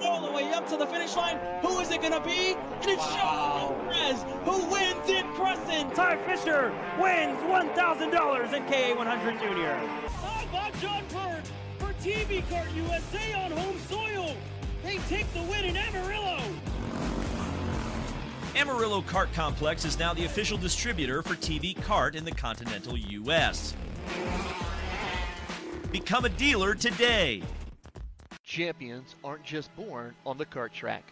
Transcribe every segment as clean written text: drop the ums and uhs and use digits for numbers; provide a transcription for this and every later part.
all the way up to the finish line. Who is it going to be? And it's Sean Perez who wins in Crescent. Ty Fisher wins $1,000 in KA100 Junior. How about John Bird for TV Kart USA on home soil? They take the win in Amarillo. Amarillo Kart Complex is now the official distributor for TV Kart in the continental U.S. Become a dealer today. Champions aren't just born on the kart track.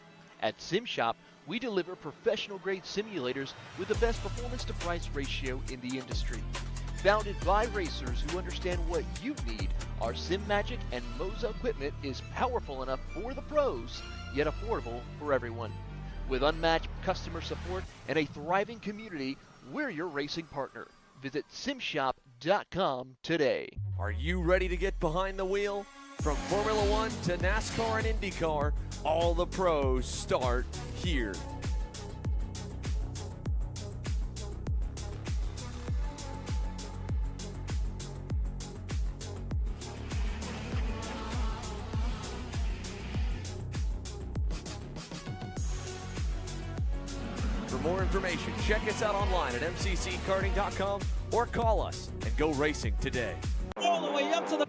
At SimShop, we deliver professional-grade simulators with the best performance-to-price ratio in the industry. Founded by racers who understand what you need, our SimMagic and Moza equipment is powerful enough for the pros, yet affordable for everyone. With unmatched customer support and a thriving community, we're your racing partner. Visit simshop.com today. Are you ready to get behind the wheel? From Formula One to NASCAR and IndyCar, all the pros start here. For more information, check us out online at mcckarting.com or call us and go racing today. All the way up to the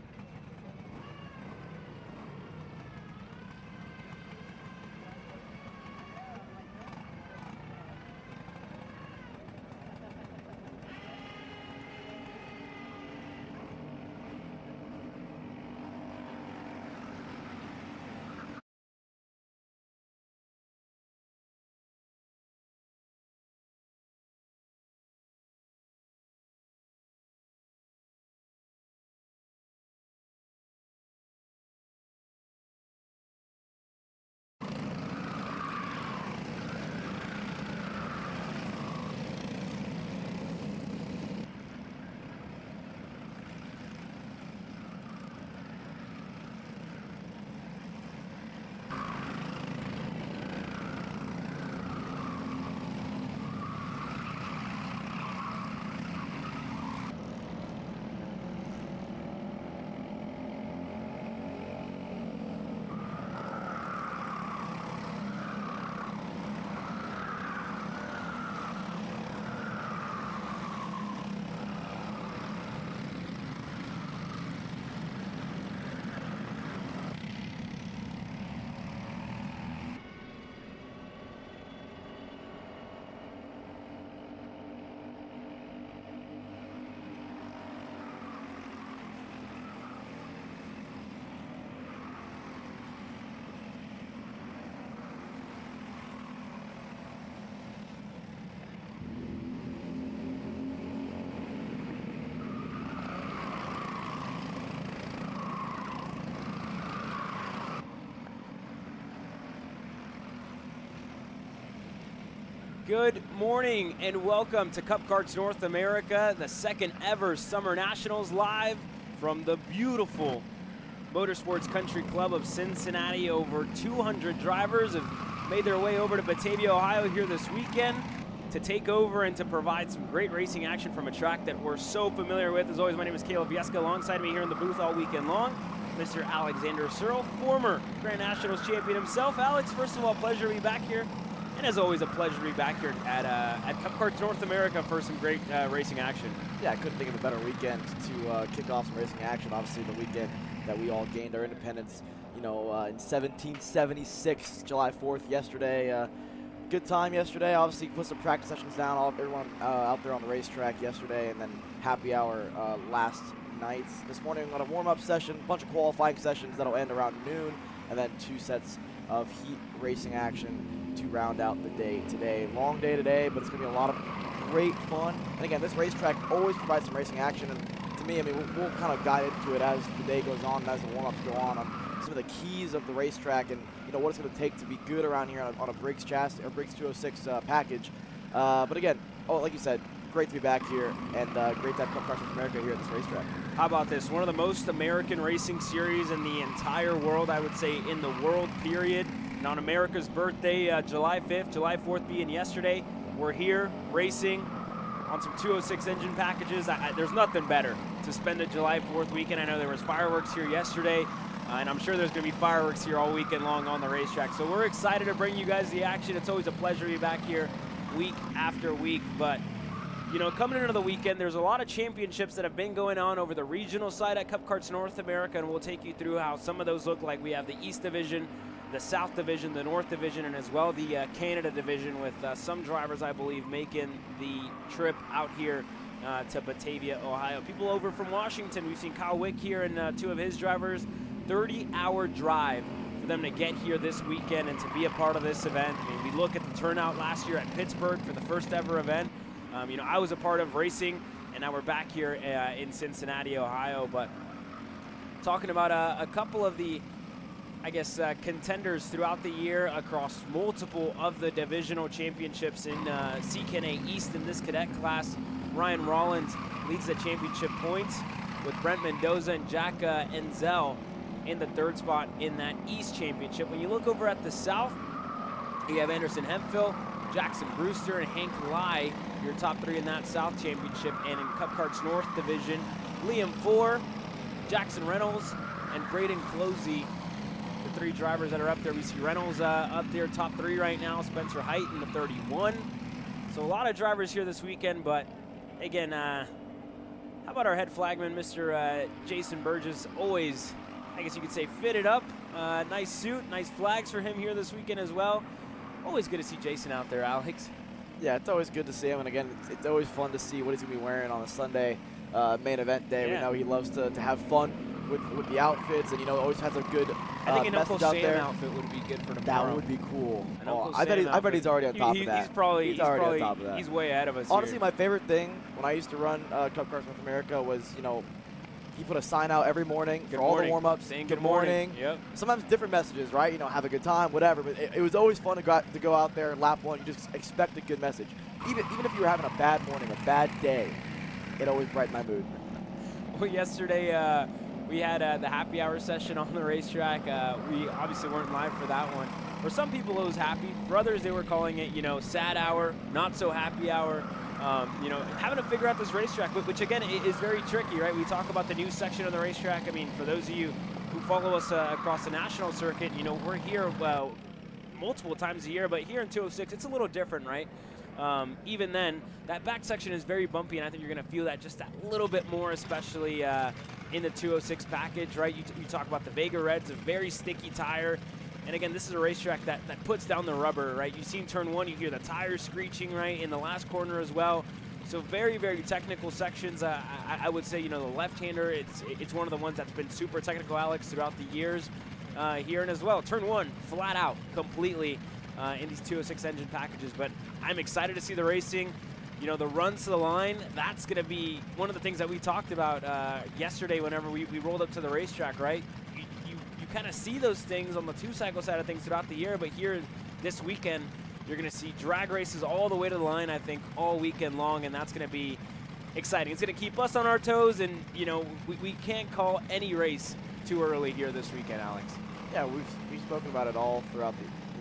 Good morning and welcome to Cup Karts North America, the second ever Summer Nationals live from the beautiful Motorsports Country Club of Cincinnati. Over 200 drivers have made their way over to Batavia, Ohio here this weekend to take over and to provide some great racing action from a track that we're so familiar with. As always, my name is Caleb Bieska. Alongside me here in the booth all weekend long, Mr. Alexander Searle, former Grand Nationals champion himself. Alex, first of all, pleasure to be back here. And as always, a pleasure to be back here at Cup Karts North America for some great racing action. Yeah, I couldn't think of a better weekend to kick off some racing action. Obviously, the weekend that we all gained our independence, in 1776, July 4th, yesterday. Good time yesterday. Obviously, put some practice sessions down. Everyone out there on the racetrack yesterday, and then happy hour last night. This morning, we got a warm-up session, a bunch of qualifying sessions that'll end around noon, and then 2 sets of heat racing action to round out the day today. Long day today, but it's going to be a lot of great fun. And again, this racetrack always provides some racing action. And to me, we'll kind of guide into it as the day goes on and as the warm-ups go on some of the keys of the racetrack and what it's going to take to be good around here on a Briggs chassis or Briggs 206 package. But again, like you said, great to be back here and great to have Cup Karts North America here at this racetrack. How about this? One of the most American racing series in the entire world, I would say, in the world, period. And on America's birthday, July 5th, July 4th being yesterday, we're here racing on some 206 engine packages. There's nothing better to spend a July 4th weekend. I know there was fireworks here yesterday. And I'm sure there's going to be fireworks here all weekend long on the racetrack. So we're excited to bring you guys the action. It's always a pleasure to be back here week after week. But, you know, coming into the weekend, there's a lot of championships that have been going on over the regional side at Cup Karts North America, and we'll take you through how some of those look like. We have the East Division, the South Division, the North Division, and as well the Canada Division, with some drivers, I believe, making the trip out here to Batavia, Ohio. People over from Washington, we've seen Kyle Wick here and 2 of his drivers. 30-hour drive for them to get here this weekend and to be a part of this event. I mean, we look at the turnout last year at Pittsburgh for the first ever event. You know, I was a part of racing, and now we're back here in Cincinnati, Ohio. But talking about a couple of the, I guess, contenders throughout the year across multiple of the divisional championships in CKNA East in this cadet class. Ryan Rollins leads the championship points with Brent Mendoza and Jack Enzel in the 3rd spot in that East Championship. When you look over at the South, you have Anderson Hemphill, Jackson Brewster, and Hank Lai, your top 3 in that South Championship. And in Cup Karts North Division, Liam Four, Jackson Reynolds, and Braden Closey, the 3 drivers that are up there. We see Reynolds up there, top 3 right now, Spencer Height in the 31. So a lot of drivers here this weekend, but again, how about our head flagman, Mr. Jason Burgess, always, I guess you could say, fitted up. Nice suit, nice flags for him here this weekend as well. Always good to see Jason out there, Alex. Yeah, it's always good to see him, and again, it's always fun to see what he's going to be wearing on a Sunday main event day. Yeah. We know he loves to have fun with the outfits, and, you know, always has a good I think an Uncle message out Sam there. outfit would be good for tomorrow. That would be cool. An Oh, Uncle I bet Sam he's already on top of that. He's probably on top of that. He's way ahead of us. Honestly, here. my favorite thing when I used to run Cup Karts North America was, you know, he put a sign out every morning for all the warm-ups. Saying good morning. Yep. Sometimes different messages, right? You know, have a good time, whatever. But it was always fun to go out there and lap one. You just expect a good message. Even if you were having a bad morning, a bad day, it always brightened my mood. Well, yesterday we had the happy hour session on the racetrack. We obviously weren't live for that one. For some people, it was happy. For others, they were calling it, you know, sad hour, not so happy hour. You know, having to figure out this racetrack, which again is very tricky, right? We talk about the new section of the racetrack. I mean, for those of you who follow us across the national circuit, you know, we're here multiple times a year, but here in 206, it's a little different, right? Even then, that back section is very bumpy, and I think you're going to feel that just that little bit more, especially in the 206 package, right? You talk about the Vega Reds, a very sticky tire. And again, this is a racetrack that puts down the rubber, right? You've seen turn 1, you hear the tires screeching, right, in the last corner as well. So very, very technical sections. I would say, you know, the left-hander, it's one of the ones that's been super technical, Alex, throughout the years here. And as well, turn 1, flat out, completely in these 206 engine packages. But I'm excited to see the racing. You know, the runs to the line, that's going to be one of the things that we talked about yesterday whenever we rolled up to the racetrack, right? You kind of see those things on the 2-cycle side of things throughout the year, but here this weekend, you're going to see drag races all the way to the line, I think, all weekend long, and that's going to be exciting. It's going to keep us on our toes, and, you know, we can't call any race too early here this weekend, Alex. Yeah, we've spoken about it all throughout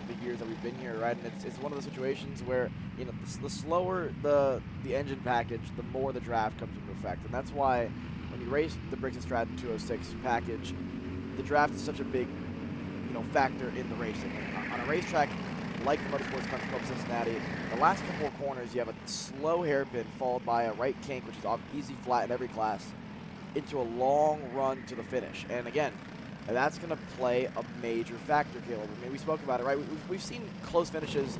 the years that we've been here, right? And it's one of the situations where, you know, the slower the engine package, the more the draft comes into effect. And that's why when you race the Briggs & Stratton 206 package, the draft is such a big, you know, factor in the racing. On a racetrack like the Motorsports Country Club Cincinnati, the last couple of corners, you have a slow hairpin followed by a right kink, which is easy flat in every class, into a long run to the finish. And again, that's going to play a major factor, Caleb. I mean, we spoke about it, right? We've seen close finishes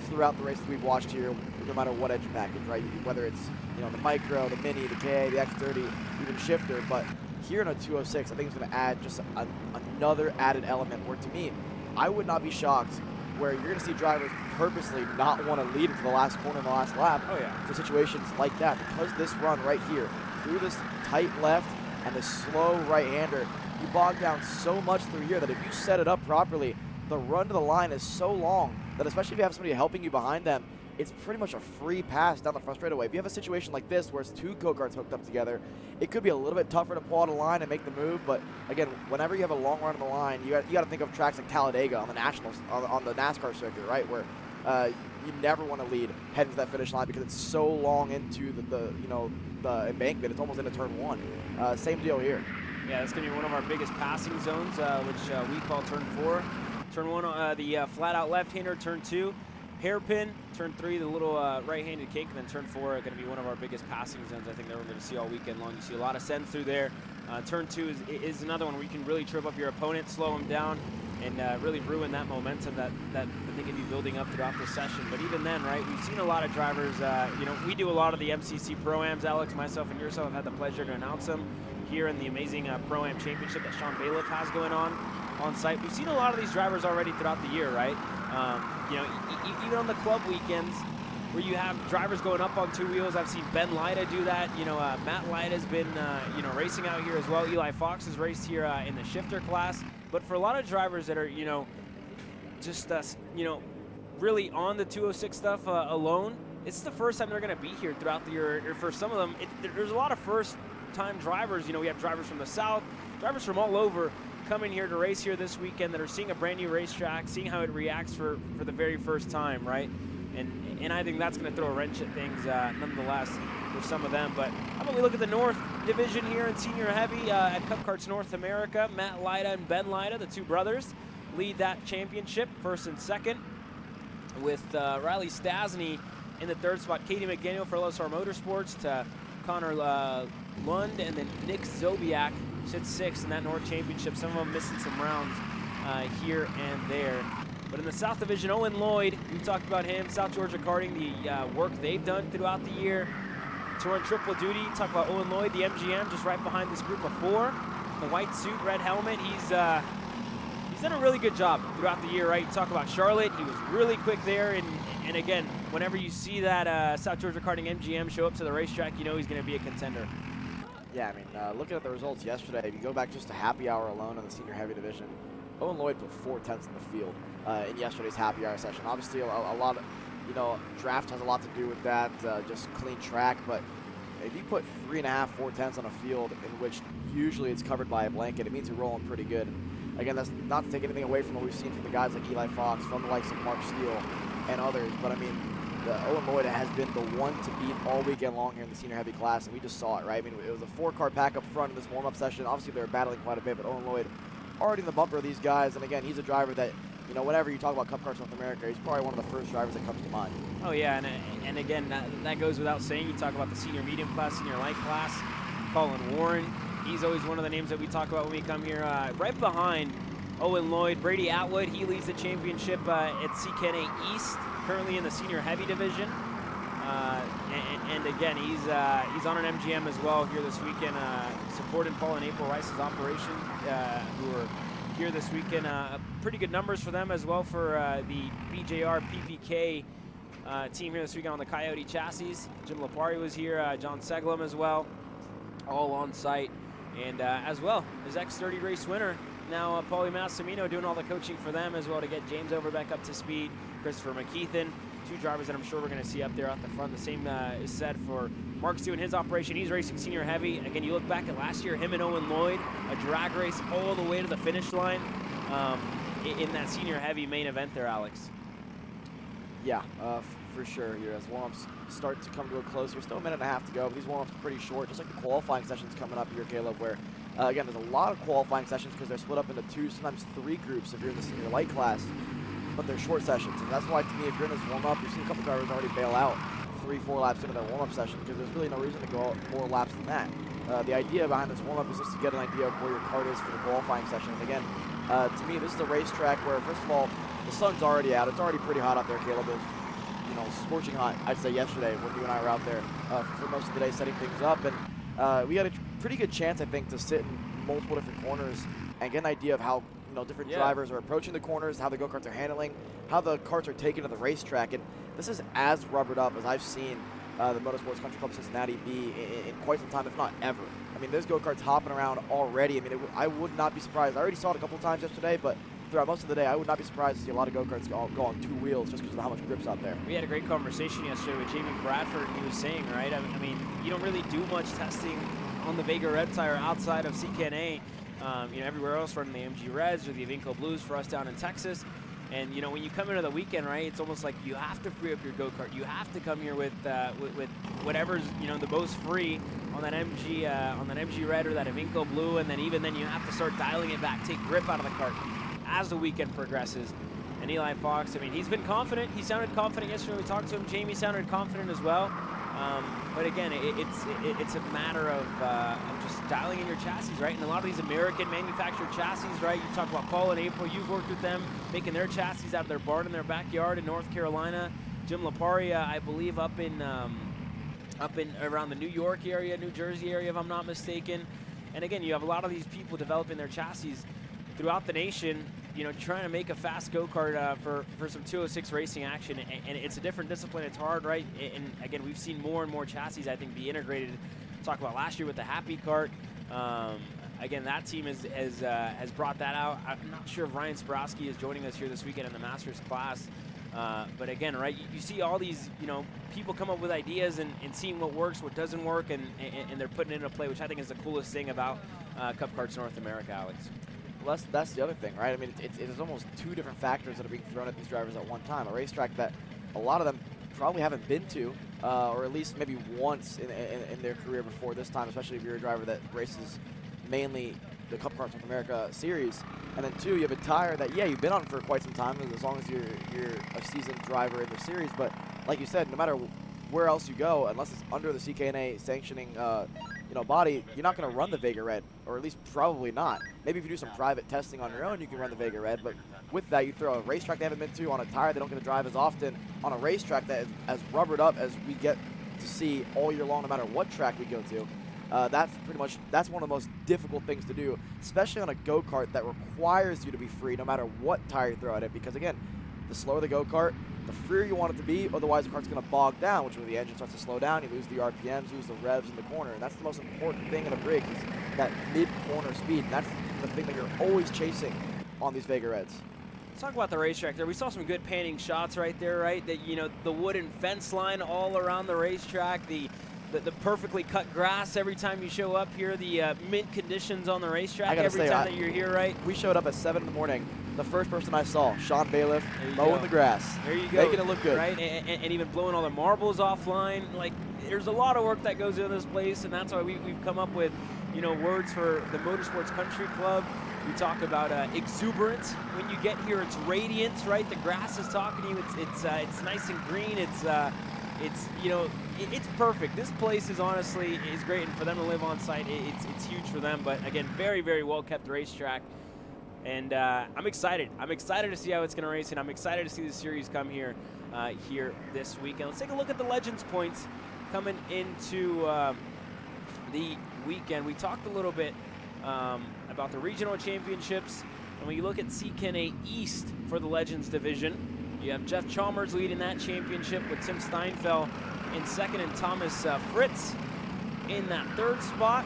throughout the races we've watched here, no matter what engine package, right? Whether it's, you know, the Micro, the Mini, the KA, the X30, even Shifter. But here in a 206, I think it's going to add just another added element where, to me, I would not be shocked where you're going to see drivers purposely not want to lead into the last corner in the last lap for situations like that. Because this run right here, through this tight left and the slow right-hander, you bog down so much through here that if you set it up properly, the run to the line is so long that, especially if you have somebody helping you behind them, it's pretty much a free pass down the front straightaway. If you have a situation like this where it's 2 go-karts hooked up together, it could be a little bit tougher to pull out a line and make the move. But again, whenever you have a long run on the line, you got to think of tracks like Talladega on the nationals, on the NASCAR circuit, right, where you never want to lead heading to that finish line because it's so long into the embankment. It's almost into turn 1. Same deal here. Yeah, that's going to be one of our biggest passing zones, which we call turn 4. Turn 1, the flat-out left-hander. Turn 2, hairpin. Turn 3, the little right-handed kink. And then turn 4, going to be one of our biggest passing zones I think that we're going to see all weekend long. You see a lot of sends through there. Turn 2 is another one where you can really trip up your opponent, slow him down, and really ruin that momentum that they can be building up throughout the session. But even then, right, we've seen a lot of drivers, you know, we do a lot of the MCC Pro-Ams. Alex, myself, and yourself have had the pleasure to announce them here in the amazing Pro-Am Championship that Sean Bailiff has going on site. We've seen a lot of these drivers already throughout the year, right? You know, even on the club weekends where you have drivers going up on 2 wheels. I've seen Ben Lyda do that. You know, Matt Lyda has been, you know, racing out here as well. Eli Fox has raced here in the shifter class. But for a lot of drivers that are, you know, just, you know, really on the 206 stuff alone, it's the first time they're going to be here throughout the year. Or for some of them, there's a lot of first-time drivers. You know, we have drivers from the South, drivers from all over coming here to race here this weekend that are seeing a brand new racetrack, seeing how it reacts for the very first time, right? And I think that's going to throw a wrench at things nonetheless for some of them. But how about we look at the North Division here in Senior Heavy at Cup Karts North America. Matt Lyda and Ben Lyda, the 2 brothers, lead that championship, first and second, with Riley Stasny in the 3rd spot. Katie McDaniel for LSR Motorsports to Connor Lund, and then Nick Zobiak sits 6th in that North Championship. Some of them missing some rounds here and there. But in the South Division, Owen Lloyd, we talked about him, South Georgia Karting, the work they've done throughout the year to run triple duty. Talk about Owen Lloyd, the MGM, just right behind this group of 4. The white suit, red helmet. He's done a really good job throughout the year, right? You talk about Charlotte, he was really quick there. And again, whenever you see that South Georgia Karting MGM show up to the racetrack, you know he's going to be a contender. Yeah, I mean, looking at the results yesterday, if you go back just to happy hour alone in the Senior Heavy Division, Owen Lloyd put 4 tenths in the field in yesterday's happy hour session. Obviously, a lot of, you know, draft has a lot to do with that, just clean track. But if you put 3.5, 4 tenths on a field in which usually it's covered by a blanket, it means you're rolling pretty good. And again, that's not to take anything away from what we've seen from the guys like Eli Fox, from the likes of Mark Steele and others. But I mean, Owen Lloyd has been the one to beat all weekend long here in the Senior Heavy class, and we just saw it, right? I mean, it was a 4-car pack up front in this warm-up session. Obviously, they were battling quite a bit, but Owen Lloyd already in the bumper of these guys. And again, he's a driver that, you know, whenever you talk about Cup Karts North America, he's probably one of the first drivers that comes to mind. Oh yeah, and again, that goes without saying. You talk about the senior medium class, senior light class. Colin Warren, he's always one of the names that we talk about when we come here. Right behind Owen Lloyd, Brady Atwood, he leads the championship at CKNA East, currently in the senior heavy division. And again, he's on an MGM as well here this weekend, supporting Paul and April Rice's operation, who are here this weekend. Pretty good numbers for them as well for the BJR PPK team here this weekend on the Coyote chassis. Jim Lapari was here, John Seglum as well, all on site. And as well, his X30 race winner, now Paulie Massimino doing all the coaching for them as well to get James Overbeck up to speed. Christopher McKeithen, 2 drivers that I'm sure we're going to see up there at the front. The same is said for Mark's doing his operation. He's racing senior heavy. Again, you look back at last year, him and Owen Lloyd, a drag race all the way to the finish line in that senior heavy main event there, Alex. Yeah, for sure here as warm-ups start to come to a close. There's still a minute and a half to go, but these warm-ups are pretty short, just like the qualifying sessions coming up here, Caleb, where, again, there's a lot of qualifying sessions because they're split up into 2, sometimes 3 groups if you're in the senior light class, but they're short sessions. And that's why, to me, if you're in this warm-up, you've seen a couple drivers already bail out 3-4 laps into their warm-up session because there's really no reason to go more laps than that. The idea behind this warm-up is just to get an idea of where your kart is for the qualifying session. And again, to me, this is a racetrack where, first of all, the sun's already out. It's already pretty hot out there, Caleb. It was, you know, scorching hot, I'd say, yesterday when you and I were out there for most of the day setting things up. And we had a pretty good chance, I think, to sit in multiple different corners and get an idea of how, you know, different drivers are approaching the corners, how the go-karts are handling, how the karts are taken to the racetrack. And this is as rubbered up as I've seen the Motorsports Country Club Cincinnati be in quite some time, if not ever. I mean, there's go-karts hopping around already. I mean, I would not be surprised. I already saw it a couple times yesterday, but throughout most of the day, I would not be surprised to see a lot of go-karts go on 2 wheels just because of how much grip's out there. We had a great conversation yesterday with Jamie Bradford. He was saying, right, I mean, you don't really do much testing on the Vega Red tire outside of CKNA. You know, everywhere else running the MG Reds or the Avinco Blues for us down in Texas. And you know, when you come into the weekend, right, it's almost like you have to free up your go-kart. You have to come here with whatever's, you know, the most free on that MG red or that Avinco blue, and then even then you have to start dialing it back, take grip out of the kart as the weekend progresses. And Eli Fox, I mean, he's been confident. He sounded confident yesterday. We talked to him. Jamie sounded confident as well. But again, it's a matter of just dialing in your chassis, right? And a lot of these American manufactured chassis, right? You talk about Paul and April. You've worked with them, making their chassis out of their barn in their backyard in North Carolina. Jim Laparia, I believe, up in around the New York area, New Jersey area, if I'm not mistaken. And again, you have a lot of these people developing their chassis throughout the nation, you know, trying to make a fast go-kart for some 206 racing action, and it's a different discipline. It's hard, right? And again, we've seen more and more chassis, I think, be integrated. Talk about last year with the Happy Kart. Again, that team has brought that out. I'm not sure if Ryan Sporowski is joining us here this weekend in the Masters class. But again, right, you see all these, you know, people come up with ideas and seeing what works, what doesn't work, and they're putting it into play, which I think is the coolest thing about Cup Karts North America, Alex. Well, that's the other thing, right? I mean, it's almost two different factors that are being thrown at these drivers at one time. A racetrack that a lot of them probably haven't been to, or at least maybe once in their career before this time, especially if you're a driver that races mainly the Cup Karts North America series. And then two, you have a tire that, yeah, you've been on for quite some time, as long as you're a seasoned driver in the series. But like you said, no matter where else you go, unless it's under the CKNA sanctioning body, you're not going to run the Vega Red, or at least probably not. Maybe if you do some private testing on your own, you can run the Vega Red, but with that, you throw a racetrack they haven't been to on a tire they don't get to drive as often, on a racetrack that is as rubbered up as we get to see all year long, no matter what track we go to. That's one of the most difficult things to do, especially on a go-kart that requires you to be free no matter what tire you throw at it, because again, the slower the go-kart, the freer you want it to be, otherwise the kart's going to bog down, which when the engine starts to slow down, you lose the RPMs, lose the revs in the corner, and that's the most important thing in a rig, is that mid-corner speed, and that's the thing that you're always chasing on these Vega Reds. Let's talk about the racetrack there. We saw some good painting shots right there, right? That, you know, the wooden fence line all around the racetrack, the perfectly cut grass every time you show up here, the mint conditions on the racetrack every time that you're here, right? We showed up at 7 in the morning. The first person I saw, Sean Bailiff, mowing the grass. There you go. Making it look good. Right, and even blowing all the marbles offline. Like, there's a lot of work that goes into this place, and that's why we've come up with, you know, words for the Motorsports Country Club. We talk about exuberance. When you get here, it's radiant, right? The grass is talking to you. It's nice and green. It's you know, it's perfect. This place is honestly great, and for them to live on site, it's huge for them. But again, very, very well kept racetrack. And I'm excited. I'm excited to see how it's going to race, and I'm excited to see the series come here this weekend. Let's take a look at the Legends points coming into the weekend. We talked a little bit about the regional championships, and when you look at CKNA East for the Legends division, you have Jeff Chalmers leading that championship with Tim Steinfeld in second and Thomas Fritz in that third spot.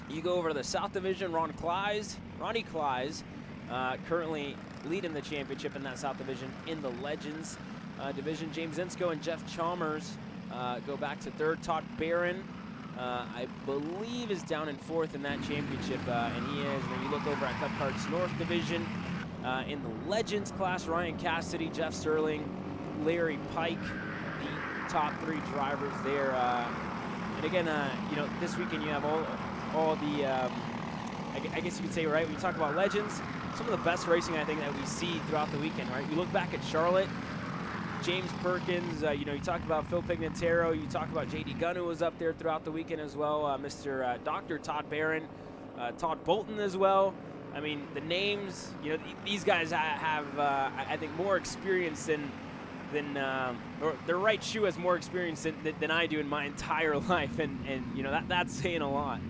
You go over to the South Division, Ronnie Kleiss, currently leading the championship in that South Division. In the Legends division, James Insko and Jeff Chalmers go back to third. Todd Barron, I believe, is down in fourth in that championship, and he is. When you look over at Cup Karts North Division, in the Legends class, Ryan Cassidy, Jeff Sterling, Larry Pike, the top three drivers there. And again, you know, this weekend you have all the, I guess you could say, right, when you talk about Legends, some of the best racing, I think, that we see throughout the weekend, right? You look back at Charlotte, James Perkins, you know, you talk about Phil Pignataro, you talk about J.D. Gunn, who was up there throughout the weekend as well, Mr. Dr. Todd Barron, Todd Bolton as well. I mean, the names, you know, these guys have, I think, more experience than or their right shoe has more experience than I do in my entire life, and you know, that's saying a lot.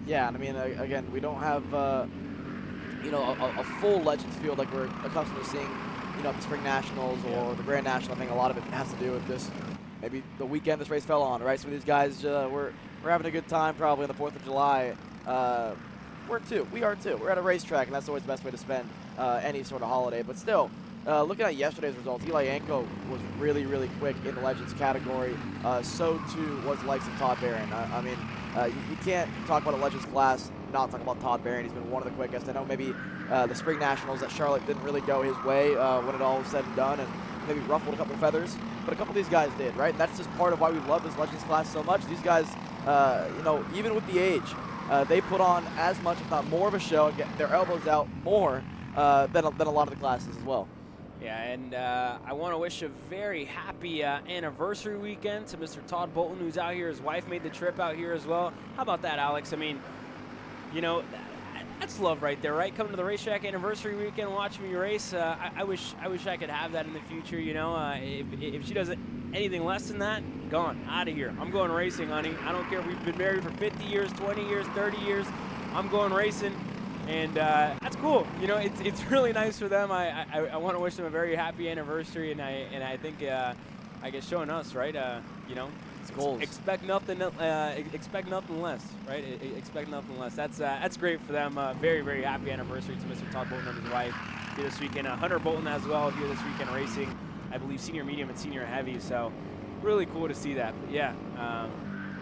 Yeah, and I mean, again, we don't have, you know, a full Legends field like we're accustomed to seeing, you know, at the Spring Nationals or the Grand National. I think a lot of it has to do with this, maybe the weekend this race fell on, right? Some of these guys, we're having a good time probably on the 4th of July. We are too. We're at a racetrack, and that's always the best way to spend any sort of holiday. But still, looking at yesterday's results, Eli Yanko was really, really quick in the Legends category. So too was the likes of Todd Barron. I mean, you can't talk about a Legends class, not talk about Todd Barron. He's been one of the quickest. I know maybe the Spring Nationals that Charlotte didn't really go his way when it all was said and done, and maybe ruffled a couple feathers. But a couple of these guys did, right? And that's just part of why we love this Legends class so much. These guys, you know, even with the age, they put on as much, if not more of a show, and get their elbows out more than a lot of the classes as well. Yeah, and I want to wish a very happy anniversary weekend to Mr. Todd Bolton, who's out here. His wife made the trip out here as well. How about that, Alex? I mean, you know, that's love right there, right? Coming to the racetrack anniversary weekend, watching me race. I wish I could have that in the future. You know, if she does anything less than that, gone, out of here. I'm going racing, honey. I don't care if we've been married for 50 years, 20 years, 30 years. I'm going racing. And that's cool. You know, it's really nice for them. I want to wish them a very happy anniversary, and I think I guess showing us, right? You know, expect nothing less, right? Expect nothing less. That's great for them. Very, very happy anniversary to Mr. Todd Bolton and his wife here this weekend. Hunter Bolton as well here this weekend racing. I believe senior medium and senior heavy. So really cool to see that. But yeah,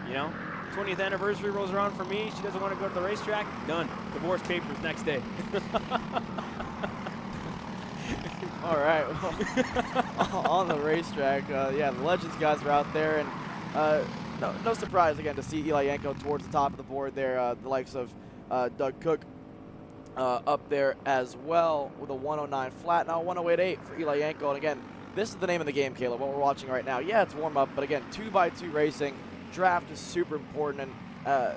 you know. 20th anniversary rolls around for me. She doesn't want to go to the racetrack. Done. Divorce papers next day. All right. Well, on the racetrack, yeah, the Legends guys are out there, and no surprise again to see Eli Yanko towards the top of the board there. The likes of Doug Cook up there as well with a 109 flat. Now 108.8 for Eli Yanko. And again, this is the name of the game, Caleb. What we're watching right now. Yeah, it's warm up, but again, 2x2 racing. Draft is super important, and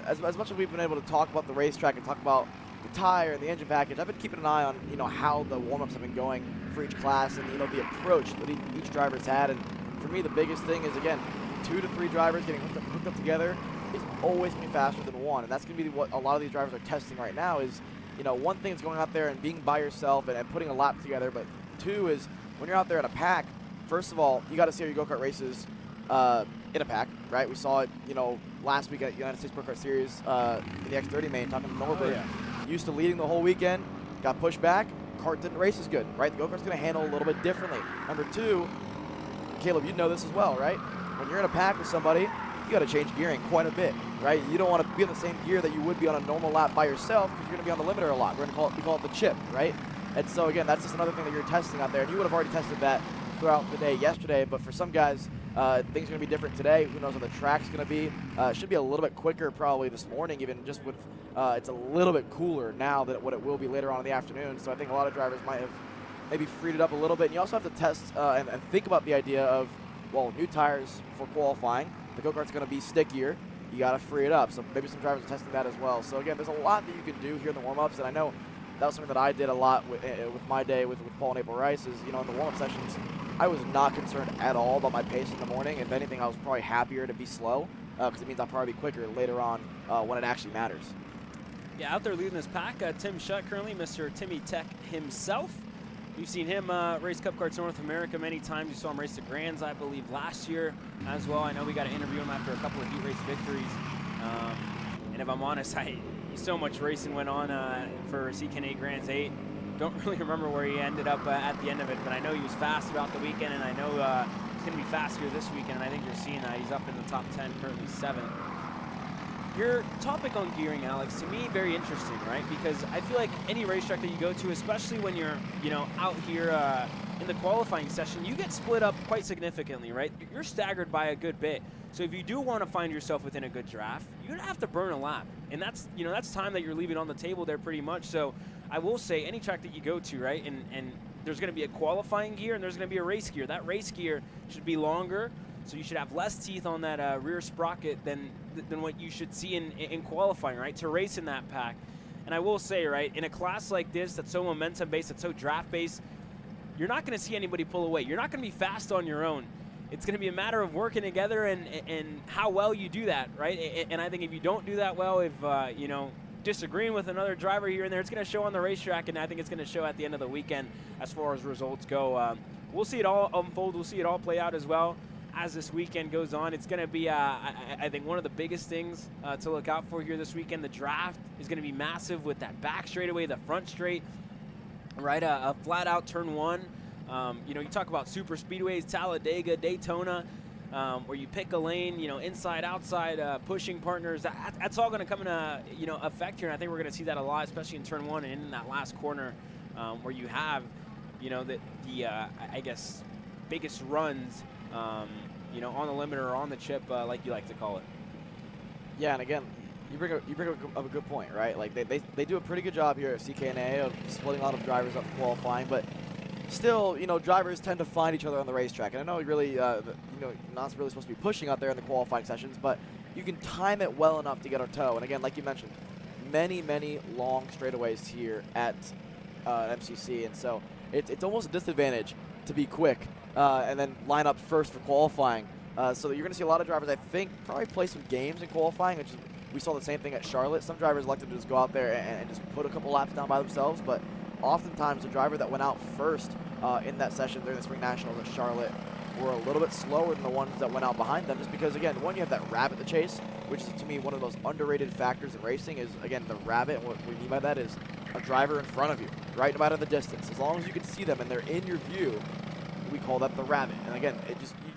as much as we've been able to talk about the racetrack and talk about the tire and the engine package, I've been keeping an eye on, you know, how the warm-ups have been going for each class, and, you know, the approach that each driver's had. And for me, the biggest thing is, again, 2 to 3 drivers getting hooked up together is always going to be faster than one, and that's going to be what a lot of these drivers are testing right now. Is, you know, one thing is going out there and being by yourself and putting a lap together, but 2 is when you're out there in a pack. First of all, you got to see how your go-kart races in a pack, right? We saw it, you know, last week at United States Pro Kart Series in the X30 main, talking to Norbert. Oh, yeah. Used to leading the whole weekend, got pushed back, kart didn't race as good, right? The go-kart's going to handle a little bit differently. Number 2, Caleb, you know this as well, right? When you're in a pack with somebody, you got to change gearing quite a bit, right? You don't want to be in the same gear that you would be on a normal lap by yourself, because you're going to be on the limiter a lot. We call it the chip, right? And so again, that's just another thing that you're testing out there, and you would have already tested that throughout the day yesterday. But for some guys, things are going to be different today. Who knows what the track's going to be. It should be a little bit quicker probably this morning, even just with it's a little bit cooler now than what it will be later on in the afternoon. So I think a lot of drivers might have maybe freed it up a little bit. And you also have to test and think about the idea of, well, new tires for qualifying. The go-kart's going to be stickier. You got to free it up. So maybe some drivers are testing that as well. So again, there's a lot that you can do here in the warm-ups, and I know that was something that I did a lot with my day with Paul and April Rice. Is, you know, in the warm-up sessions, I was not concerned at all about my pace in the morning. If anything, I was probably happier to be slow, because it means I'll probably be quicker later on when it actually matters. Yeah, out there leading this pack, Tim Shutt currently, Mr. Timmy Tech himself. We've seen him race Cup Karts North America many times. You saw him race the Grands, I believe, last year as well. I know we got to interview him after a couple of heat race victories. And if I'm honest, so much racing went on for CKNA Grands 8. Don't really remember where he ended up at the end of it, but I know he was fast throughout the weekend, and I know he's going to be fast here this weekend, and I think you're seeing that. He's up in the top 10, currently 7th. Your topic on gearing, Alex, to me, very interesting, right? Because I feel like any racetrack that you go to, especially when you're, you know, out here in the qualifying session, you get split up quite significantly, right? You're staggered by a good bit. So if you do want to find yourself within a good draft, you're going to have to burn a lap. And that's, you know, that's time that you're leaving on the table there pretty much. So I will say any track that you go to, right, and there's going to be a qualifying gear and there's going to be a race gear. That race gear should be longer, so you should have less teeth on that rear sprocket than what you should see in qualifying, right, to race in that pack. And I will say, right, in a class like this that's so momentum-based, that's so draft-based, you're not going to see anybody pull away. You're not going to be fast on your own. It's going to be a matter of working together and how well you do that, right? And I think if you don't do that well, if, you know, disagreeing with another driver here and there, it's going to show on the racetrack, and I think it's going to show at the end of the weekend as far as results go. We'll see it all unfold. We'll see it all play out as well as this weekend goes on. It's going to be, I think, one of the biggest things to look out for here this weekend. The draft is going to be massive with that back straightaway, the front straight, right? A flat-out turn 1. You know, you talk about super speedways, Talladega, Daytona. where you pick a lane, inside, outside, pushing partners. That's all going to come into effect here, and I think we're going to see that a lot, especially in turn 1 and in that last corner, where you have, I guess, biggest runs, on the limiter or on the chip, like you like to call it. Yeah, and again, you bring up a good point, right? Like they do a pretty good job here at CKNA of splitting a lot of drivers up for qualifying, but still, drivers tend to find each other on the racetrack. And I know really, not really supposed to be pushing out there in the qualifying sessions, but you can time it well enough to get a tow. And again, like you mentioned, many long straightaways here at MCC, and so it's almost a disadvantage to be quick and then line up first for qualifying. So you're going to see a lot of drivers, I think, probably play some games in qualifying, which is, we saw the same thing at Charlotte. Some drivers elected to just go out there and just put a couple laps down by themselves, but oftentimes the driver that went out first in that session during the Spring Nationals at Charlotte were a little bit slower than the ones that went out behind them, just because, again, one, you have that rabbit to chase, which is, to me, one of the most underrated factors in racing is, again, the rabbit. And what we mean by that is a driver in front of you, right, no matter the distance. As long as you can see them and they're in your view, we call that the rabbit. And again,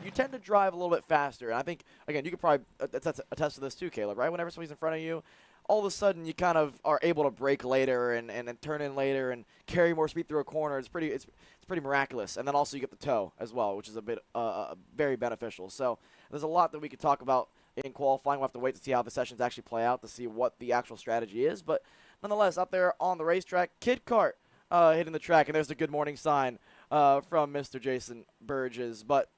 you tend to drive a little bit faster. And I think, again, you could probably attest to this too, Caleb, right? Whenever somebody's in front of you, all of a sudden you kind of are able to brake later and turn in later and carry more speed through a corner. It's pretty miraculous. And then also you get the tow as well, which is a bit very beneficial. So there's a lot that we could talk about in qualifying. We'll have to wait to see how the sessions actually play out to see what the actual strategy is. But nonetheless, out there on the racetrack, Kid Kart hitting the track, and there's the good morning sign from Mr. Jason Burgess. But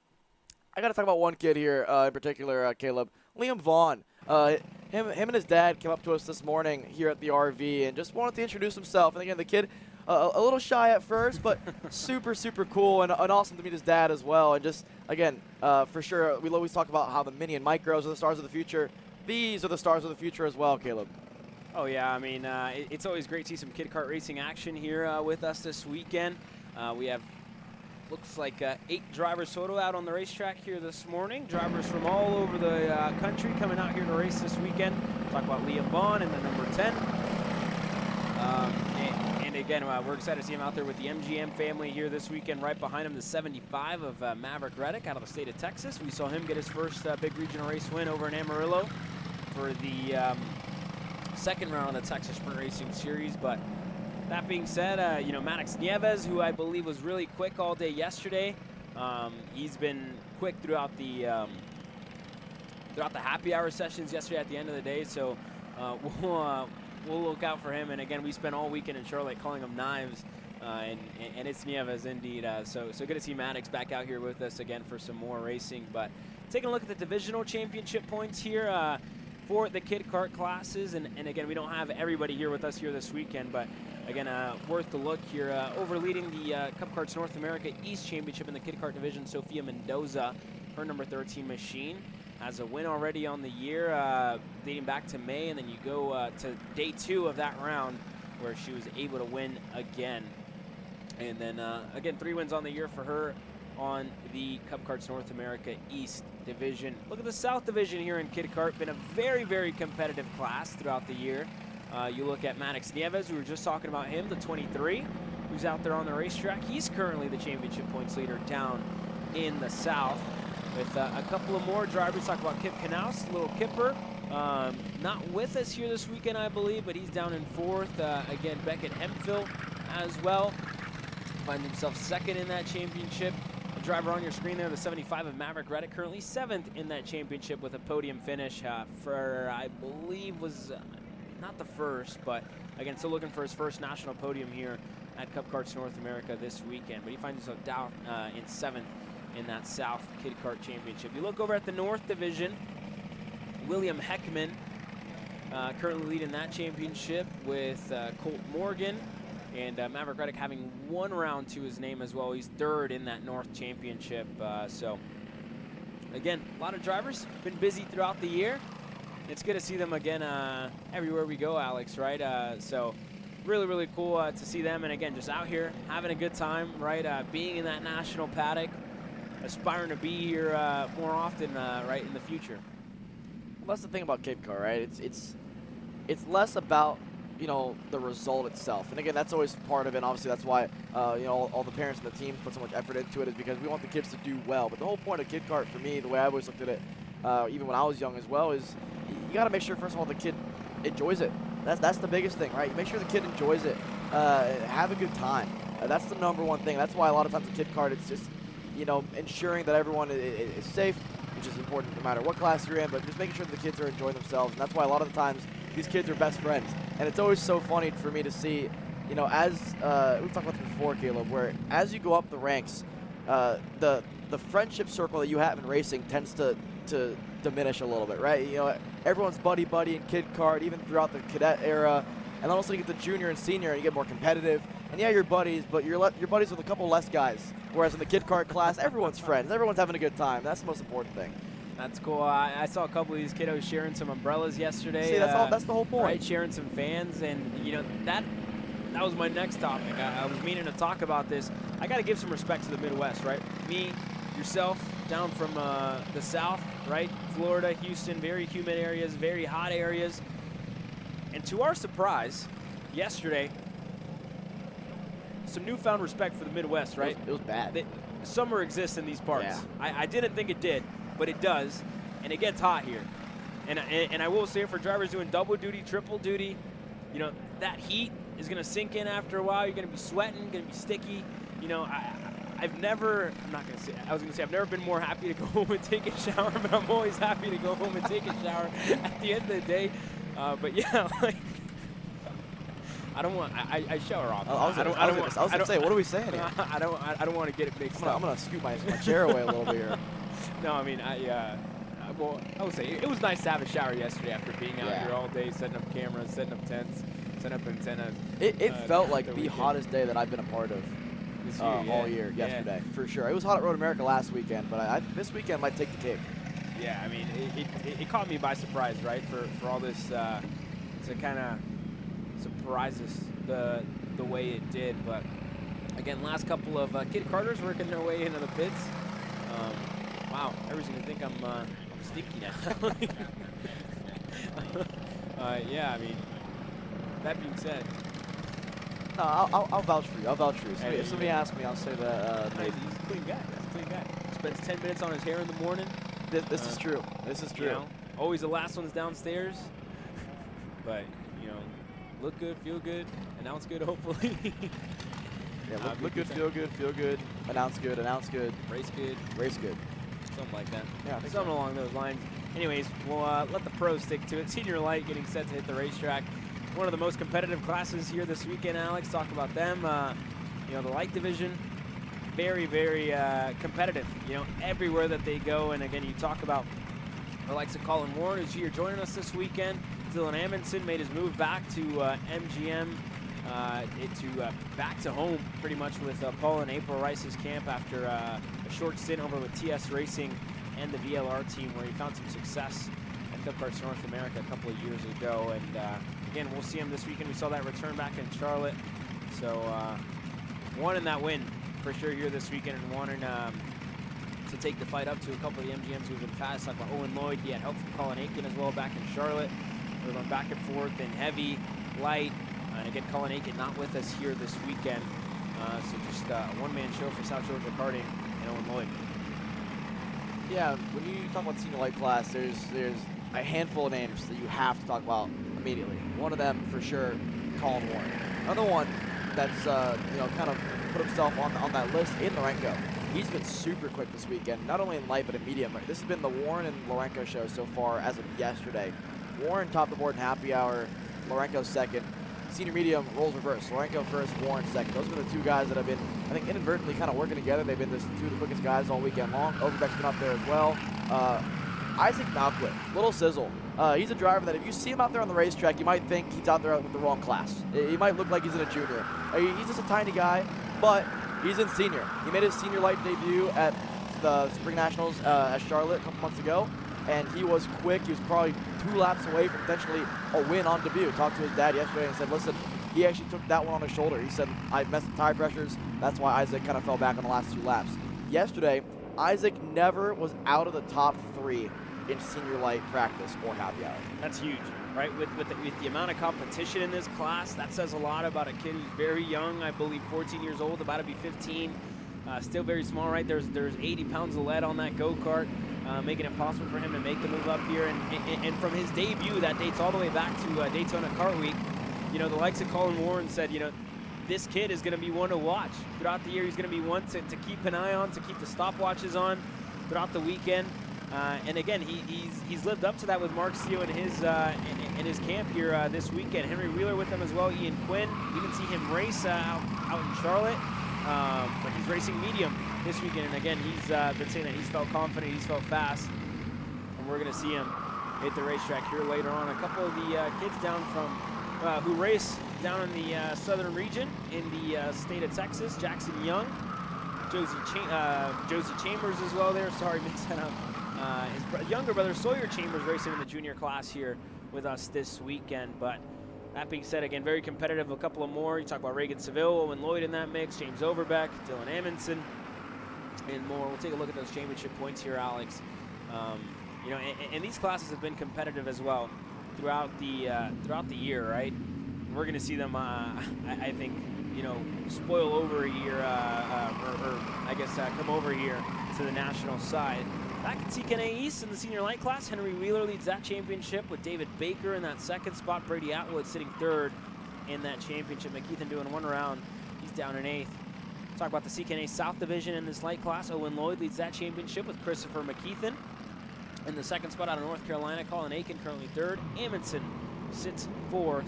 I got to talk about one kid here in particular, Caleb. Liam Vaughn. Him and his dad came up to us this morning here at the RV and just wanted to introduce himself. And again, the kid, a little shy at first, but super cool and awesome to meet his dad as well. And just, again, for sure, we always talk about how the mini and micros are the stars of the future. These are the stars of the future as well, Caleb. Oh, yeah. I mean, it's always great to see some kid kart racing action here with us this weekend. We have, looks like 8 drivers total out on the racetrack here this morning. Drivers from all over the country coming out here to race this weekend. Talk about Liam Vaughn in the number 10. And again, we're excited to see him out there with the MGM family here this weekend. Right behind him, the 75 of Maverick Reddick out of the state of Texas. We saw him get his first big regional race win over in Amarillo for the second round of the Texas Sprint Racing Series. But that being said, Maddox Nieves, who I believe was really quick all day yesterday, he's been quick throughout the happy hour sessions yesterday at the end of the day. So we'll look out for him. And again, we spent all weekend in Charlotte calling him Knives, and it's Nieves indeed. So good to see Maddox back out here with us again for some more racing. But taking a look at the divisional championship points here for the kid kart classes, and again, we don't have everybody here with us here this weekend, but again, worth the look here. Over leading the Cup Karts North America East Championship in the kid kart division, Sophia Mendoza, her number 13 machine, has a win already on the year, dating back to May, and then you go to day 2 of that round where she was able to win again. And then, again, 3 wins on the year for her on the Cup Karts North America East division. Look at the South division here in kid kart. Been a very competitive class throughout the year. You look at Maddox Nieves, we were just talking about him, the 23, who's out there on the racetrack. He's currently the championship points leader down in the South. With a couple of more drivers, talk about Kip Knaus, little Kipper. Not with us here this weekend, I believe, but he's down in 4th. Again, Beckett Hemphill as well. Finds himself 2nd in that championship. The driver on your screen there, the 75 of Maverick Reddick, currently 7th in that championship with a podium finish for, I believe, was not the first, but again, still looking for his first national podium here at Cup Karts North America this weekend. But he finds himself down in 7th in that South Kid Kart Championship. You look over at the North Division, William Heckman currently leading that championship with Colt Morgan, and Maverick Reddick having 1 round to his name as well. He's 3rd in that North Championship. So again, a lot of drivers, been busy throughout the year. It's good to see them again everywhere we go, Alex, right? So really cool to see them, and again, just out here having a good time, right? Being in that national paddock, aspiring to be here more often, right, in the future. Well, that's the thing about Cape Car, right? It's less about, the result itself. And again, that's always part of it. And obviously, that's why all the parents and the teams put so much effort into it, is because we want the kids to do well. But the whole point of Kid Kart, for me, the way I always looked at it, even when I was young as well, is you got to make sure, first of all, the kid enjoys it. That's the biggest thing, right? You make sure the kid enjoys it, have a good time. That's the number one thing. That's why a lot of times in Kid Kart, it's just ensuring that everyone is safe, which is important no matter what class you're in, but just making sure that the kids are enjoying themselves. And that's why a lot of the times these kids are best friends. And it's always so funny for me to see, as we've talked about this before, Caleb, where as you go up the ranks, the friendship circle that you have in racing tends to diminish a little bit, right? Everyone's buddy in Kid Kart, even throughout the cadet era. And then also you get the junior and senior, and you get more competitive. And yeah, you're buddies, but you're buddies with a couple less guys. Whereas in the Kid Kart class, everyone's friends. Everyone's having a good time. That's the most important thing. That's cool. I saw a couple of these kiddos sharing some umbrellas yesterday. See, that's the whole point. Right, sharing some fans, and that was my next topic. I was meaning to talk about this. I got to give some respect to the Midwest, right? Me, yourself, down from the South, right? Florida, Houston, very humid areas, very hot areas. And to our surprise, yesterday, some newfound respect for the Midwest, right? It was bad. Summer exists in these parts. Yeah. I didn't think it did, but it does, and it gets hot here. And I will say, for drivers doing double duty, triple duty, that heat is going to sink in after a while. You're going to be sweating, going to be sticky. I've never been more happy to go home and take a shower, but I'm always happy to go home and take a shower at the end of the day. But yeah, I shower off. I was gonna say, what are we saying here? I don't want to get it mixed up. I'm gonna scoot my chair away a little bit here. No, I mean, I would say it was nice to have a shower yesterday after being out here all day, setting up cameras, setting up tents, setting up antennas. It felt like the hottest day that I've been a part of this year, all year yesterday, for sure. It was hot at Road America last weekend, but this weekend might take the cake. Yeah, I mean, it caught me by surprise, right? For all this to kind of surprise us the way it did. But again, last couple of Kid Karters working their way into the pits. Wow, everyone's gonna think I'm stinky now. Yeah, I mean, that being said. No, I'll vouch for you. I'll vouch for you. If somebody asks me, I'll say that. He's a clean guy. He's a clean guy. Spends 10 minutes on his hair in the morning. This is true. This is true. Always the last one's downstairs. But, look good, feel good, announce good, hopefully. Yeah, look good, feel good, announce good, race good. Something like that. Yeah, something along those lines. Anyways, we'll let the pros stick to it. Senior Light getting set to hit the racetrack. One of the most competitive classes here this weekend, Alex. Talk about them. The light division, very, very competitive, everywhere that they go. And again, you talk about the likes of Colin Ward, who's here joining us this weekend. Dylan Amundsen made his move back to MGM, back to home pretty much with Paul and April Rice's camp after a short stint over with TS Racing and the VLR team, where he found some success at Cup Karts North America a couple of years ago. And again, we'll see him this weekend. We saw that return back in Charlotte. So wanting that win for sure here this weekend, and wanting to take the fight up to a couple of the MGMs who've been fast, like Owen Lloyd. He had help from Colin Aiken as well back in Charlotte. We're going back and forth in heavy, light, and again, Colin Aiken not with us here this weekend. So just a one-man show for South Georgia Karting and Owen Lloyd. Yeah, when you talk about senior light class, there's a handful of names that you have to talk about immediately. One of them, for sure, Colin Warren. Another one that's kind of put himself on that list in Lorenco. He's been super quick this weekend, not only in light but in medium. This has been the Warren and Lorenco show so far as of yesterday. Warren topped the board in happy hour, Lorenco second. Senior medium rolls reverse. Lorenco first, Warren second. Those have been the two guys that have been, I think, inadvertently kind of working together. They've been two of the quickest guys all weekend long. Overbeck's been up there as well. Isaac Malquit, little sizzle. He's a driver that if you see him out there on the racetrack, you might think he's out there with the wrong class. He might look like he's in a junior. He's just a tiny guy, but he's in senior. He made his senior light debut at the Spring Nationals at Charlotte a couple months ago, and he was quick. He was probably 2 laps away from potentially a win on debut. Talked to his dad yesterday and said, listen, he actually took that one on his shoulder. He said, I messed with tire pressures. That's why Isaac kind of fell back on the last 2 laps. Yesterday, Isaac never was out of the top 3 in senior light practice or happy hour. That's huge. right? With the amount of competition in this class, that says a lot about a kid who's very young. I believe 14 years old, about to be 15. Still very small, right? There's 80 pounds of lead on that go-kart, making it possible for him to make the move up here. And from his debut, that dates all the way back to Daytona Kart Week. You know, the likes of Colin Warren said, you know, this kid is going to be one to watch throughout the year. He's going to be one to keep an eye on, to keep the stopwatches on throughout the weekend. And again, he's lived up to that with Mark Seo in his camp here this weekend. Henry Wheeler with him as well. Ian Quinn. We didn't see him race out in Charlotte, but he's racing medium this weekend. And again, he's been saying that he's felt confident, he's felt fast, and we're going to see him hit the racetrack here later on. A couple of the kids down from who race down in the southern region in the state of Texas. Jackson Young, Josie Chambers as well there. Sorry, mixed that up. His younger brother Sawyer Chambers racing in the junior class here with us this weekend. But that being said, again, very competitive. A couple of more. You talk about Reagan Seville, Owen Lloyd in that mix, James Overbeck, Dylan Amundsen, and more. We'll take a look at those championship points here, Alex. You know, and these classes have been competitive as well throughout the year, right? We're going to see them, I think, you know, spoil over here, or I guess come over here to the national side. Back at CKNA East in the senior light class, Henry Wheeler leads that championship with David Baker in that second spot. Brady Atwood sitting third in that championship. McKeithen doing one round. He's down in eighth. Talk about the CKNA South Division in this light class. Owen Lloyd leads that championship with Christopher McKeithen in the second spot out of North Carolina. Colin Aiken currently third. Amundsen sits fourth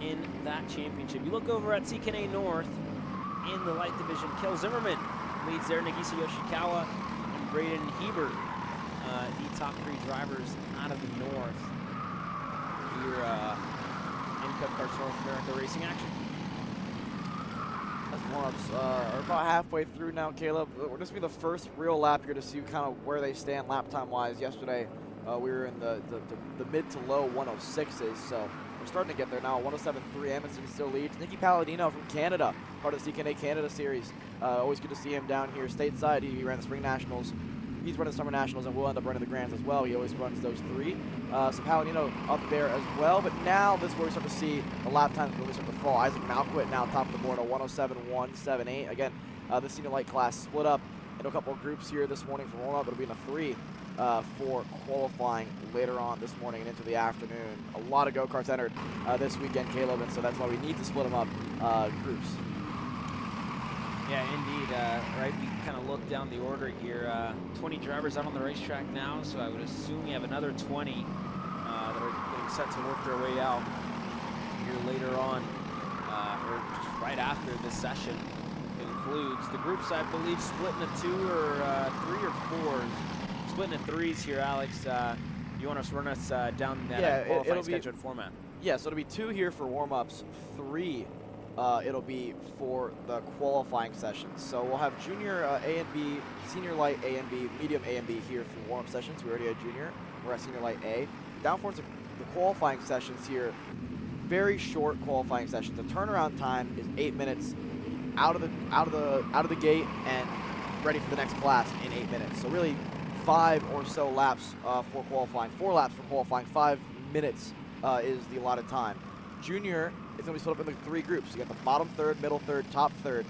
in that championship. You look over at CKNA North in the light division. Kel Zimmerman leads there. Nagisa Yoshikawa and Braden Hebert, the top three drivers out of the north here in Cup Karts North America racing action. As warm-ups are about halfway through now, Caleb. We're just going to be the first real lap here to see kind of where they stand lap time-wise. Yesterday, we were in the mid to low 106s, so we're starting to get there now. 107.3, Amundsen still leads. Nicky Palladino from Canada, part of the CKNA Canada Series. Always good to see him down here stateside. He ran the Spring Nationals. He's running the Summer Nationals and will end up running the Grands as well. He always runs those three. So Palladino up there as well. But now this is where we start to see the lap times really start to fall. Isaac Malquit now top of the board at 107.178. Again, the senior light class split up into a couple of groups here this morning for warm-up. It'll be in a 3 for qualifying later on this morning and into the afternoon. A lot of go-karts entered this weekend, Caleb, and so that's why we need to split them up groups. Yeah, indeed. Right, we kind of look down the order here. 20 drivers out on the racetrack now, so I would assume we have another 20 that are getting set to work their way out here later on, or just right after this session concludes. The groups, I believe, split into 3 or 4. Splitting in 3s here, Alex. You want to run us down that qualifying schedule and format? Yeah, so it'll be 2 here for warm-ups, 3 it'll be for the qualifying sessions. So we'll have junior A and B, senior light A and B, medium A and B here for warm-up sessions. We already had junior. We're at senior light A. Down for the qualifying sessions here, very short qualifying sessions. The turnaround time is 8 minutes out of the gate and ready for the next class in 8 minutes. So really 5 or so laps for qualifying. 4 laps for qualifying. 5 minutes is the allotted time. Junior is going to be split up into 3 groups. You got the bottom third, middle third, top third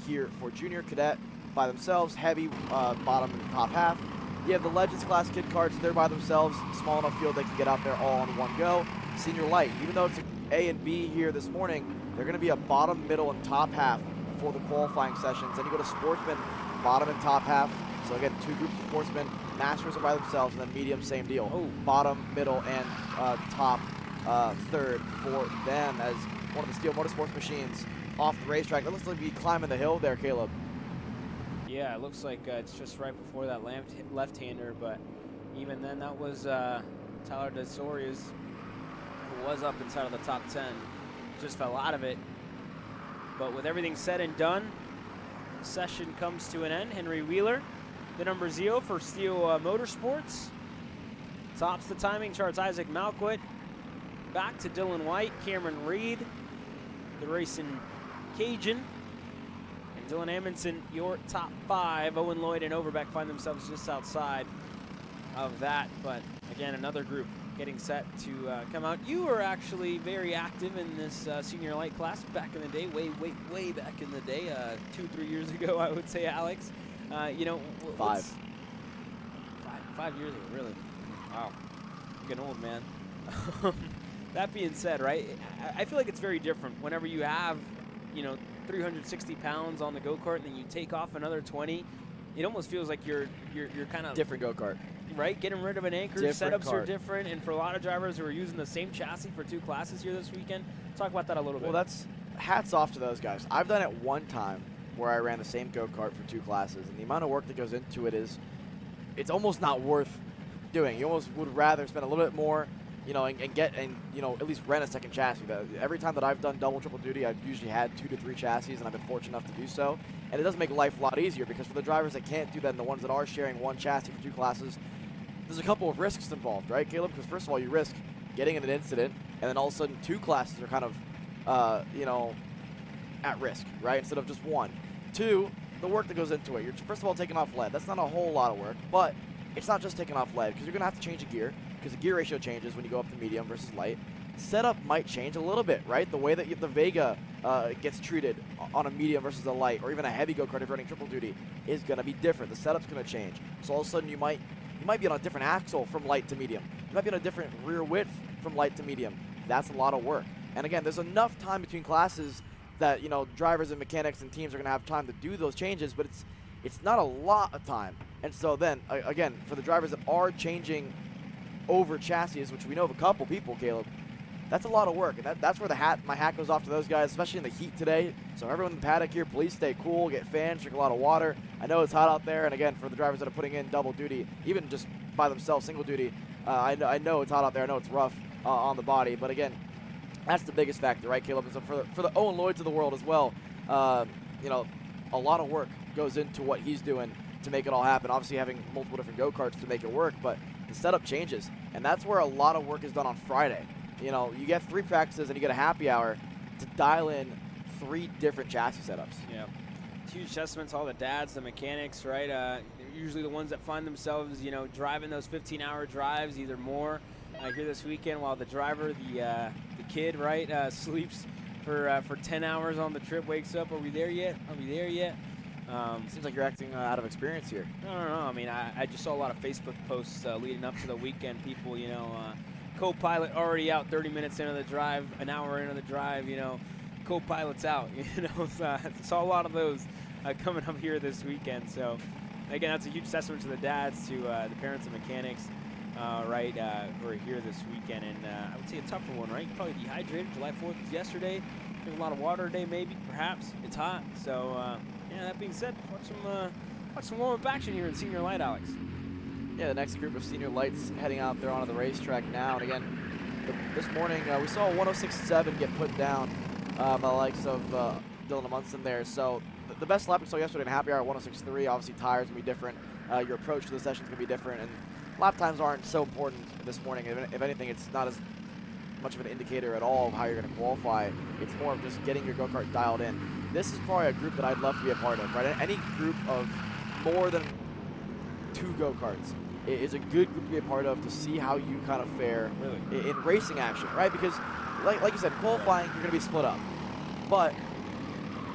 here for junior cadet by themselves. Heavy bottom and top half. You have the Legends class kid karts. They're by themselves. Small enough field they can get out there all in one go. Senior light, even though it's A and B here this morning, they're going to be a bottom, middle, and top half for the qualifying sessions. Then you go to Sportsman, bottom and top half. So again, 2 groups of Sportsmen. Masters are by themselves, and then medium, same deal. Oh. Bottom, middle, and top third for them as one of the Steel Motorsports machines off the racetrack. It looks like we're climbing the hill there, Caleb. Yeah, it looks like it's just right before that left-hander, but even then, that was Tyler DeSorias, who was up inside of the top 10. Just fell out of it. But with everything said and done, the session comes to an end. Henry Wheeler, the number 0 for Steel Motorsports, tops the timing charts. Isaac Malquit, back to Dylan White, Cameron Reed, the racing Cajun, and Dylan Amundsen, your top 5. Owen Lloyd and Overbeck find themselves just outside of that. But again, another group getting set to come out. You were actually very active in this senior light class back in the day, way back in the day, 2-3 years ago, I would say, Alex. You know, 5 years ago, really? Wow, I'm getting old, man. That being said, right, I feel like it's very different whenever you have, you know, 360 pounds on the go-kart and then you take off another 20. It almost feels like you're kind of different go-kart. Right, getting rid of an anchor, Different setups are kart. different, and for a lot of drivers who are using the same chassis for 2 classes here this weekend, talk about that a little bit. Well, that's hats off to those guys. I've done it one time where I ran the same go-kart for 2 classes, and the amount of work that goes into it is, it's almost not worth doing. You almost would rather spend a little bit more, you know, and you know, at least rent a second chassis. Every time that I've done double, triple duty, I've usually had 2 to 3 chassis, and I've been fortunate enough to do so. And it does make life a lot easier, because for the drivers that can't do that and the ones that are sharing one chassis for 2 classes, there's a couple of risks involved, right, Caleb? Because first of all, you risk getting in an incident, and then all of a sudden 2 classes are kind of, you know, at risk, right, instead of just 1. 2, the work that goes into it. You're first of all taking off lead. That's not a whole lot of work, but it's not just taking off lead, because you're going to have to change a gear, because the gear ratio changes when you go up to medium versus light. Setup might change a little bit, right? The way that the Vega gets treated on a medium versus a light, or even a heavy go-kart if running triple duty, is going to be different. The setup's going to change. So all of a sudden you might be on a different axle from light to medium. You might be on a different rear width from light to medium. That's a lot of work. And again, there's enough time between classes that, you know, drivers and mechanics and teams are going to have time to do those changes, but it's not a lot of time. And so then, again, for the drivers that are changing over chassis, which we know of a couple people, Caleb, that's a lot of work. And that's where my hat goes off to those guys, especially in the heat today. So everyone in the paddock here, please stay cool, get fans, drink a lot of water. I know it's hot out there, and again, for the drivers that are putting in double duty, even just by themselves, single duty, I know it's hot out there. I know it's rough on the body, but again, that's the biggest factor, right, Caleb? And so for the Owen Lloyds of the world as well, you know, a lot of work goes into what he's doing to make it all happen. Obviously having multiple different go-karts to make it work, but the setup changes, and that's where a lot of work is done on Friday. You know, you get 3 practices and you get a happy hour to dial in 3 different chassis setups. Yeah, it's huge testament to all the dads, the mechanics, right? They're usually the ones that find themselves, you know, driving those 15-hour drives, either more here this weekend, while the driver, the kid, right, sleeps for 10 hours on the trip, wakes up. Are we there yet? Are we there yet? Seems like you're acting out of experience here. No. I mean, I just saw a lot of Facebook posts leading up to the weekend. People, you know, co-pilot already out 30 minutes into the drive, an hour into the drive, you know, co-pilot's out, you know. So saw a lot of those coming up here this weekend. So, again, that's a huge testament to the dads, to the parents and mechanics, right, who are here this weekend. And I would say a tougher one, right? Probably dehydrated. July 4th was yesterday. There's a lot of water today, maybe, perhaps. It's hot. So, yeah, that being said, watch some warm-up action here in senior light, Alex. Yeah, the next group of senior lights heading out there onto the racetrack now. And again, this morning we saw a 106.7 get put down by the likes of Dylan Amundsen there. So the best lap we saw yesterday in happy hour at 106.3. Obviously, tires going to be different. Your approach to the session is going to be different. And lap times aren't so important this morning. If anything, it's not as much of an indicator at all of how you're going to qualify. It's more of just getting your go-kart dialed in. This is probably a group that I'd love to be a part of, right? Any group of more than 2 go-karts is a good group to be a part of, to see how you kind of fare in racing action, right? Because, like you said, qualifying, you're going to be split up. But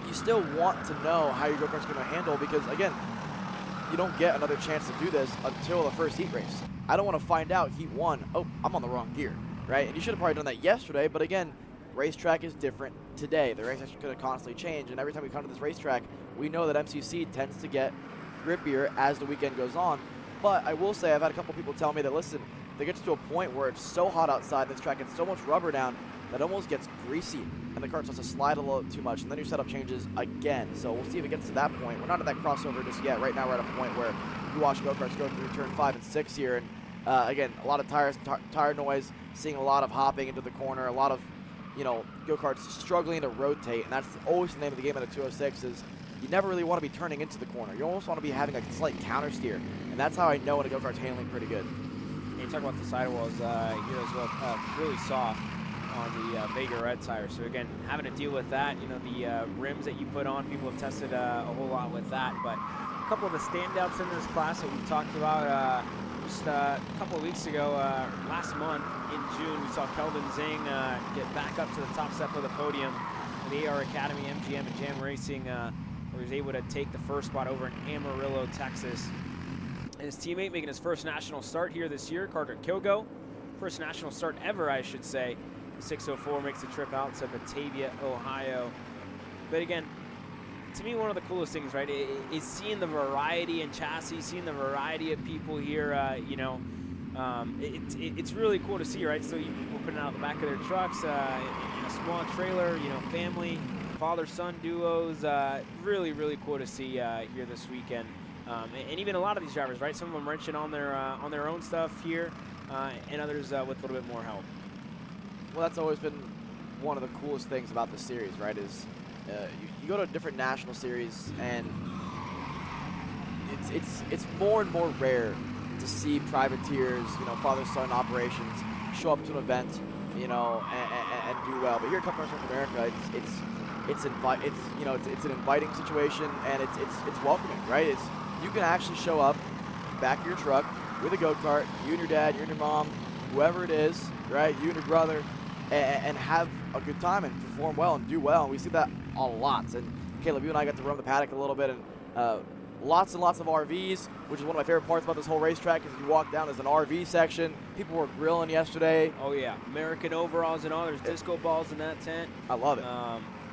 you still want to know how your go-kart's going to handle, because, again, you don't get another chance to do this until the first heat race. I don't want to find out heat 1, oh, I'm on the wrong gear, right? And you should have probably done that yesterday, but again, racetrack is different today. The racetrack is going to constantly change, and every time we come to this racetrack, we know that MCC tends to get grippier as the weekend goes on. But I will say, I've had a couple people tell me that, listen, they get to a point where it's so hot outside, this track gets so much rubber down that it almost gets greasy, and the kart starts to slide a little too much, and then your setup changes again. So we'll see if it gets to that point. We're not at that crossover just yet. Right now we're at a point where you watch go-karts go through turn 5 and 6 here, and again, a lot of tire noise, seeing a lot of hopping into the corner, a lot of, you know, go-karts struggling to rotate, and that's always the name of the game at a 206 is you never really want to be turning into the corner. You almost want to be having a slight counter steer, and that's how I know when a go-kart's handling pretty good. And you talk about the sidewalls here as well, really soft on the Vega Red tire. So again, having to deal with that, you know, the rims that you put on, people have tested a whole lot with that. But a couple of the standouts in this class that we talked about, Just a couple of weeks ago, last month in June, we saw Kelvin Zing get back up to the top step of the podium for the AR Academy, MGM, and Jam Racing, where he was able to take the first spot over in Amarillo, Texas. And his teammate making his first national start here this year, Carter Kilgo. First national start ever, I should say. The 604 makes the trip out to Batavia, Ohio. But again, to me, one of the coolest things, right, is seeing the variety in chassis, seeing the variety of people here. It's really cool to see, right? So people putting out the back of their trucks in a small trailer, family, father-son duos. Really, really cool to see here this weekend. And even a lot of these drivers, right? Some of them wrenching on their own stuff here, and others with a little bit more help. Well, that's always been one of the coolest things about the series, right? Is you go to a different national series, and it's more and more rare to see privateers, father-son operations show up to an event, and do well. But here at Cup North America, it's an inviting situation, and it's welcoming, right? You can actually show up back of your truck with a go-kart, you and your dad, you and your mom, whoever it is, right? You and your brother, and have a good time and perform well and do well. And we see that a lot. And Caleb, you and I got to run the paddock a little bit, and lots and lots of RVs, which is one of my favorite parts about this whole racetrack. Is you walk down, there's an RV section. People were grilling yesterday. Oh yeah, American overalls and all. There's disco balls in that tent. I love it.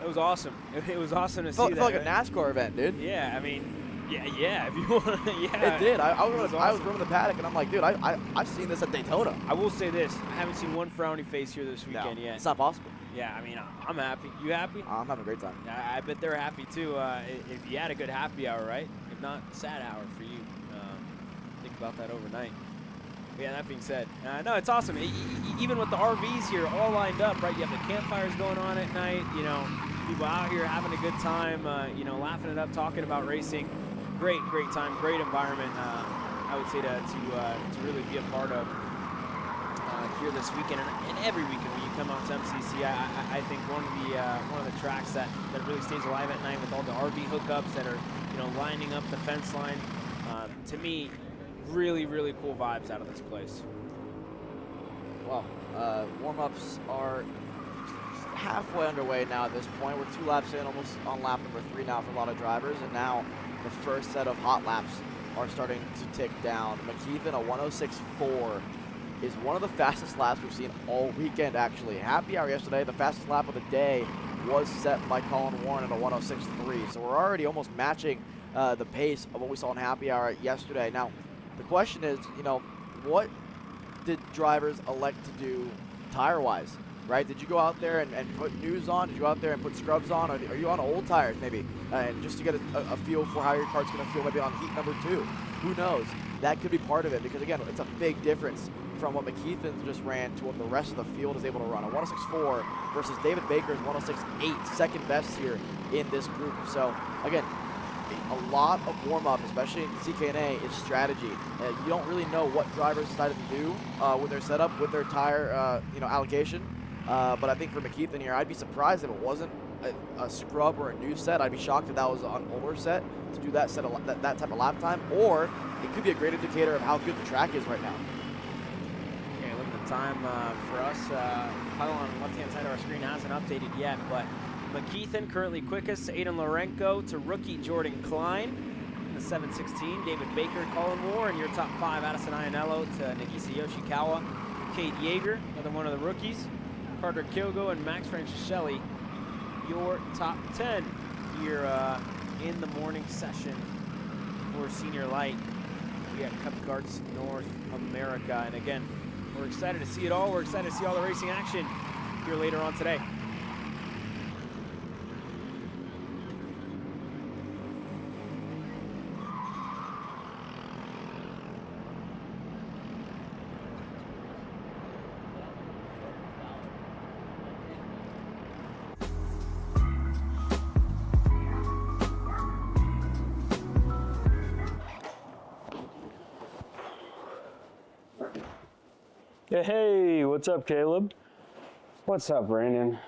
It was awesome. It was awesome to see that. It felt like right? a NASCAR event, dude. Yeah, I mean, yeah. If you want, yeah. It did. I was running the paddock, and I'm like, dude, I've seen this at Daytona. I will say this: I haven't seen one frowny face here this weekend yet. It's not possible. Yeah, I mean, I'm happy. You happy? I'm having a great time. I bet they're happy too. If you had a good happy hour, right? If not, sad hour for you. Think about that overnight. But yeah, that being said, no, it's awesome. Even with the RVs here all lined up, right? You have the campfires going on at night. People out here having a good time. Laughing it up, talking about racing. Great time, great environment. I would say to really be a part of here this weekend and every weekend when you come out to MCC. I think one of the tracks that really stays alive at night with all the RV hookups that are lining up the fence line. To me, really cool vibes out of this place. Well, warm-ups are halfway underway now at this point. We're 2 laps in, almost on lap number 3 now for a lot of drivers, and now the first set of hot laps are starting to tick down. McKeithen, a 106.4, is one of the fastest laps we've seen all weekend, actually. Happy hour yesterday, the fastest lap of the day was set by Colin Warren at a 106.3, so we're already almost matching the pace of what we saw in happy hour yesterday. Now, the question is, what did drivers elect to do tire-wise? Right? Did you go out there and put news on? Did you go out there and put scrubs on? Or are you on old tires maybe? And just to get a feel for how your cart's going to feel maybe on heat number 2. Who knows? That could be part of it, because again, it's a big difference from what McKeithen just ran to what the rest of the field is able to run. A 106.4 versus David Baker's 106.8, second best here in this group. So again, a lot of warm-up, especially in CKNA, is strategy. You don't really know what drivers decided to do with their setup, with their tire allocation. But I think for McKeithen here, I'd be surprised if it wasn't a scrub or a new set. I'd be shocked if that was an older set to do that set of that type of lap time. Or it could be a great indicator of how good the track is right now. Okay, look at the time for us. Pylon on the left-hand side of our screen hasn't updated yet, but McKeithen currently quickest. Aidan Lorenko to rookie Jordan Klein in the 7:16. David Baker, Colin Warren, your top 5. Addison Iannello to Nagisa Yoshikawa. Cade Yeager, another one of the rookies. Carter Kilgo and Max Francischelli, your top 10 here in the morning session for Senior Light. We got Cup Karts North America. And again, we're excited to see it all. We're excited to see all the racing action here later on today. Hey, what's up, Caleb? What's up, Brandon?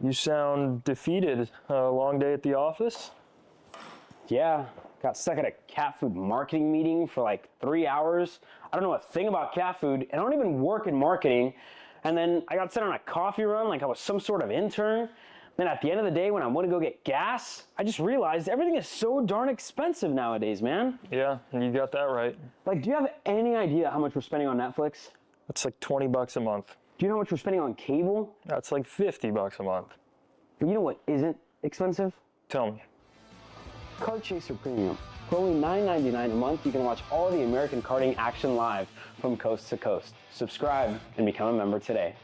You sound defeated. A long day at the office? Yeah, Got stuck at a cat food marketing meeting for like 3 hours. I don't know a thing about cat food, and I don't even work in marketing. And then I got sent on a coffee run like I was some sort of intern. Then at the end of the day, when I want to go get gas, I just realized everything is so darn expensive nowadays, man. Yeah, you got that right. Like, do you have any idea how much we're spending on Netflix? That's like 20 bucks a month. Do you know how much we're spending on cable? That's like 50 bucks a month. But you know what isn't expensive? Tell me. Kart Chaser Premium. For only $9.99 a month, you can watch all the American karting action live from coast to coast. Subscribe and become a member today.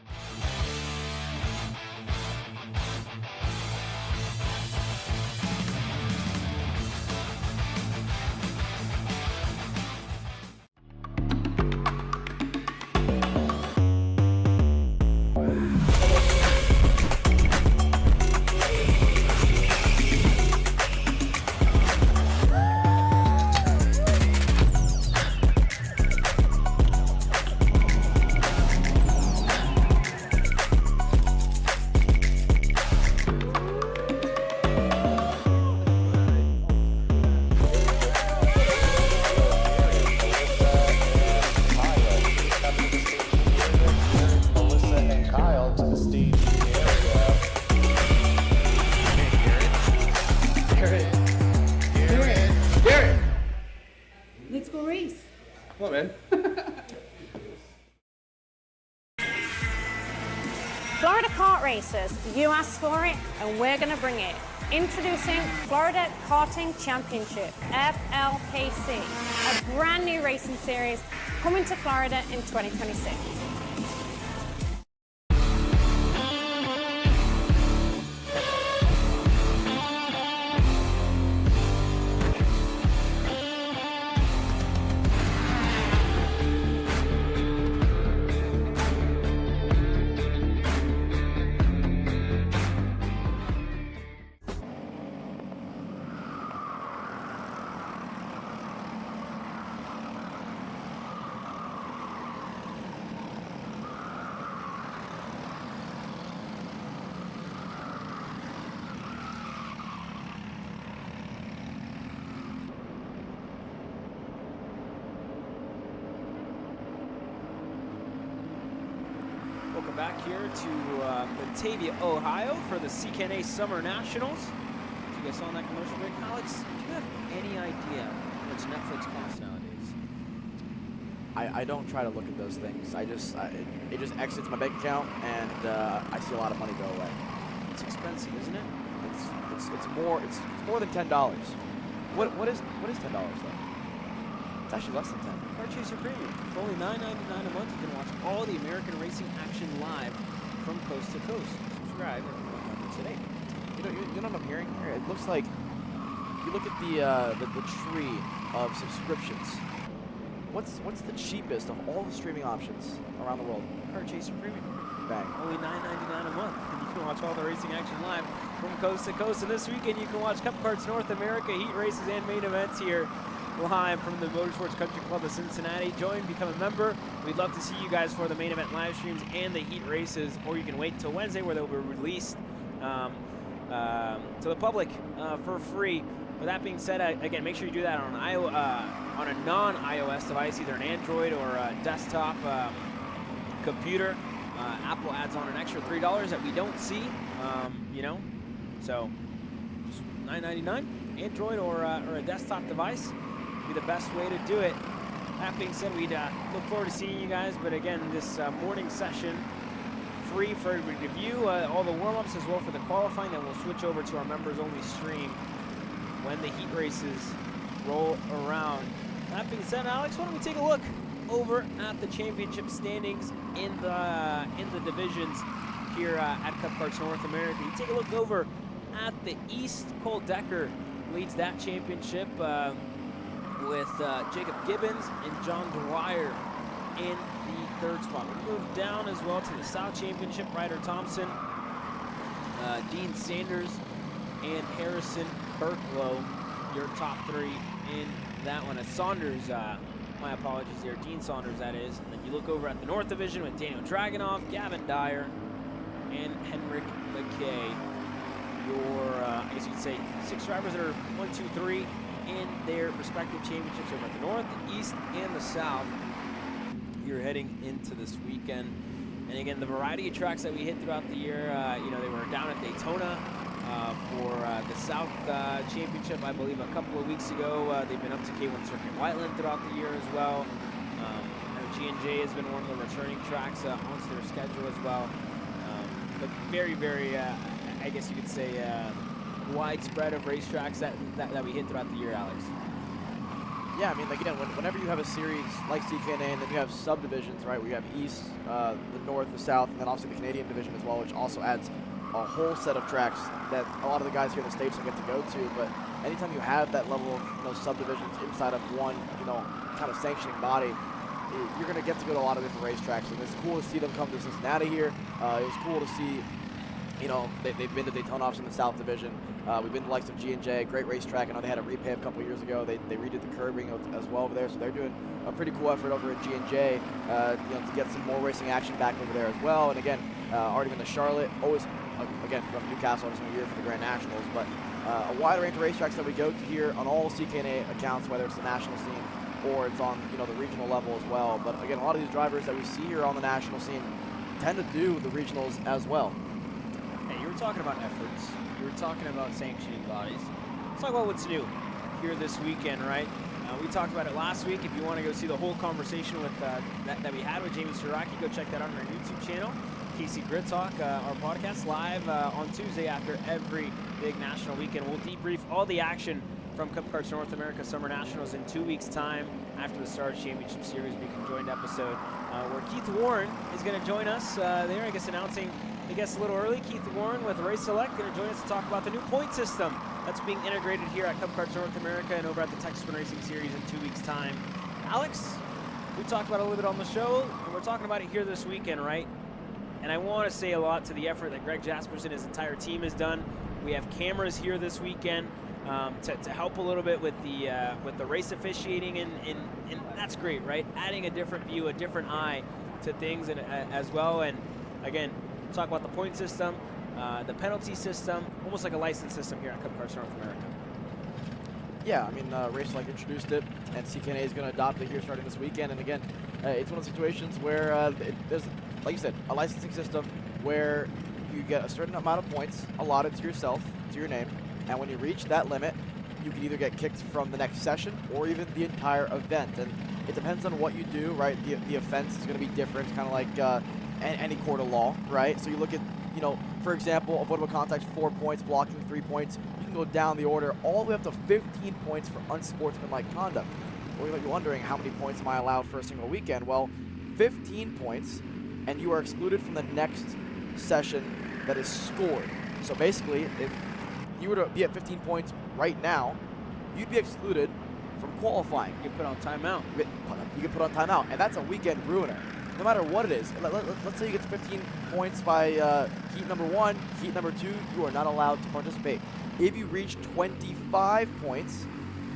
Let's go race. Come on, man. Florida kart racers, you asked for it and we're going to bring it. Introducing Florida Karting Championship, FLKC, a brand new racing series coming to Florida in 2026. Welcome back here to Batavia, Ohio for the CKNA Summer Nationals. You guys saw on that commercial break? Alex, do you have any idea how much Netflix costs nowadays? I don't try to look at those things. It just exits my bank account, and I see a lot of money go away. It's expensive, isn't it? It's more than $10. What is $10 though? It's actually less than 10. Kart Chaser Premium. For only $9.99 a month, you can watch all the American racing action live from coast to coast. Subscribe and become a member today. You know what I'm hearing here? It looks like you look at the tree of subscriptions. What's the cheapest of all the streaming options around the world? Kart Chaser Premium. Bang. Only $9.99 a month. And you can watch all the racing action live from coast to coast. And this weekend, you can watch Cup Karts North America heat races and main events here live from the Motorsports Country Club of Cincinnati. Join, become a member. We'd love to see you guys for the main event live streams and the heat races, or you can wait until Wednesday where they'll be released to the public for free. With that being said, again, make sure you do that on a non-iOS device, either an Android or a desktop computer. Apple adds on an extra $3 that we don't see, you know, so just $9.99, Android or a desktop device be the best way to do it. That being said, we'd look forward to seeing you guys, but again, this morning session, free for everybody to view, all the warm-ups as well for the qualifying, then we'll switch over to our members-only stream when the heat races roll around. That being said, Alex, why don't we take a look over at the championship standings in the divisions here at Cup Karts North America. You take a look over at the East. Cole Decker leads that championship with Jacob Gibbons and John Dwyer in the third spot. We move down as well to the South Championship. Ryder Thompson, Dean Sanders, and Harrison Burklow, your top three in that one. Saunders, my apologies there, Dean Saunders that is. And then you look over at the North Division with Daniel Dragonoff, Gavin Dyer, and Henrik McKay. Your, I guess you'd say, 6 drivers that are 1, 2, 3 in their respective championships over at the North, the East, and the South. You're heading into this weekend. And again, the variety of tracks that we hit throughout the year, you know, they were down at Daytona for the South Championship, I believe, a couple of weeks ago. They've been up to K1 Circuit Whiteland throughout the year as well. G&J has been one of the returning tracks onto their schedule as well. But very, very, I guess you could say, widespread of racetracks that we hit throughout the year, Alex. Yeah, I mean, again, whenever you have a series like CKNA, and then you have subdivisions, right, where you have East, the North, the South, and then obviously the Canadian division as well, which also adds a whole set of tracks that a lot of the guys here in the States don't get to go to. But anytime you have that level of, you know, subdivisions inside of one, you know, kind of sanctioning body, you're going to get to go to a lot of different racetracks. And it's cool to see them come to Cincinnati here. It was cool to see, you know, they've been to Daytona obviously in the South Division. We've been to the likes of G&J, great racetrack. I know they had a repave a couple years ago. They redid the curbing as well over there, so they're doing a pretty cool effort over at G&J, you know, to get some more racing action back over there as well. And again, already been to Charlotte, always, again, from Newcastle every single year for the Grand Nationals. But a wide range of racetracks that we go to here on all CKNA accounts, whether it's the national scene or it's on, you know, the regional level as well. But again, a lot of these drivers that we see here on the national scene tend to do the regionals as well. Hey, you were talking about efforts. You were talking about sanctioning bodies. Let's talk about what's new here this weekend, right? We talked about it last week. If you want to go see the whole conversation with that we had with Jamie Siraki, go check that out on our YouTube channel. KC Grid Talk, our podcast, live on Tuesday after every big national weekend. We'll debrief all the action from Cup Karts North America Summer Nationals in 2 weeks' time after the Stars Championship Series Week Conjoined episode, where Keith Warren is going to join us there, I guess, announcing, I guess, a little early. Keith Warren with Race Select going to join us to talk about the new point system that's being integrated here at Cup Karts North America and over at the Texas Sprint Racing Series in 2 weeks' time. Alex, we talked about it a little bit on the show, and we're talking about it here this weekend, right? And I want to say a lot to the effort that Greg Jaspers and his entire team has done. We have cameras here this weekend to help a little bit with the race officiating, and that's great, right? Adding a different view, a different eye to things, and as well. And again, talk about the point system, the penalty system, almost like a license system here at Cup Karts North America. Yeah, I mean, Race Select introduced it, and CKNA is going to adopt it here starting this weekend. And again, it's one of the situations where there's, like you said, a licensing system where you get a certain amount of points allotted to yourself, to your name, and when you reach that limit, you can either get kicked from the next session or even the entire event. And it depends on what you do, right? The offense is going to be different, kind of like any court of law, right? So you look at, you know, for example, avoidable contact, 4 points, blocking 3 points. You can go down the order all the way up to 15 points for unsportsmanlike conduct. Or you might be wondering, how many points am I allowed for a single weekend? Well, 15 points, and you are excluded from the next session that is scored. So basically, if you were to be at 15 points right now, you'd be excluded from qualifying. You get put on timeout. You get put on timeout, and that's a weekend ruiner. No matter what it is. Let's say you get 15 points by heat number 1, heat number 2, you are not allowed to participate. If you reach 25 points,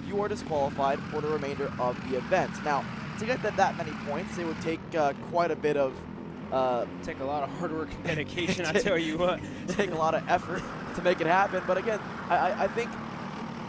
you are disqualified for the remainder of the event. Now, to get that many points, it would take quite a bit of take a lot of hard work and dedication, I tell you what. Take a lot of effort to make it happen. But again, I think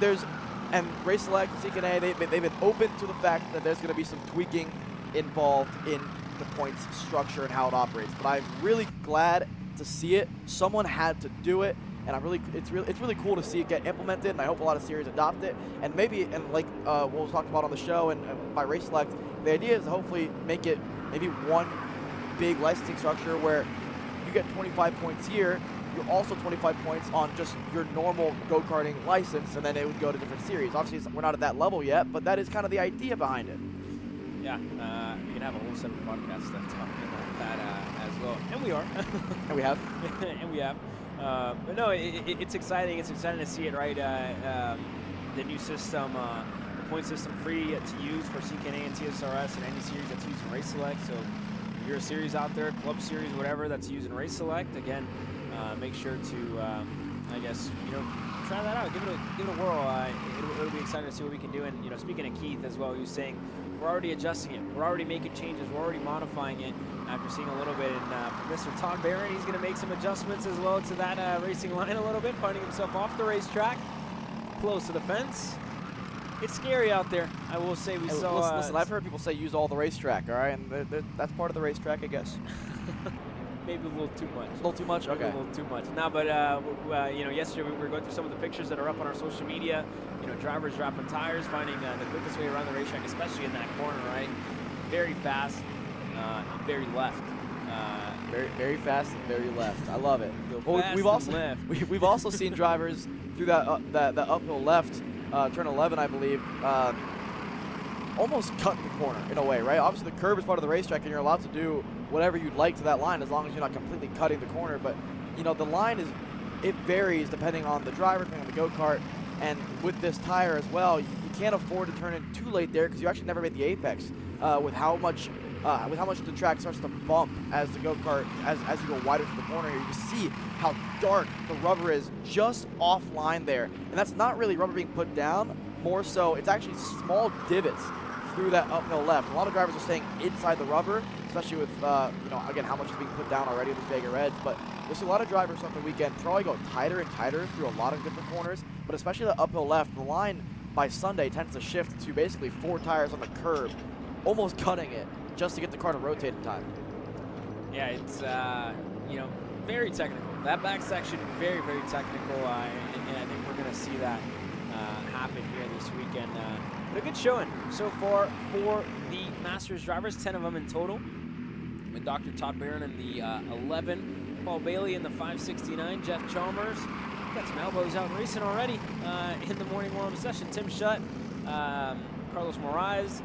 there's, and Race Select, CKNA, they've been open to the fact that there's going to be some tweaking involved in the points structure and how it operates. But I'm really glad to see it. Someone had to do it, and it's really cool to see it get implemented. And I hope a lot of series adopt it. And maybe, and like what was talked about on the show and by Race Select, the idea is to hopefully make it maybe one big licensing structure where you get 25 points here, you're also 25 points on just your normal go-karting license, and then it would go to different series. Obviously, we're not at that level yet, but that is kind of the idea behind it. Yeah, you can have a whole separate podcast that's talking about that as well, and we are. And we have. And we have. But no, it's exciting. It's exciting to see it, right? The new system, the point system, free to use for CKNA and TSRS and any series that's using Race Select. So if you're a series out there, club series, whatever, that's using Race Select, again, make sure to, I guess, you know, try that out. Give it a whirl. It'll be exciting to see what we can do. And, you know, speaking of Keith as well, he was saying we're already adjusting it. We're already making changes. We're already modifying it after seeing a little bit. And for Mr. Todd Barron, he's going to make some adjustments as well to that racing line a little bit, finding himself off the racetrack, close to the fence. It's scary out there. I will say we saw. Listen, I've heard people say use all the racetrack, all right? And that's part of the racetrack, I guess. Maybe a little too much. A little too much? Maybe Okay. a little too much. No, but you know, yesterday we were going through some of the pictures that are up on our social media. You know, drivers dropping tires, finding the quickest way around the racetrack, especially in that corner, right? Very fast, and very left. Very fast and very left. I love it. Well, we've also seen drivers through that uphill left, turn 11, I believe, almost cut the corner in a way, right? Obviously, the curb is part of the racetrack, and you're allowed to do whatever you'd like to that line as long as you're not completely cutting the corner. But you know, the line it varies depending on the driver, depending on the go-kart, and with this tire as well, you can't afford to turn in too late there because you actually never made the apex with how much the track starts to bump as the go-kart, as you go wider to the corner here. You can see how dark the rubber is just offline there. And that's not really rubber being put down, more so it's actually small divots through that uphill left. A lot of drivers are staying inside the rubber, especially with, you know, again, how much is being put down already with these Vega Reds. But you'll see a lot of drivers on the weekend probably go tighter and tighter through a lot of different corners, but especially the uphill left. The line by Sunday tends to shift to basically 4 tires on the curb, almost cutting it, just to get the car to rotate in time. Yeah, it's you know, very technical. That back section, very, very technical, and I think we're going to see that happen here this weekend. But a good showing so far for the Masters drivers, 10 of them in total, with Dr. Todd Barron in the 11, Paul Bailey in the 569, Jeff Chalmers got some elbows out racing already in the morning warm-up session. Tim Schutt, Carlos Moraes,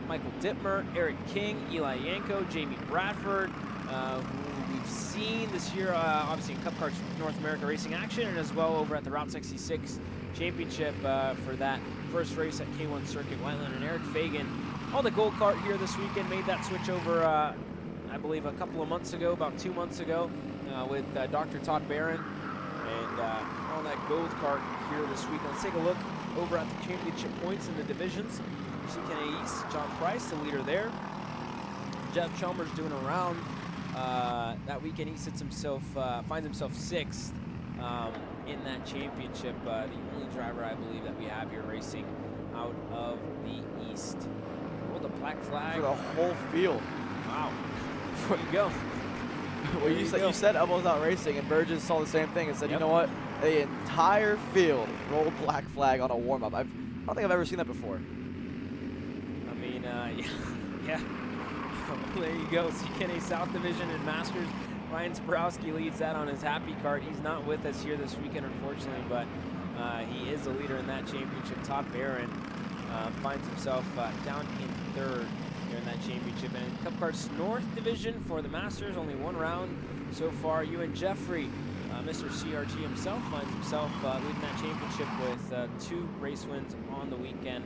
Michael Dittmer, Eric King, Eli Yanko, Jamie Bradford, who we've seen this year, obviously in Cup Karts North America Racing action, and as well over at the Route 66 Championship for that first race at K1 Circuit. Whiteland and Eric Fagan, all the gold kart here this weekend, made that switch over, I believe, a couple of months ago, about 2 months ago, with Dr. Todd Barron, and all that gold kart here this weekend. Let's take a look over at the championship points in the divisions. CKNA East, John Price, the leader there. Jeff Chalmers doing a round. That weekend he finds himself 6th in that championship. The only driver I believe that we have here racing out of the East. Roll the black flag. For the whole field. Wow. There you go. Well, you said elbows out racing, and Burgess saw the same thing and said, you know what? The entire field rolled black flag on a warm-up. I don't think I've ever seen that before. Yeah. There you go. CKNA South Division and Masters. Ryan Sporowski leads that on his happy kart. He's not with us here this weekend, unfortunately, but he is the leader in that championship. Todd Barron finds himself down in 3rd here in that championship. And in Cup Karts North Division for the Masters, only 1 round so far. Ewan Jeffrey, Mr. CRG himself, finds himself leading that championship with 2 race wins on the weekend.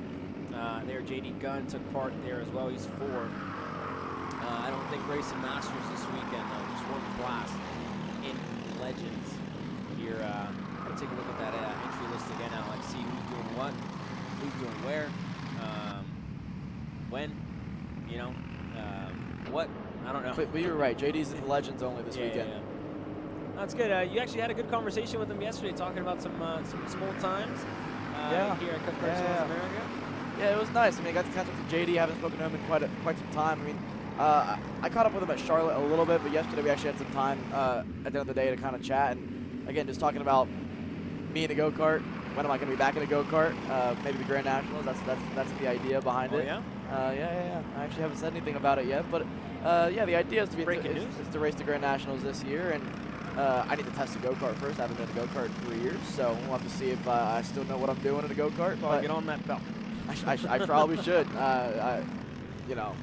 There, JD Gunn took part there as well. He's 4. I don't think racing Masters this weekend, though. Just 1 class in Legends here. I'll take a look at that entry list again now. Let's see who's doing what, who's doing where, when, you know, what. I don't know. But you're right. JD's in the Legends only this weekend. Yeah. That's good. You actually had a good conversation with him yesterday, talking about some old times here at Cup Karts North America. Yeah, it was nice. I mean, I got to catch up with JD. Haven't spoken to him in quite some time. I mean, I caught up with him at Charlotte a little bit, but yesterday we actually had some time at the end of the day to kind of chat. And again, just talking about me in a go-kart. When am I going to be back in a go-kart? Maybe the Grand Nationals. That's the idea behind it. Yeah? Yeah. I actually haven't said anything about it yet, but yeah, the idea is to race the Grand Nationals this year, and I need to test a go-kart first. I haven't been in a go-kart in 3 years, so we'll have to see if I still know what I'm doing in a go-kart. But get on that belt. I probably should. You know,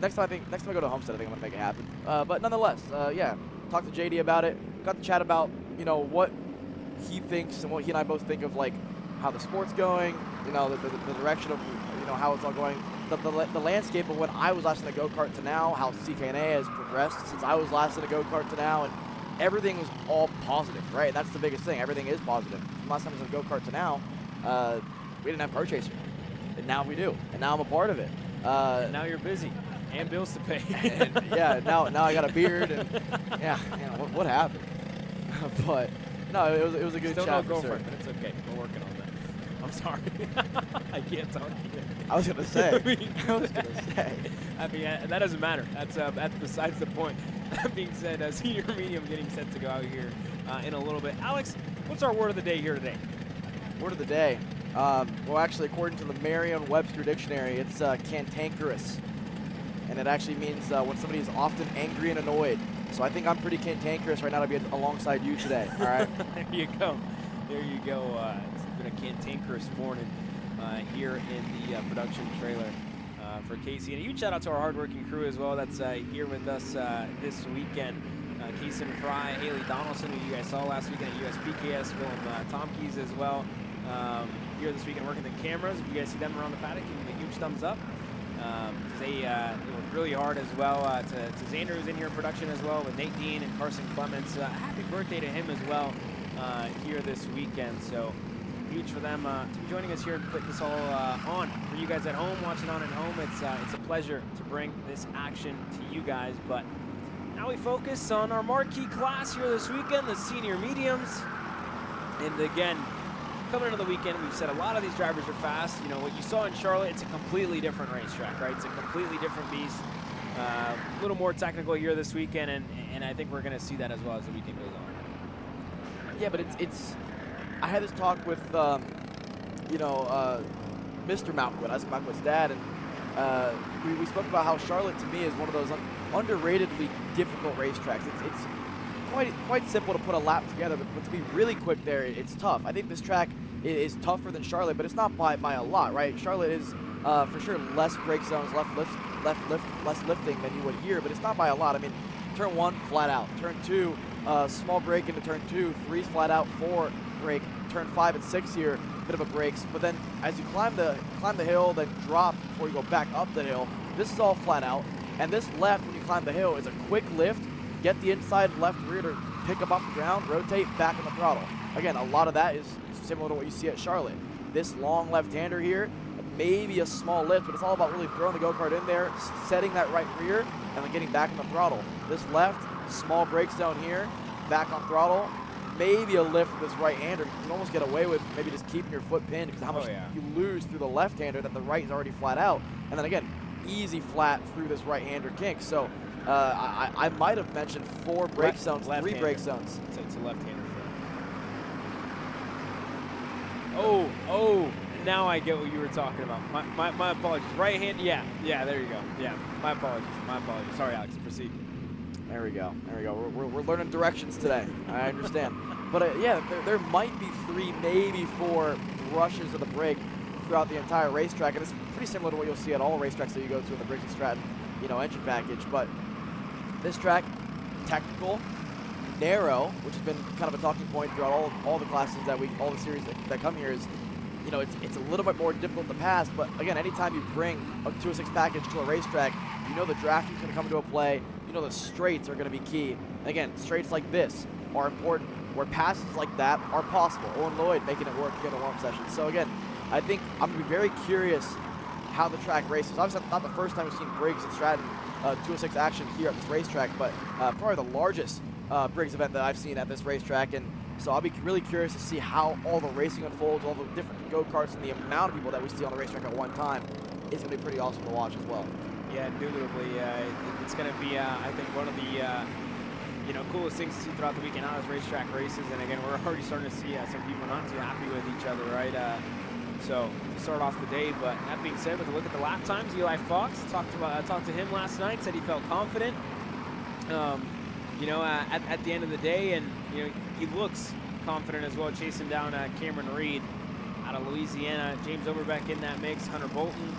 next time I go to Homestead, I think I'm gonna make it happen. But nonetheless, yeah, talked to JD about it. Got to chat about, you know, what he thinks and what he and I both think of, like how the sport's going. You know, the direction of, you know, how it's all going. The landscape of when I was last in a go-kart to now, how CKNA has progressed since I was last in a go-kart to now, and everything was all positive, right? And that's the biggest thing. Everything is positive. From last time I was in a go-kart to now, we didn't have Car Chaser, and now we do, and now I'm a part of it. And now you're busy, and bills to pay. And, yeah, now I got a beard, and yeah, you know, what happened? But no, it was a good chat. Still no girlfriend, but it's okay. We're working on that. I'm sorry. I can't talk either. I was gonna say. I mean, that doesn't matter. That's besides the point. That being said, senior medium getting set to go out here in a little bit. Alex, what's our word of the day here today? Word of the day. Well, actually, according to the Merriam-Webster dictionary, it's cantankerous. And it actually means when somebody is often angry and annoyed. So I think I'm pretty cantankerous right now to be alongside you today. All right. There you go. There you go. It's been a cantankerous morning here in the production trailer for Casey. And a huge shout out to our hardworking crew as well that's here with us this weekend. Keeson Fry, Haley Donaldson, who you guys saw last weekend at USPKS, Willem Tomkeys as well. Here this weekend working the cameras. If you guys see them around the paddock, give them a huge thumbs up. They worked really hard as well. To Xander, who's in here in production as well, with Nate Dean and Carson Clements. Happy birthday to him as well here this weekend. So huge for them to be joining us here and put this all on for you guys at home, watching on at home. It's a pleasure to bring this action to you guys. But now we focus on our marquee class here this weekend, the senior mediums. And again, coming into the weekend, we've said a lot of these drivers are fast. You know, what you saw in Charlotte, it's a completely different racetrack, right? It's a completely different beast. A little more technical here this weekend, and I think we're going to see that as well as the weekend goes on. Yeah, but it's I had this talk with, Mr. Malkwood. I was Malkwood's dad, and we spoke about how Charlotte, to me, is one of those underratedly difficult racetracks. It's quite simple to put a lap together, but to be really quick there, it's tough. I think this track is tougher than Charlotte, but it's not by a lot, right? Charlotte is for sure less brake zones, less lifting than you would here, but it's not by a lot. I mean, turn 1, flat out. Turn 2, small brake into turn 2. 3's flat out, 4 brake. Turn 5 and 6 here, bit of a brakes. But then as you climb the hill, then drop before you go back up the hill, this is all flat out. And this left, when you climb the hill, is a quick lift. Get the inside left rear to pick up off the ground, rotate, back on the throttle. Again, a lot of that is similar to what you see at Charlotte. This long left-hander here, maybe a small lift, but it's all about really throwing the go-kart in there, setting that right rear, and then getting back on the throttle. This left, small brake zone here, back on throttle, maybe a lift with this right-hander. You can almost get away with maybe just keeping your foot pinned because how much you lose through the left-hander that the right is already flat out. And then again, easy flat through this right-hander kink. So I might have mentioned 4 brake zones, 3 brake zones. So it's a left-hander. Oh, now I get what you were talking about. My apologies. Right hand, yeah, there you go. Yeah, my apologies. Sorry, Alex, proceed. There we go. We're learning directions today. I understand. But yeah, there might be 3, maybe 4 brushes of the brake throughout the entire racetrack, and it's pretty similar to what you'll see at all racetracks that you go to in the Briggs & Stratton, engine package. But this track, technical, narrow, which has been kind of a talking point throughout all the classes all the series that come here is, it's a little bit more difficult in the past, but again, anytime you bring a 206 package to a racetrack, the drafting is going to come into a play, the straights are going to be key. And again, straights like this are important, where passes like that are possible. Owen Lloyd making it work here in the warm session. So again, I think I'm going to be very curious how the track races. Obviously, not the first time we've seen Briggs & Stratton 206 action here at this racetrack, but probably the largest Briggs event that I've seen at this racetrack. And so I'll be really curious to see how all the racing unfolds, all the different go-karts, and the amount of people that we see on the racetrack at one time is going to be pretty awesome to watch as well. Yeah, indubitably. It's going to be, I think, one of the coolest things to see throughout the weekend out as racetrack races. And again, we're already starting to see some people not too happy with each other, right? So to start off the day, but that being said, with a look at the lap times, Eli Fox talked to him last night, said he felt confident. At the end of the day, and he looks confident as well, chasing down Cameron Reed out of Louisiana. James Overbeck in that mix, Hunter Bolton.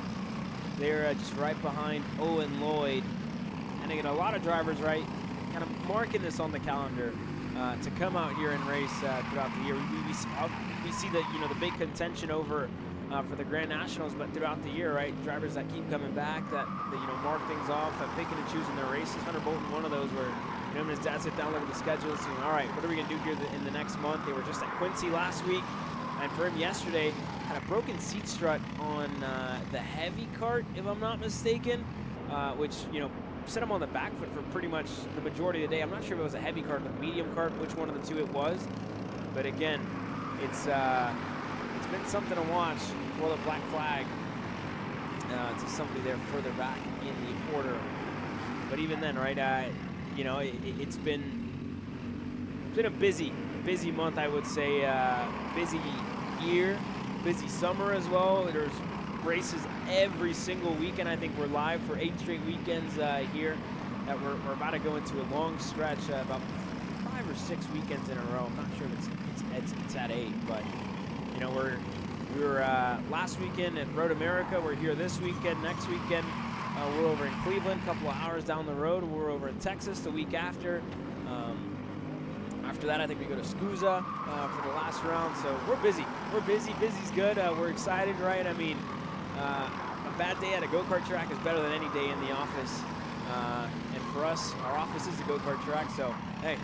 They're just right behind Owen Lloyd. And again, a lot of drivers, right, kind of marking this on the calendar to come out here and race throughout the year. We see that, the big contention over for the Grand Nationals, but throughout the year, right, drivers that keep coming back, that mark things off, picking and choosing their races. Hunter Bolton, one of those where him and his dad sit down, look at the schedule, saying, all right, what are we going to do here in the next month? They were just at Quincy last week, and for him yesterday, had a broken seat strut on the heavy cart, if I'm not mistaken, which, set him on the back foot for pretty much the majority of the day. I'm not sure if it was a heavy cart or the medium cart, which one of the two it was. But again, it's it's been something to watch. Well, the black flag to somebody there further back in the order. But even then, right, you know, it's been a busy month, I would say. Busy year, busy summer as well. There's races every single weekend. I think we're live for 8 straight weekends here. That we're about to go into a long stretch, about 5 or 6 weekends in a row. I'm not sure if it's at 8, but you know, we were last weekend at Road America. We're here this weekend. Next weekend we're over in Cleveland, a couple of hours down the road. We're over in Texas the week after. After that, I think we go to Scusa for the last round. So we're busy. We're busy. Busy's good. We're excited, right? I mean, a bad day at a go-kart track is better than any day in the office. And for us, our office is a go-kart track. So, hey,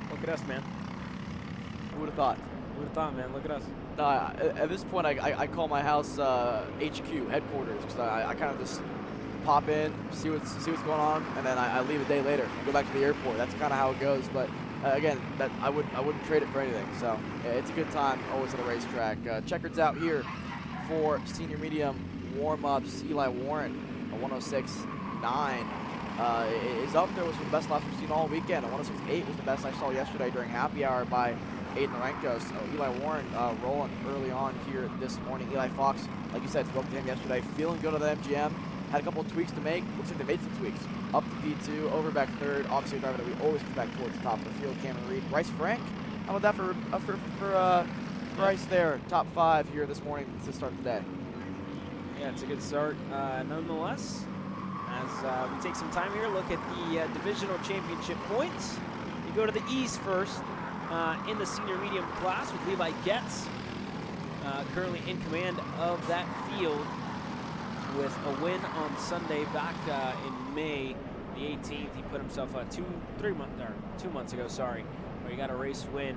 look at us, man. Who would have thought? Who would have thought, man? Look at us. At this point, I call my house HQ, headquarters, because I kind of just pop in, see what's going on, and then I leave a day later and go back to the airport. That's kind of how it goes. But again, that I wouldn't trade it for anything. So yeah, it's a good time always at a racetrack. Checkers out here for senior medium warm-ups. Eli Warren, a 106.9. Is up there with some of the best laps we've seen all weekend. A 106.8 was the best I saw yesterday during happy hour by Aiden Lorenko. So Eli Warren rolling early on here this morning. Eli Fox, like you said, spoke to him yesterday, feeling good on the MGM. Had a couple of tweaks to make. Looks like they made some tweaks. Up to P2, over back third. Obviously a driver that we always expect towards the top of the field. Cameron Reed, Bryce Frank. How about that for Bryce there? Top 5 here this morning to start the day. Yeah, it's a good start nonetheless. As we take some time here, look at the divisional championship points. We go to the East first in the senior medium class with Levi Getz, currently in command of that field with a win on Sunday back in May the 18th. He put himself 2 months ago, sorry, where he got a race win.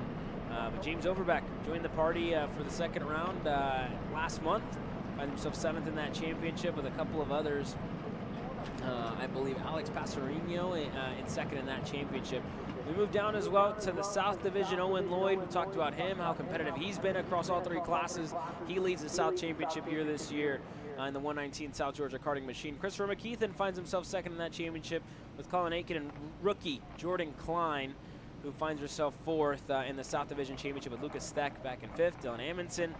But James Overbeck joined the party for the second round last month. Find himself 7th in that championship with a couple of others. I believe Alex Passerino in second in that championship. We move down as well to the South Division. Owen Lloyd, we talked about him, how competitive he's been across all 3 classes. He leads the South Championship here this year in the 119 South Georgia karting machine. Christopher McKeithen finds himself 2nd in that championship with Colin Aiken and rookie Jordan Klein, who finds herself 4th in the South Division Championship with Lucas Steck back in 5th. Dylan Amundsen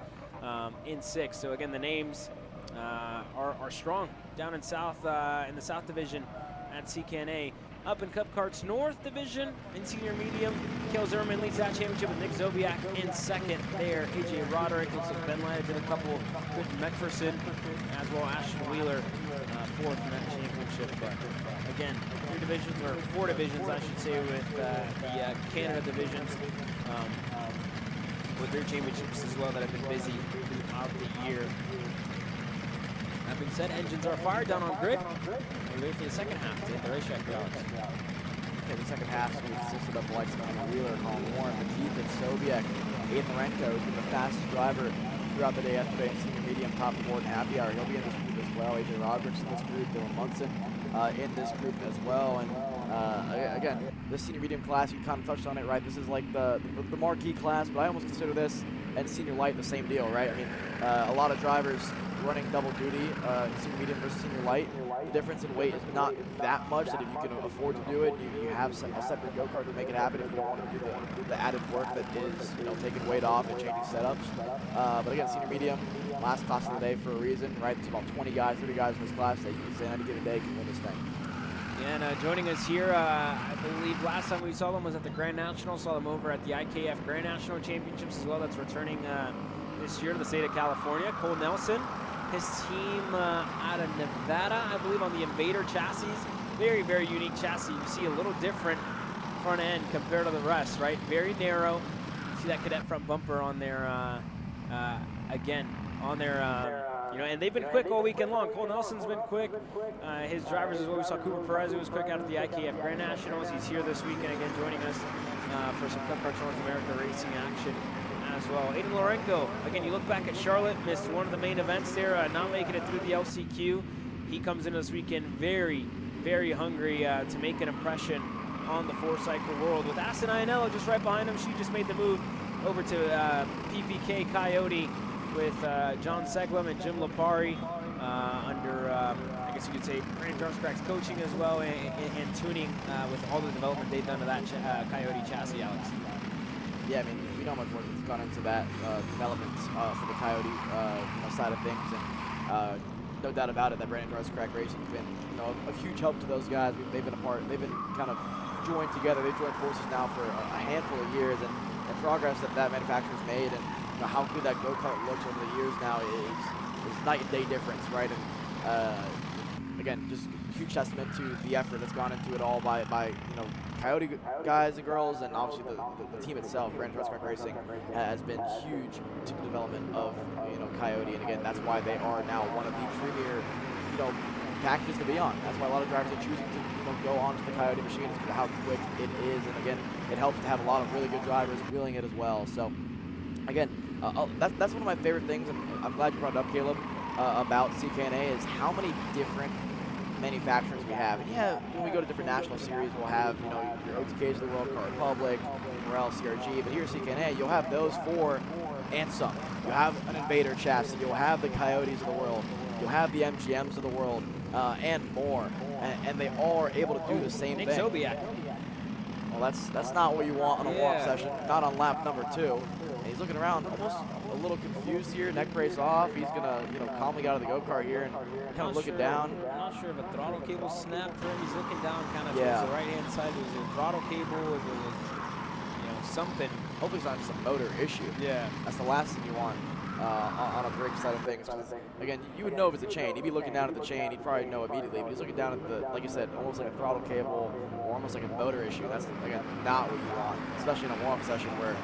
in 6th. So again, the names are strong down in the South Division at CKNA. Up in Cup Karts North Division in senior medium, Kale Zimmerman leads that championship with Nick Zobiak in 2nd there. AJ Roderick, looks like Ben Latta did a couple. Good McPherson, as well Ashton Wheeler 4th in that championship. But again, 3 divisions, or 4 divisions I should say, with the Canada divisions with their championships as well that have been busy throughout the year. That being said, engines are fired down on grid. We're ready for the second half to hit the racetrack dogs. Okay, the second half consisted of the likes of Wheeler, Colin Warren, McKeithen, Sobiek, Aiden Lorenko, who's been the fastest driver throughout the day yesterday in senior medium, top 4 and happy hour. He'll be in this group as well. AJ Roberts in this group, Dylan Munson in this group as well. And again, this senior medium class, you kind of touched on it, right? This is like the marquee class, but I almost consider this and senior light the same deal, right? I mean, a lot of drivers running double duty, senior medium versus senior light. The difference in weight is not that much that if you can afford to do it, you have a separate go-kart to make it happen if you don't want to do the added work that is, you know, taking weight off and changing setups. But again, senior medium, last class of the day for a reason, right? There's about 20 guys, 30 guys in this class that you can say on any given day can win this thing. And joining us here, I believe last time we saw them was at the Grand National. Saw them over at the IKF Grand National Championships as well. That's returning this year to the state of California. Cole Nelson, his team out of Nevada, I believe, on the Invader chassis. Very, very unique chassis. You see a little different front end compared to the rest, right? Very narrow. You see that Cadet front bumper on there again, on their you know, and they've been quick all weekend long. Cole Nelson's been quick. His drivers as well. We saw Cooper Perez, who was quick out at the IKF Grand Nationals. He's here this weekend again, joining us for some Cup Karts North America racing action as well. Aiden Lorenko, again, you look back at Charlotte, missed one of the main events there, not making it through the LCQ. He comes into this weekend very, very hungry to make an impression on the 4-cycle world. With Aston Ianello just right behind him, she just made the move over to PPK Coyote with John Seglum and Jim Lipari under, I guess you could say, Brandon Drumscrack's coaching as well, and tuning with all the development they've done to that Coyote chassis, Alex. Yeah, I mean, we know how much work has gone into that development for the Coyote side of things, and no doubt about it that Brandon Drumscrack Racing has been a huge help to those guys. They've been they've been kind of joined together. They've joined forces now for a handful of years, and the progress that manufacturer's made, and how good that go-kart looks over the years now is night and day difference, right? And again, just huge testament to the effort that's gone into it all by Coyote guys and girls, and obviously the team itself. Brandon Drumscrack Racing has been huge to the development of Coyote, and again, that's why they are now one of the premier packages to be on. That's why a lot of drivers are choosing to go onto the Coyote machine, because of how quick it is, and again, it helps to have a lot of really good drivers wheeling it as well. So again, that's one of my favorite things, and I'm glad you brought it up, Caleb, about CKNA, is how many different manufacturers we have. And yeah, when we go to different national series, we'll have your OTKs of the world, Kart Republic, Morel, CRG, but here at CKNA, you'll have those four and some. You'll have an Invader chassis, you'll have the Coyotes of the world, you'll have the MGMs of the world, and more. And they all are able to do the same thing. Zodiac. Well, that's not what you want on a warm-up session, not on lap number 2. And he's looking around, almost a little confused here. Neck brace off. He's gonna, calmly get out of the go-kart here and kind of looking down. I'm not sure if a throttle cable snapped for him. He's looking down, kind of towards the right-hand side. It was a throttle cable. If it was, something. Hopefully it's not just a motor issue. Yeah. That's the last thing you want on a brake side of things. Again, you would know if it's a chain. He'd be looking down at the chain. He'd probably know immediately. But he's looking down at the, like you said, almost like a throttle cable or almost like a motor issue. That's, again, not what you want, especially in a warm-up session where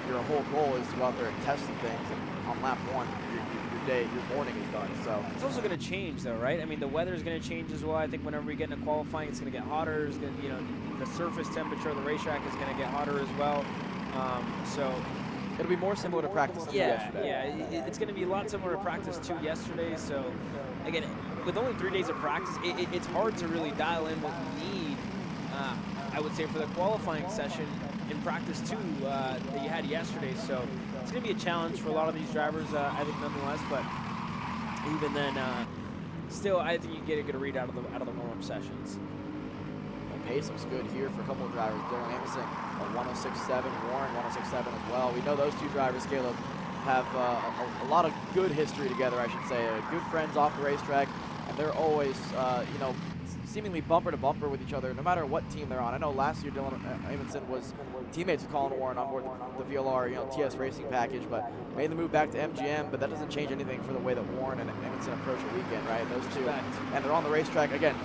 your whole goal is to go out there and test some things. And on lap 1, your morning is done. So it's also going to change, though, right? I mean, the weather is going to change as well. I think whenever we get into qualifying, it's going to get hotter. It's going to, the surface temperature of the racetrack is going to get hotter as well. So it'll be more similar to practice 2 yesterday. Yeah, it's going to be a lot similar to practice 2 yesterday. So again, with only 3 days of practice, it's hard to really dial in what we need. I would say for the qualifying session in practice 2 that you had yesterday. So it's going to be a challenge for a lot of these drivers, I think, nonetheless. But even then, still, I think you get a good read out of the warm-up sessions. Pace looks good here for a couple of drivers. Dylan Anderson, a 106.7, Warren 106.7 as well. We know those 2 drivers, Caleb, have a lot of good history together, I should say. Good friends off the racetrack, and they're always, seemingly bumper to bumper with each other, no matter what team they're on. I know last year Dylan Amundsen was teammates with Colin Warren on board the VLR, TS Racing package, but made the move back to MGM. But that doesn't change anything for the way that Warren and Amundsen approach a weekend, right? Those 2, and they're on the racetrack again.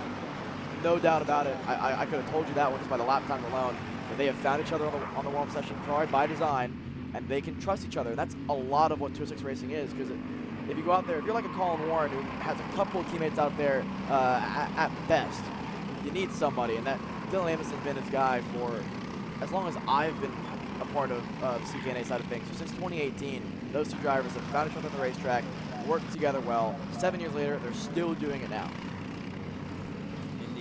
No doubt about it. I could have told you that one just by the lap time alone. But they have found each other on the warm session card by design, and they can trust each other. And that's a lot of what 206 Racing is, because if you go out there, if you're like a Colin Warren who has a couple of teammates out there at best, you need somebody. And that Dylan Amundsen's been his guy for as long as I've been a part of the CKNA side of things. So since 2018, those 2 drivers have found each other on the racetrack, worked together well. 7 years later, they're still doing it now.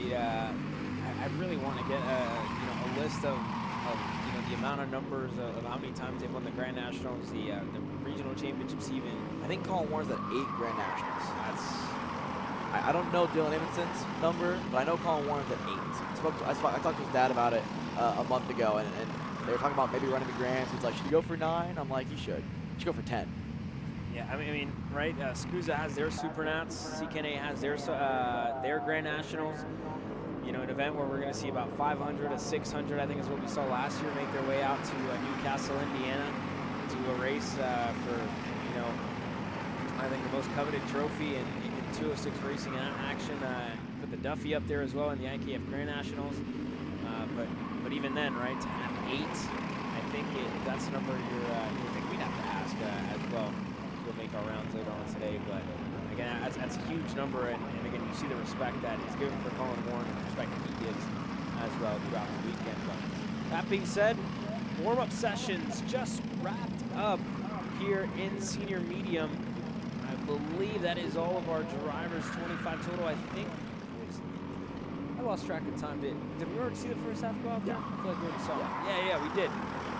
I really want to get a list of the amount of numbers of how many times they've won the Grand Nationals, the regional championships even. I think Colin Warren's at 8 Grand Nationals. I don't know Dylan Amundsen's number, but I know Colin Warren's at 8. I talked to his dad about it a month ago, and they were talking about maybe running the Grands. He's like, should you go for 9? I'm like, you should. You should go for 10. Yeah, I mean, right? SCUSA has their Supernats. CKNA has their Grand Nationals. An event where we're going to see about 500 to 600, I think is what we saw last year, make their way out to Newcastle, Indiana, to a race for, I think the most coveted trophy in 206 racing action. Put the Duffy up there as well in the IKF Grand Nationals. But even then, right, to have 8, I think that's a number you think we'd have to ask as well. We'll make our rounds later on today, but again, that's a huge number, and again, you see the respect that is given for Colin Warren and the respect that he gives as well throughout the weekend. But that being said, warm-up sessions just wrapped up here in senior medium. I believe that is all of our drivers, 25 total, I think. I lost track of time. Did we already see the first half go out there? I feel like we already saw it. Yeah, we did.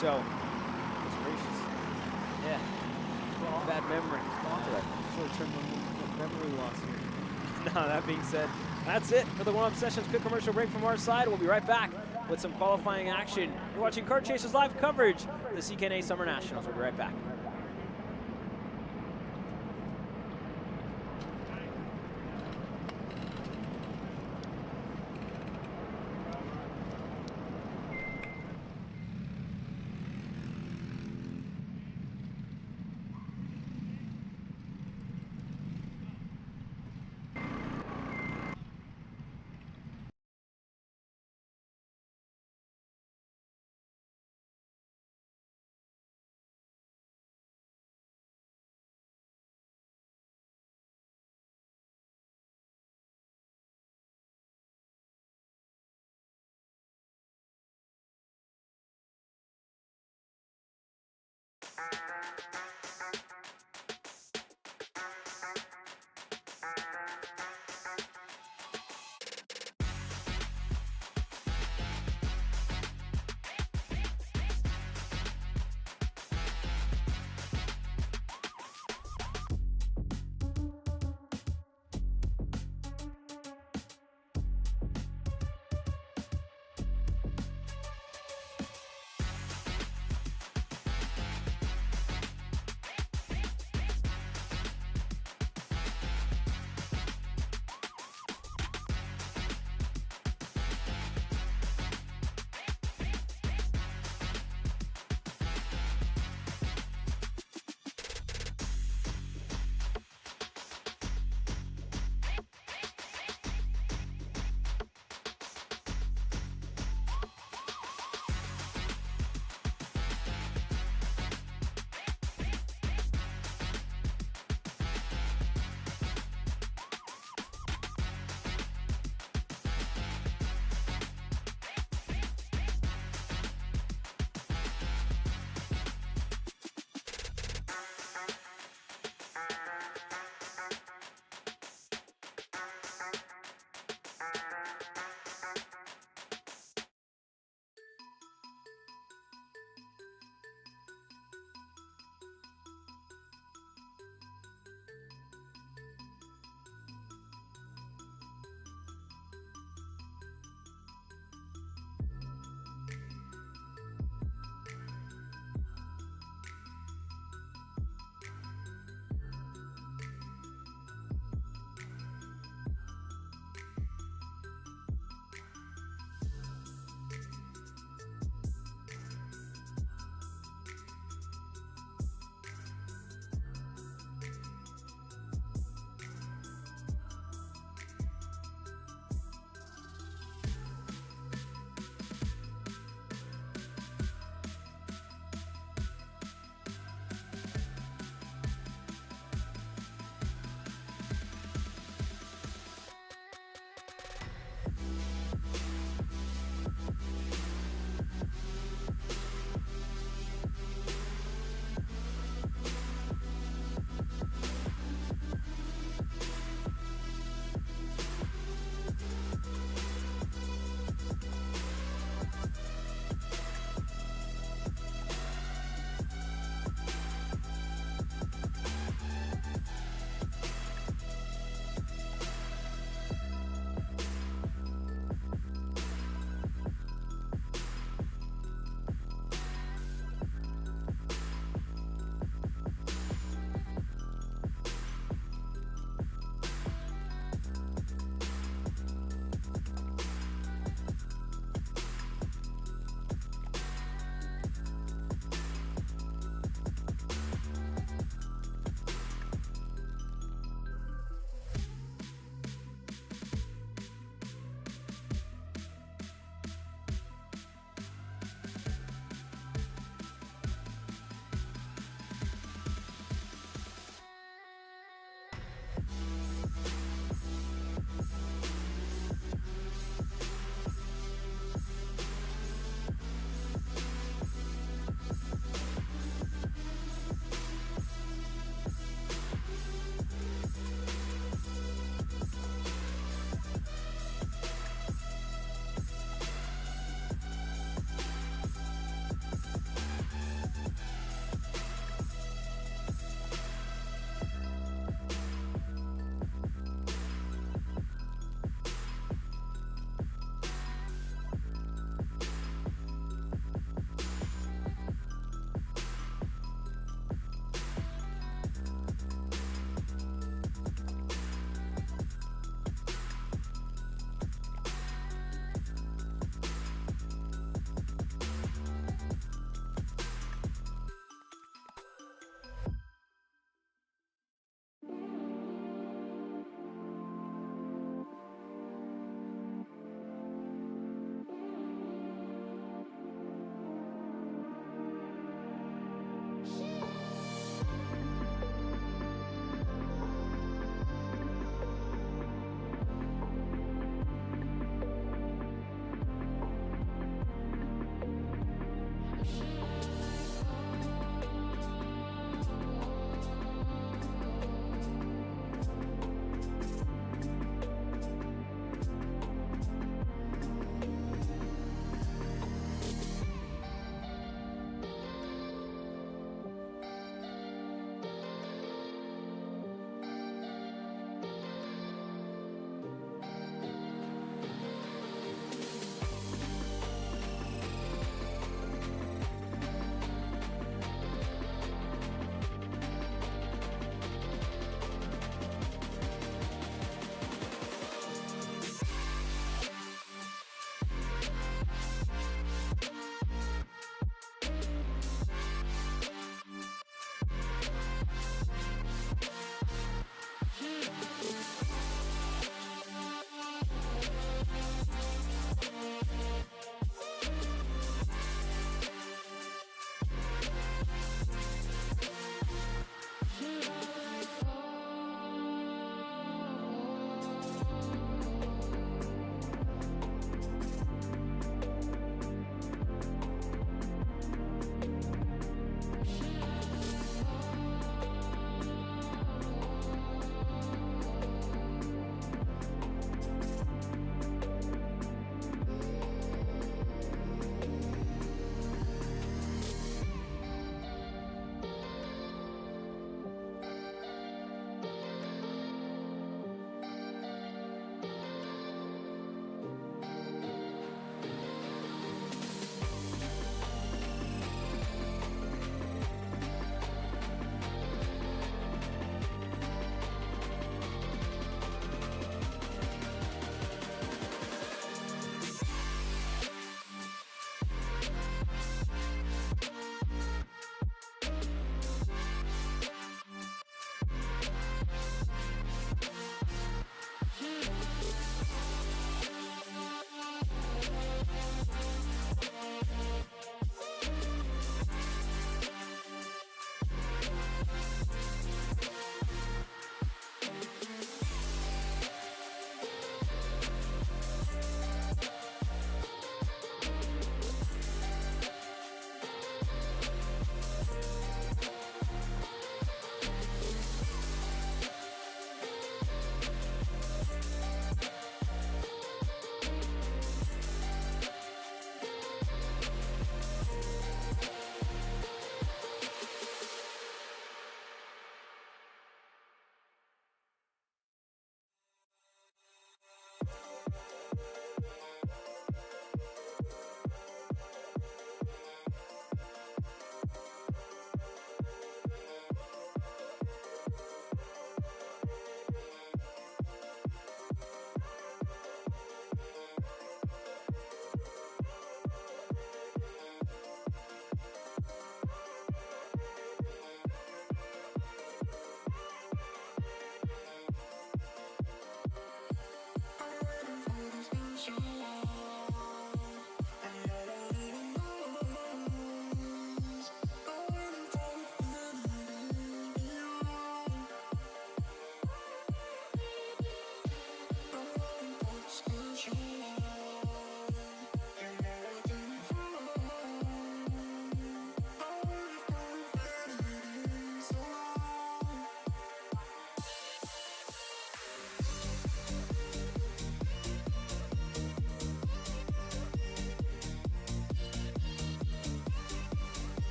So, it's gracious. Yeah. bad memory. Short-term memory loss here. No, that being said, that's it for the warm-up sessions. Quick commercial break from our side. We'll be right back with some qualifying action. You're watching Kart Chasers live coverage of the CKNA Summer Nationals. We'll be right back.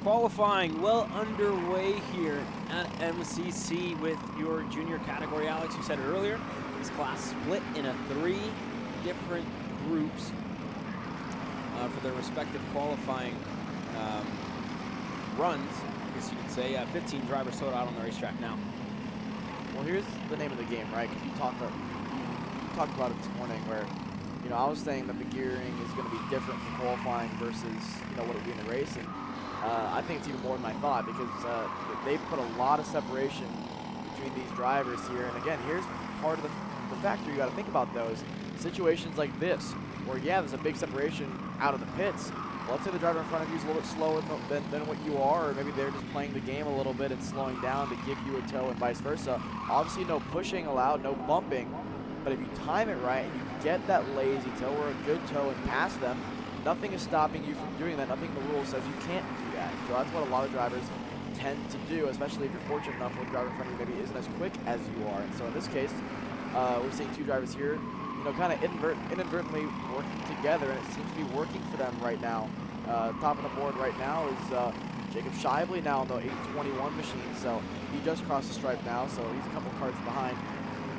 Qualifying well underway here at MCC with your junior category. Alex, you said it earlier, this class split into 3 different groups for their respective qualifying runs, I guess you could say. 15 drivers total out on the racetrack now. Well, here's the name of the game, right? Because you talked about it this morning where, you know, I was saying that the gearing is going to be different for qualifying versus, you know, what it would be in the race. And I think it's even more than I thought, because they put a lot of separation between these drivers here. And again, here's part of the factor you got to think about those situations like this, where yeah, there's a big separation out of the pits. Well, let's say the driver in front of you is a little bit slower than what you are, or maybe they're just playing the game a little bit and slowing down to give you a tow and vice versa. Obviously, no pushing allowed, no bumping. But if you time it right and you get that lazy tow or a good tow and pass them, nothing is stopping you from doing that. Nothing in the rules says you can't do that. So that's what a lot of drivers tend to do, especially if you're fortunate enough when the driver in front of you maybe isn't as quick as you are. And so in this case, we're seeing 2 drivers here, you know, kind of inadvertently working together, and it seems to be working for them right now. Top of the board right now is Jacob Shively now on the 821 machine. So he just crossed the stripe now, so he's a couple carts behind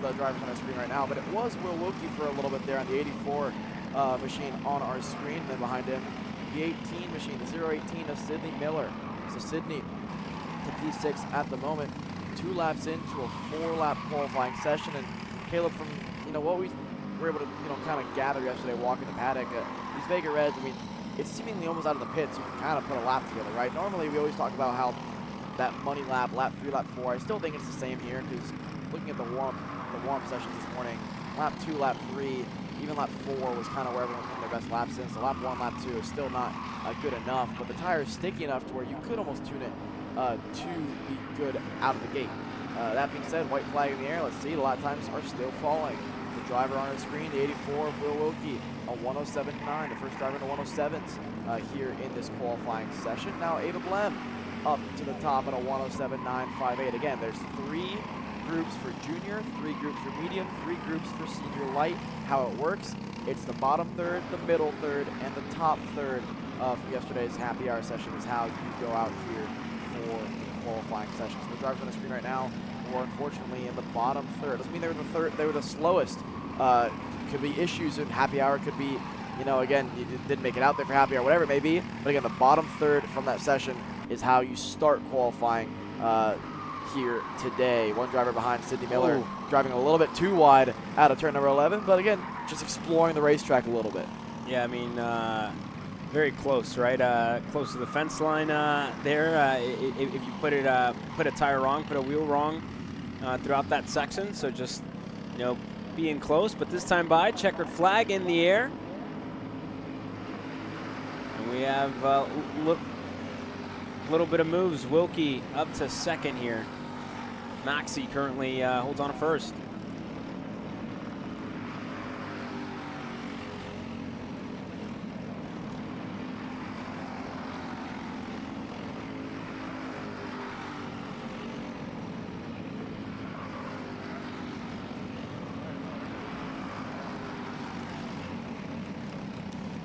the drivers on our screen right now. But it was Will Wilkie for a little bit there on the 84 machine on our screen. And then behind him, the 18 machine, the 018 of Sydney Miller. So Sydney to P6 at the moment, 2 laps into a 4-lap qualifying session. And Caleb, from, you know, what we were able to, you know, kind of gather yesterday walking the paddock, these Vega Reds, I mean, it's seemingly almost out of the pits. You can kind of put a lap together, right? Normally, we always talk about how that money lap, lap 3, lap 4. I still think it's the same here, because looking at the warm sessions this morning, lap 2, lap 3, even lap 4 was kind of where everyone was putting their best laps in. So lap 1, lap 2 is still not good enough, but the tire is sticky enough to where you could almost tune it to be good out of the gate. That being said, white flag in the air. Let's see, a lot of times are still falling. The driver on our screen, the 84 of Will Wilkie, a 107.9, the first driver in the 107s here in this qualifying session. Now Ava Blem up to the top at a 107.958. Again, there's 3 groups for junior, 3 groups for medium, 3 groups for senior light. How it works, it's the bottom third, the middle third, and the top third from yesterday's happy hour session is how you go out here for the qualifying session. So the drivers on the screen right now were unfortunately in the bottom third. Doesn't mean they were the third, they were the slowest. Could be issues in happy hour, could be, you know, again, you didn't make it out there for happy hour, whatever it may be. But again, the bottom third from that session is how you start qualifying here today. 1 driver behind Sydney Miller, driving a little bit too wide out of turn number 11, but again, just exploring the racetrack a little bit. Yeah, I mean, very close, right? Close to the fence line there. If you put a tire wrong, put a wheel wrong throughout that section. So just, you know, being close, but this time by, checkered flag in the air. And we have little bit of moves. Wilkie up to second here. Maxey currently holds on to first.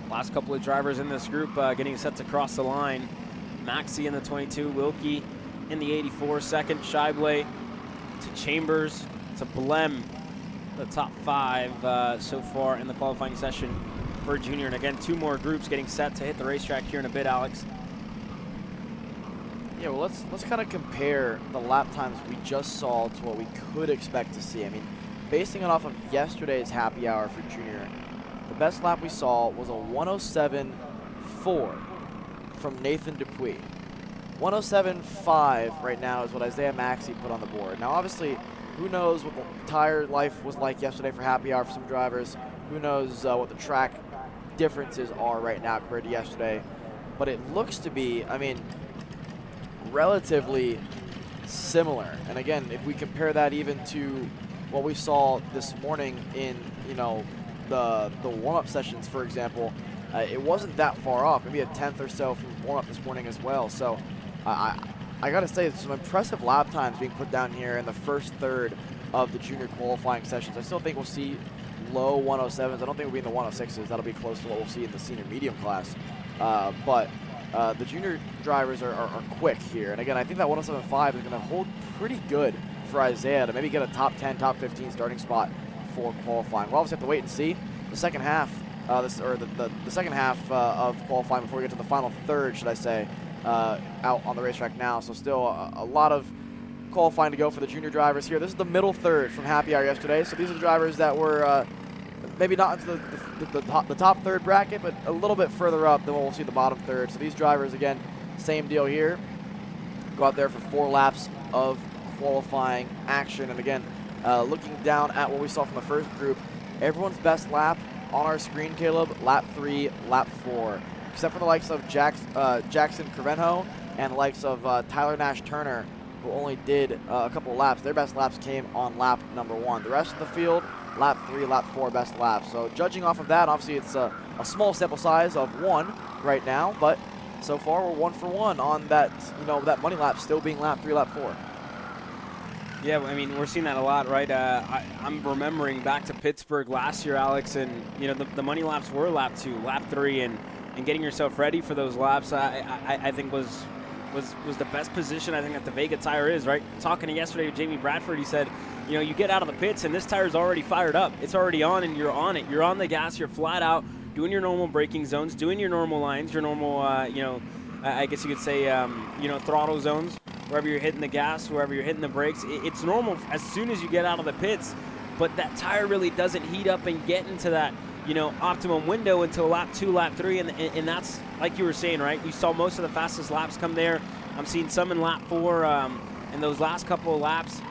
Last couple of drivers in this group getting set to cross the line. Maxey in the 22, Wilkie in the 84, second, Shively to Chambers to Blem, the top 5 so far in the qualifying session for junior. And again, 2 more groups getting set to hit the racetrack here in a bit, Alex. Yeah, well, let's kind of compare the lap times we just saw to what we could expect to see. I mean, basing it off of yesterday's happy hour for junior, the best lap we saw was a 107.4 from Nathan Dupuis. 107.5 right now is what Isaiah Maxey put on the board. Now, obviously, who knows what the tire life was like yesterday for happy hour for some drivers. Who knows what the track differences are right now compared to yesterday. But it looks to be, I mean, relatively similar. And again, if we compare that even to what we saw this morning in, you know, the warm-up sessions, for example, it wasn't that far off, maybe a 10th or so from warm-up this morning as well. So I got to say, some impressive lap times being put down here in the first third of the junior qualifying sessions. I still think we'll see low 107s. I don't think we'll be in the 106s. That'll be close to what we'll see in the senior medium class. But the junior drivers are quick here. And again, I think that 107.5 is going to hold pretty good for Isaiah to maybe get a top 10, top 15 starting spot for qualifying. We'll obviously have to wait and see the second half, the second half of qualifying before we get to the final third, should I say, out on the racetrack now. So still a lot of qualifying to go for the junior drivers here. This is the middle third from happy hour yesterday. So these are the drivers that were maybe not into the top third bracket, but a little bit further up than we'll see the bottom third. So these drivers, again, same deal here. Go out there for 4 laps of qualifying action. And again, looking down at what we saw from the first group, everyone's best lap on our screen, Caleb, lap 3, lap 4. Except for the likes of Jackson Carvenho and the likes of Tyler Nash Turner, who only did a couple of laps. Their best laps came on lap number 1. The rest of the field, lap 3, lap 4 best laps. So judging off of that, obviously it's a small sample size of 1 right now, but so far we're 1 for 1 on that, that money lap still being lap 3, lap 4. Yeah, I mean, we're seeing that a lot, right? I'm remembering back to Pittsburgh last year, Alex, and the money laps were lap 2, lap 3, and getting yourself ready for those laps, I think was the best position I think that the Vega tire is, right? Talking to yesterday with Jamie Bradford, he said, you get out of the pits and this tire's already fired up. It's already on and you're on it. You're on the gas, you're flat out, doing your normal braking zones, doing your normal lines, your normal, I guess you could say, throttle zones, wherever you're hitting the gas, wherever you're hitting the brakes. It's normal as soon as you get out of the pits, but that tire really doesn't heat up and get into that, optimum window until lap 2, lap 3, and that's, like you were saying, right? You saw most of the fastest laps come there. I'm seeing some in lap 4 in those last couple of laps.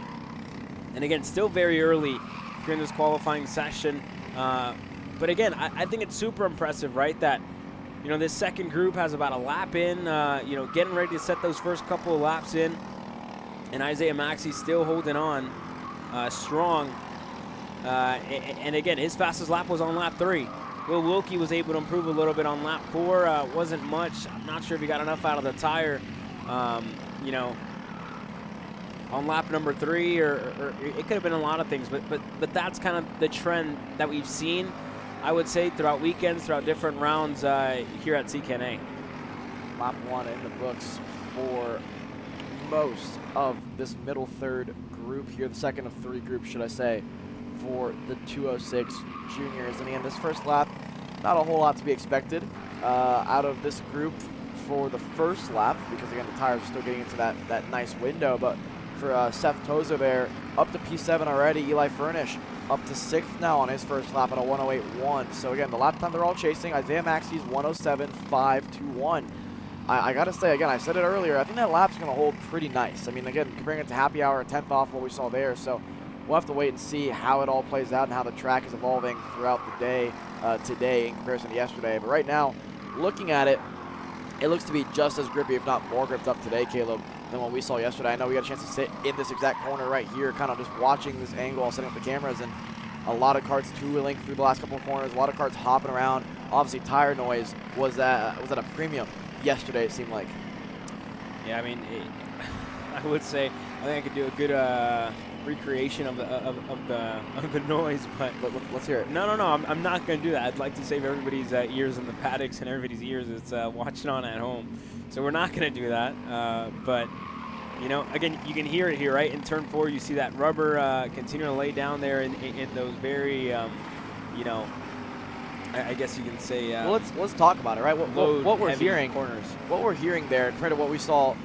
And again, still very early during this qualifying session. But again, I think it's super impressive, right? That, this second group has about a lap in, getting ready to set those first couple of laps in. And Isaiah Maxey still holding on strong. And again, his fastest lap was on lap 3. Will Wilkie was able to improve a little bit on lap 4. Wasn't much. I'm not sure if he got enough out of the tire, on lap number 3, or it could have been a lot of things. But that's kind of the trend that we've seen, I would say, throughout weekends, throughout different rounds here at CKNA. Lap 1 in the books for most of this middle third group here, the second of 3 groups, should I say, for the 206 juniors. And again, this first lap, not a whole lot to be expected out of this group for the first lap, because again, the tires are still getting into that nice window. But for Seth Tozer there, up to P7 already. Eli Furnish up to 6th now on his first lap at a 108.1. So again, the lap time they're all chasing, Isaiah Maxey's 107.521. I got to say, again, I said it earlier, I think that lap's going to hold pretty nice. I mean, again, comparing it to happy hour, a 10th off what we saw there. So we'll have to wait and see how it all plays out and how the track is evolving throughout the day today in comparison to yesterday. But right now, looking at it, it looks to be just as grippy, if not more gripped up today, Caleb, than what we saw yesterday. I know we got a chance to sit in this exact corner right here, kind of just watching this angle, setting up the cameras, and a lot of karts two-wheeling through the last couple of corners, a lot of karts hopping around. Obviously, tire noise was at a premium yesterday, it seemed like. Yeah, I mean, I would say I think I could do a good recreation of the noise, but let's hear it. No, I'm not going to do that. I'd like to save everybody's ears in the paddocks and everybody's ears that's watching on at home. So we're not going to do that. But again, you can hear it here, right? In turn 4, you see that rubber continue to lay down there in those very, I guess you can say. Well, let's talk about it, right? What we're hearing, corners. What we're hearing there, compared to what we saw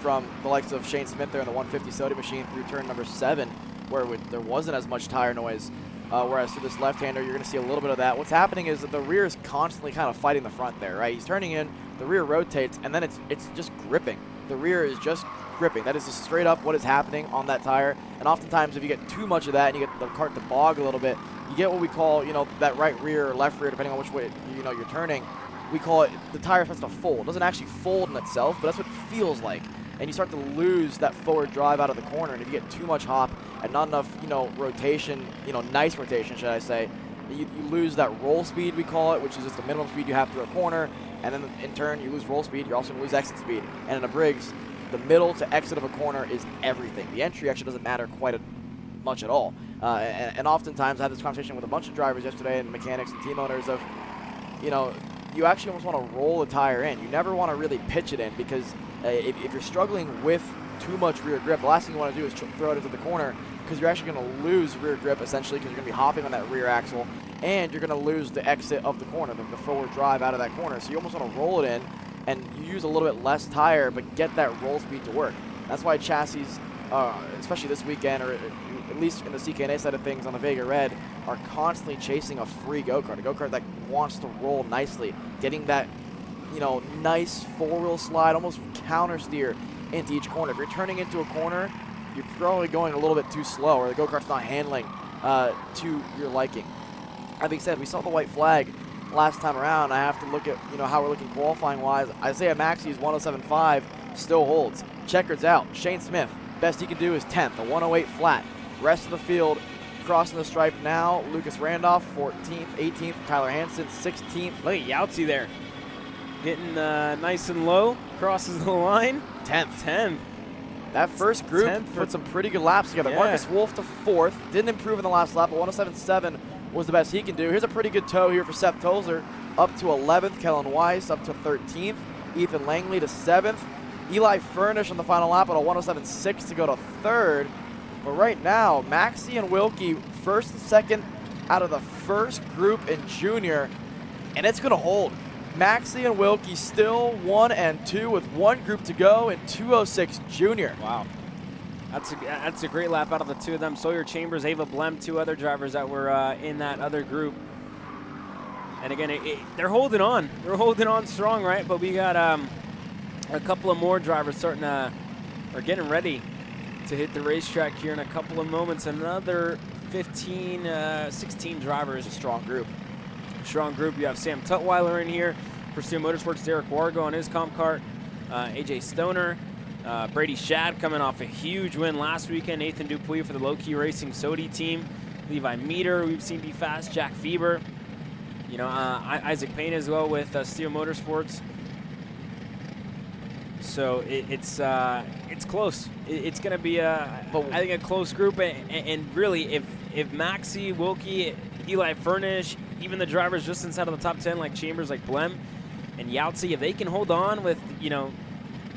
from the likes of Shane Smith there in the 150 Soda machine through turn number 7, where there wasn't as much tire noise. Whereas through this left-hander, you're going to see a little bit of that. What's happening is that the rear is constantly kind of fighting the front there, right? He's turning in, the rear rotates, and then it's just gripping. The rear is just gripping. That is just straight up what is happening on that tire. And oftentimes, if you get too much of that and you get the kart to bog a little bit, you get what we call, that right rear or left rear, depending on which way you're turning. We call it, the tire starts to fold. It doesn't actually fold in itself, but that's what it feels like. And you start to lose that forward drive out of the corner. And if you get too much hop and not enough, rotation, nice rotation, should I say, you lose that roll speed, we call it, which is just the minimum speed you have through a corner. And then in turn, you lose roll speed. You're also going to lose exit speed. And in a Briggs, the middle to exit of a corner is everything. The entry actually doesn't matter quite much at all. And oftentimes, I had this conversation with a bunch of drivers yesterday and mechanics and team owners of, you actually almost want to roll the tire in. You never want to really pitch it in, because if you're struggling with too much rear grip, the last thing you want to do is throw it into the corner, because you're actually going to lose rear grip essentially, because you're going to be hopping on that rear axle, and you're going to lose the exit of the corner, the forward drive out of that corner. So you almost want to roll it in, and you use a little bit less tire, but get that roll speed to work. That's why chassis, especially this weekend, or at least in the CKNA side of things on the Vega Red, are constantly chasing a free go-kart, a go-kart that wants to roll nicely, getting that, you know, nice four-wheel slide, almost counter steer into each corner. If you're turning into a corner, you're probably going a little bit too slow, or the go-kart's not handling to your liking. That being said, we saw the white flag last time around. I have to look at, you know, how we're looking qualifying-wise. Isaiah Maxi's 107.5 still holds. Checkered's out. Shane Smith, best he can do is 10th, a 108 flat. Rest of the field crossing the stripe now. Lucas Randolph, 14th, 18th. Tyler Hansen, 16th. Look at Yahtzee there. Getting nice and low. Crosses the line. 10th. That first group put some pretty good laps together. Yeah. Marcus Wolf to 4th. Didn't improve in the last lap, but 107.7 was the best he can do. Here's a pretty good tow here for Seth Tolzer. Up to 11th. Kellen Weiss up to 13th. Ethan Langley to 7th. Eli Furnish on the final lap at a 107.6 to go to 3rd. But right now, Maxey and Wilkie first and second out of the first group in junior, and it's going to hold. Maxey and Wilkie still 1 and 2 with one group to go in 206 junior. Wow. That's a great lap out of the two of them. Sawyer Chambers, Ava Blem, two other drivers that were in that other group. And again, they're holding on. They're holding on strong, right? But we got a couple of more drivers starting to, or getting ready to hit the racetrack here in a couple of moments. Another 15, 16 drivers. A strong group. Strong group. You have Sam Tutwiler in here for Steel Motorsports, Derek Wargo on his comp kart, AJ Stoner, Brady Shad coming off a huge win last weekend, Nathan Dupuy for the Low Key Racing Sodi team, Levi Meter, we've seen be fast, Jack Fieber, you know, Isaac Payne as well with Steel Motorsports. So it's close. It's going to be I think a close group, and really if Maxey, Wilkie, Eli Furnish, even the drivers just inside of the top 10 like Chambers, like Blem, and Yahtzee, if they can hold on with, you know,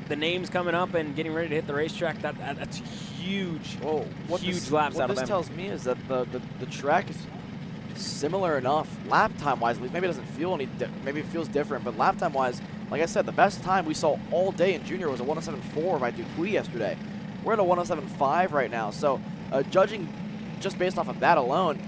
the names coming up and getting ready to hit the racetrack, that's huge. Whoa, huge laps out of them. What this tells me is that the track is similar enough lap time wise. At least maybe it doesn't feel maybe it feels different, but lap time wise, like I said, the best time we saw all day in junior was a 107.4 by Dupuy yesterday. We're at a 107.5 right now. So judging just based off of that alone,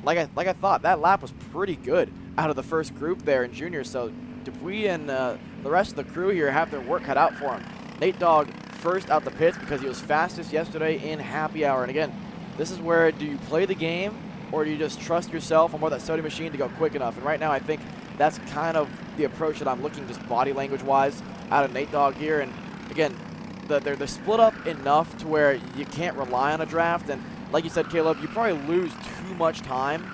like I thought, that lap was pretty good out of the first group there in junior. So Dupuy and the rest of the crew here have their work cut out for him. Nate Dogg first out the pits because he was fastest yesterday in happy hour. And again, this is where, do you play the game or do you just trust yourself on more that Sodi machine to go quick enough? And right now I think that's kind of the approach that I'm looking just body language wise out of Nate Dogg here. And again, they're split up enough to where you can't rely on a draft. And like you said, Caleb, you probably lose too much time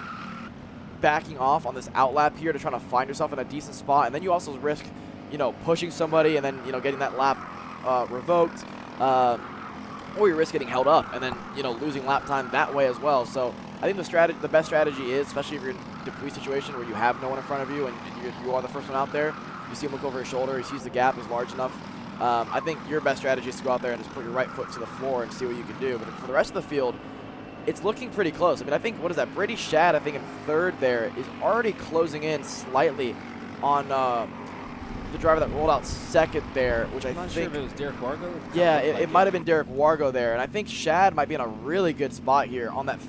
backing off on this outlap here to try to find yourself in a decent spot. And then you also risk, you know, pushing somebody and then, you know, getting that lap revoked. Or you risk getting held up and then, you know, losing lap time that way as well. So I think the best strategy is, especially if you're in a Dupuy situation where you have no one in front of you and you are the first one out there, you see him look over his shoulder, he sees the gap is large enough. I think your best strategy is to go out there and just put your right foot to the floor and see what you can do. But for the rest of the field, it's looking pretty close. I mean, I think, what is that? Brady Shad, I think in third there, is already closing in slightly on the driver that rolled out second there, which I'm not sure if it was Derek Wargo. Yeah, it might have been Derek Wargo there. And I think Shad might be in a really good spot here on that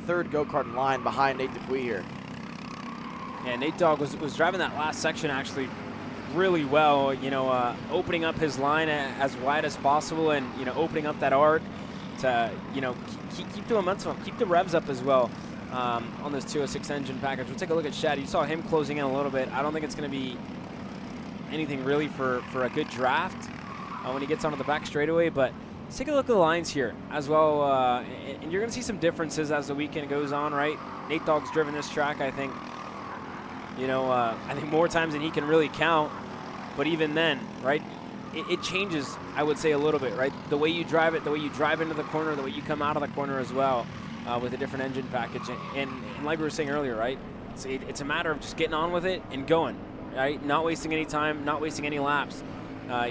third go-kart line behind Nate Dupuy here. Yeah, Nate Dogg was driving that last section actually really well, you know, opening up his line as wide as possible and, you know, opening up that arc to, you know, keep the momentum up, keep the revs up as well on this 206 engine package. We'll take a look at Shad. You saw him closing in a little bit. I don't think it's going to be anything really for a good draft when he gets onto the back straightaway, but let's take a look at the lines here as well, and you're going to see some differences as the weekend goes on, right? Nate Dogg's driven this track, I think, you know, I think more times than he can really count, but even then, right, it changes, I would say, a little bit, right? The way you drive it, the way you drive into the corner, the way you come out of the corner as well with a different engine package. And like we were saying earlier, right, it's a matter of just getting on with it and going. right? Not wasting any time, not wasting any laps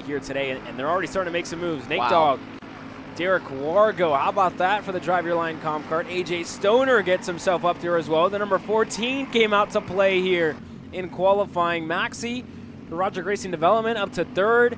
here today, and they're already starting to make some moves. Nate Wow. Dogg, Derek Wargo, how about that for the Drive Your Line comp cart? AJ Stoner gets himself up there as well. The number 14 came out to play here in qualifying. Maxi, the Roger Racing Development, up to third.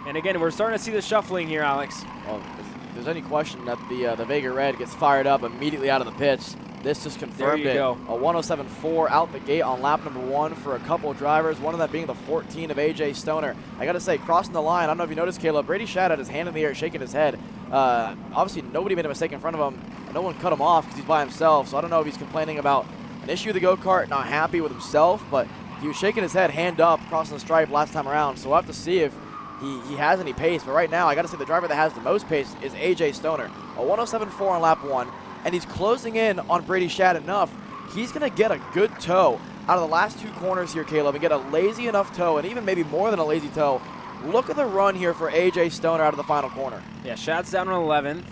And again, we're starting to see the shuffling here, Alex. Well, if there's any question that the Vega Red gets fired up immediately out of the pits, this just confirmed There you it. go. A 107.4 out the gate on lap number 1 for a couple of drivers, one of them being the 14 of AJ Stoner. I got to say, crossing the line, I don't know if you noticed, Caleb, Brady Shadd had his hand in the air shaking his head. Obviously, nobody made a mistake in front of him. No one cut him off because he's by himself, so I don't know if he's complaining about an issue with the go-kart, not happy with himself, but he was shaking his head, hand up, crossing the stripe last time around, so we'll have to see if he has any pace. But right now, I got to say the driver that has the most pace is AJ Stoner. A 107.4 on lap 1, and he's closing in on Brady Shadd enough. He's going to get a good tow out of the last 2 corners here, Caleb, and get a lazy enough tow, and even maybe more than a lazy tow. Look at the run here for AJ Stoner out of the final corner. Yeah, Shadd's down on 11th,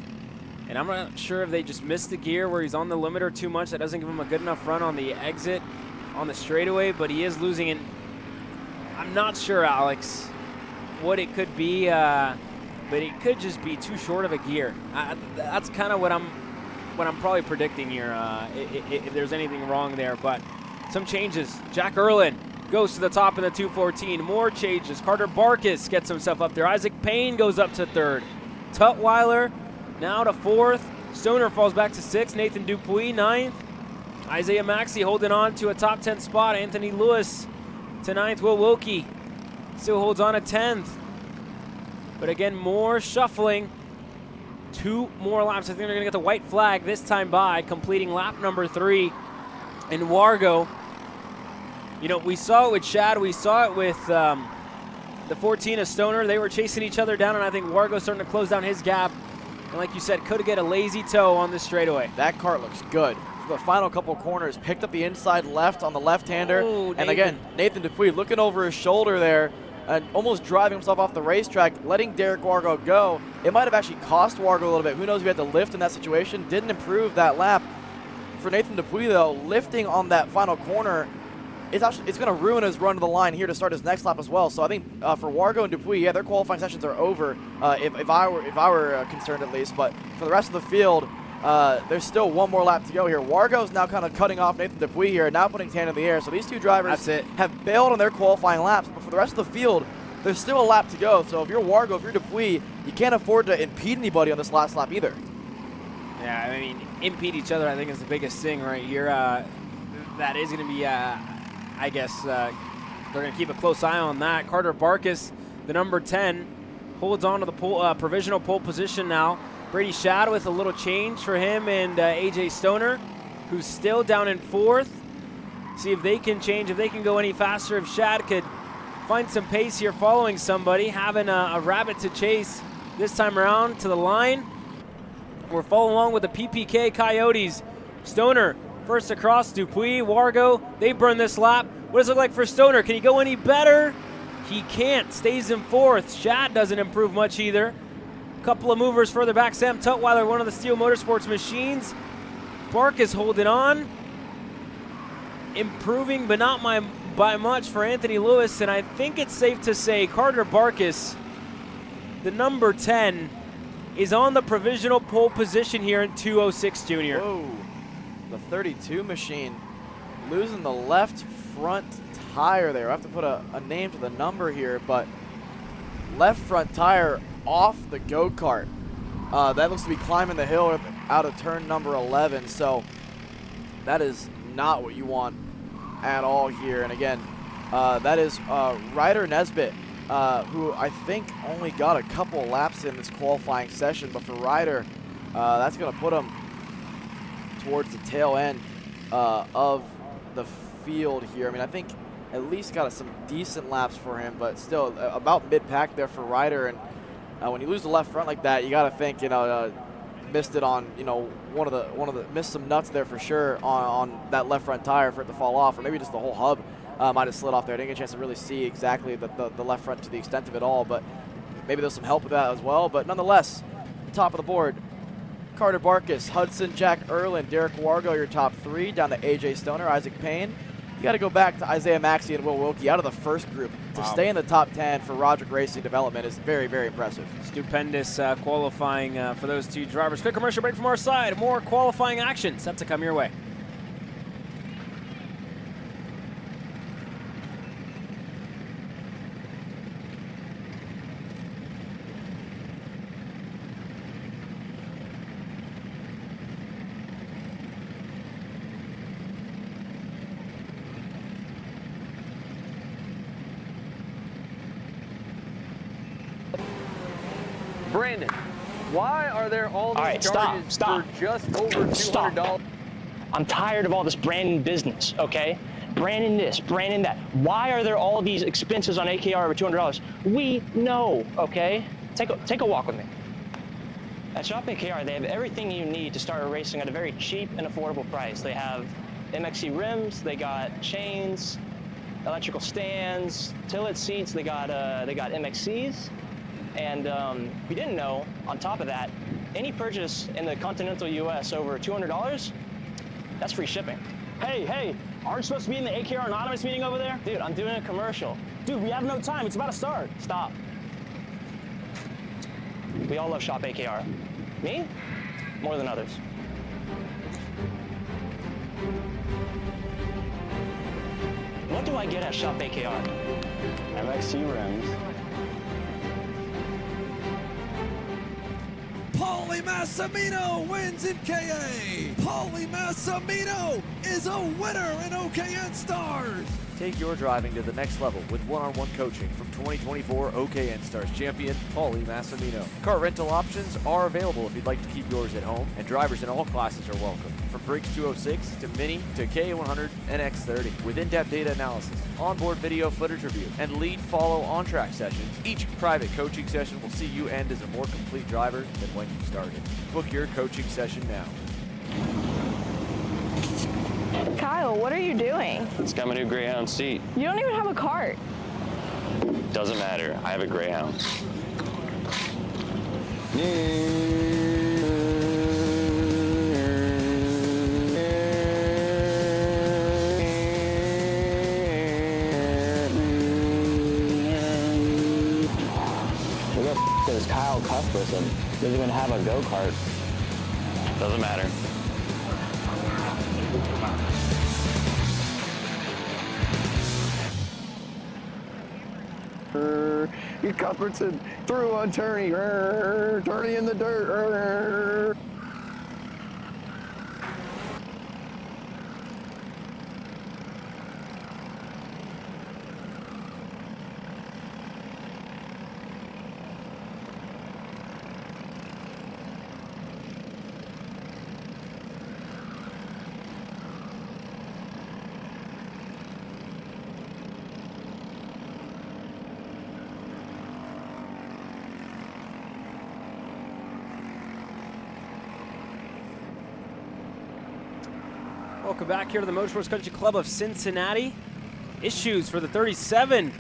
and I'm not sure if they just missed the gear where he's on the limiter too much. That doesn't give him a good enough run on the exit on the straightaway, but he is losing it. I'm not sure, Alex, what it could be, but it could just be too short of a gear. That's kind of what I'm probably predicting here, if there's anything wrong there. But some changes. Jack Erlin goes to the top in the 214. More changes. Carter Barkis gets himself up there. Isaac Payne goes up to 3rd. Tutwiler now to 4th. Stoner falls back to 6th. Nathan Dupuis 9th. Isaiah Maxey holding on to a top 10 spot. Anthony Lewis to 9th. Will Wilkie still holds on at 10th. But again, more shuffling. 2 more laps. I think they're going to get the white flag this time by completing lap number 3. And Wargo, you know, we saw it with Shadd. We saw it with the 14 of Stoner. They were chasing each other down, and I think Wargo's starting to close down his gap. And like you said, could get a lazy toe on this straightaway. That kart looks good. For the final couple corners, picked up the inside left on the left-hander. Oh, and again, Nathan Dupuis looking over his shoulder there and almost driving himself off the racetrack, letting Derek Wargo go. It might have actually cost Wargo a little bit. Who knows if he had to lift in that situation. Didn't improve that lap. For Nathan Dupuis, though, lifting on that final corner, it's going to ruin his run to the line here to start his next lap as well. So I think for Wargo and Dupuis, yeah, their qualifying sessions are over. If I were concerned at least, but for the rest of the field, there's still 1 more lap to go here. Wargo's now kind of cutting off Nathan Dupuis here, now putting his hand in the air. So these 2 drivers have bailed on their qualifying laps, but for the rest of the field, there's still a lap to go. So if you're Wargo, if you're Dupuis, you can't afford to impede anybody on this last lap either. Yeah, I mean, impede each other, I think, is the biggest thing right here. That is going to be, I guess, they're going to keep a close eye on that. Carter Barkis, the number 10, holds on to the provisional pole position now. Brady Shadd with a little change for him and AJ Stoner, who's still down in 4th. See if they can change, if they can go any faster, if Shadd could find some pace here following somebody, having a rabbit to chase this time around to the line. We're following along with the PPK Coyotes. Stoner first across, Dupuis, Wargo, they burn this lap. What does it look like for Stoner? Can he go any better? He can't, stays in 4th. Shadd doesn't improve much either. Couple of movers further back. Sam Tutwiler, one of the Steel Motorsports machines. Bark is holding on. Improving, but not by much for Anthony Lewis. And I think it's safe to say Carter Barkis, the number 10, is on the provisional pole position here in 206 Junior. Whoa, the 32 machine losing the left front tire there. I have to put a name to the number here, but left front tire off the go-kart. That looks to be climbing the hill out of turn number 11, so that is not what you want at all here. And again, that is Ryder Nesbitt, who I think only got a couple laps in this qualifying session, but for Ryder, that's going to put him towards the tail end of the field here. I mean, I think at least got some decent laps for him, but still about mid-pack there for Ryder. And when you lose the left front like that, you got to think, you know, missed it on, you know, one of the missed some nuts there for sure on that left front tire for it to fall off, or maybe just the whole hub might have slid off there. I didn't get a chance to really see exactly the left front to the extent of it all, but maybe there's some help with that as well. But nonetheless, top of the board, Carter Barkis, Hudson, Jack Erlin, Derek Wargo, your top 3, down to AJ Stoner, Isaac Payne, You got to go back to Isaiah Maxey and Will Wilkie out of the first group. To stay in the top 10 for Roderick Racing Development is very, very impressive. Stupendous qualifying for those two drivers. Quick commercial break from our side. More qualifying action set to come your way. Brandon, why are there all these charges for just over $200? I'm tired of all this Brandon business, okay? Brandon this, Brandon that. Why are there all these expenses on AKR over $200? We know, okay? Take a walk with me. At Shop AKR, they have everything you need to start racing at a very cheap and affordable price. They have MXC rims, they got chains, electrical stands, tilt seats, they got MXCs. And if you didn't know, on top of that, any purchase in the continental US over $200, that's free shipping. Hey, aren't you supposed to be in the AKR Anonymous meeting over there? Dude, I'm doing a commercial. Dude, we have no time, it's about to start. Stop. We all love Shop AKR. Me? More than others. What do I get at Shop AKR? MXC rims. Paulie Massimino wins in KA. Paulie Massimino is a winner in OKN Stars. Take your driving to the next level with one-on-one coaching from 2024 OKN Stars champion Paulie Massimino. Kart rental options are available if you'd like to keep yours at home, and drivers in all classes are welcome. From Briggs 206 to Mini to K100 and X30 with in-depth data analysis, onboard video footage review, and lead follow on-track sessions. Each private coaching session will see you end as a more complete driver than when you started. Book your coaching session now. Kyle, what are you doing? It's got my new Greyhound seat. You don't even have a cart. Doesn't matter. I have a Greyhound. Who the is Kyle Cuthbertson? Doesn't even have a go-kart. Doesn't matter. Cuthbertson through on Turney. Turney in the dirt. Welcome back here to the Motorsports Country Club of Cincinnati. Issues for the 37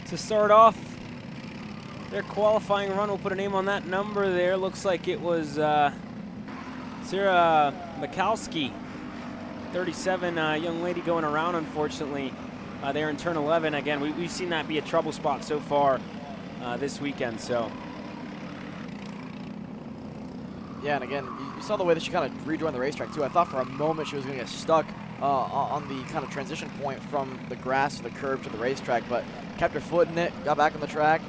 to start off their qualifying run. We'll put a name on that number there. Looks like it was Sarah Mikowski, 37, young lady going around, unfortunately. There in turn 11. Again, we've seen that be a trouble spot so far this weekend. So. Yeah, and again, you saw the way that she kind of rejoined the racetrack too. I thought for a moment she was going to get stuck on the kind of transition point from the grass to the curb to the racetrack, but kept her foot in it, got back on the track.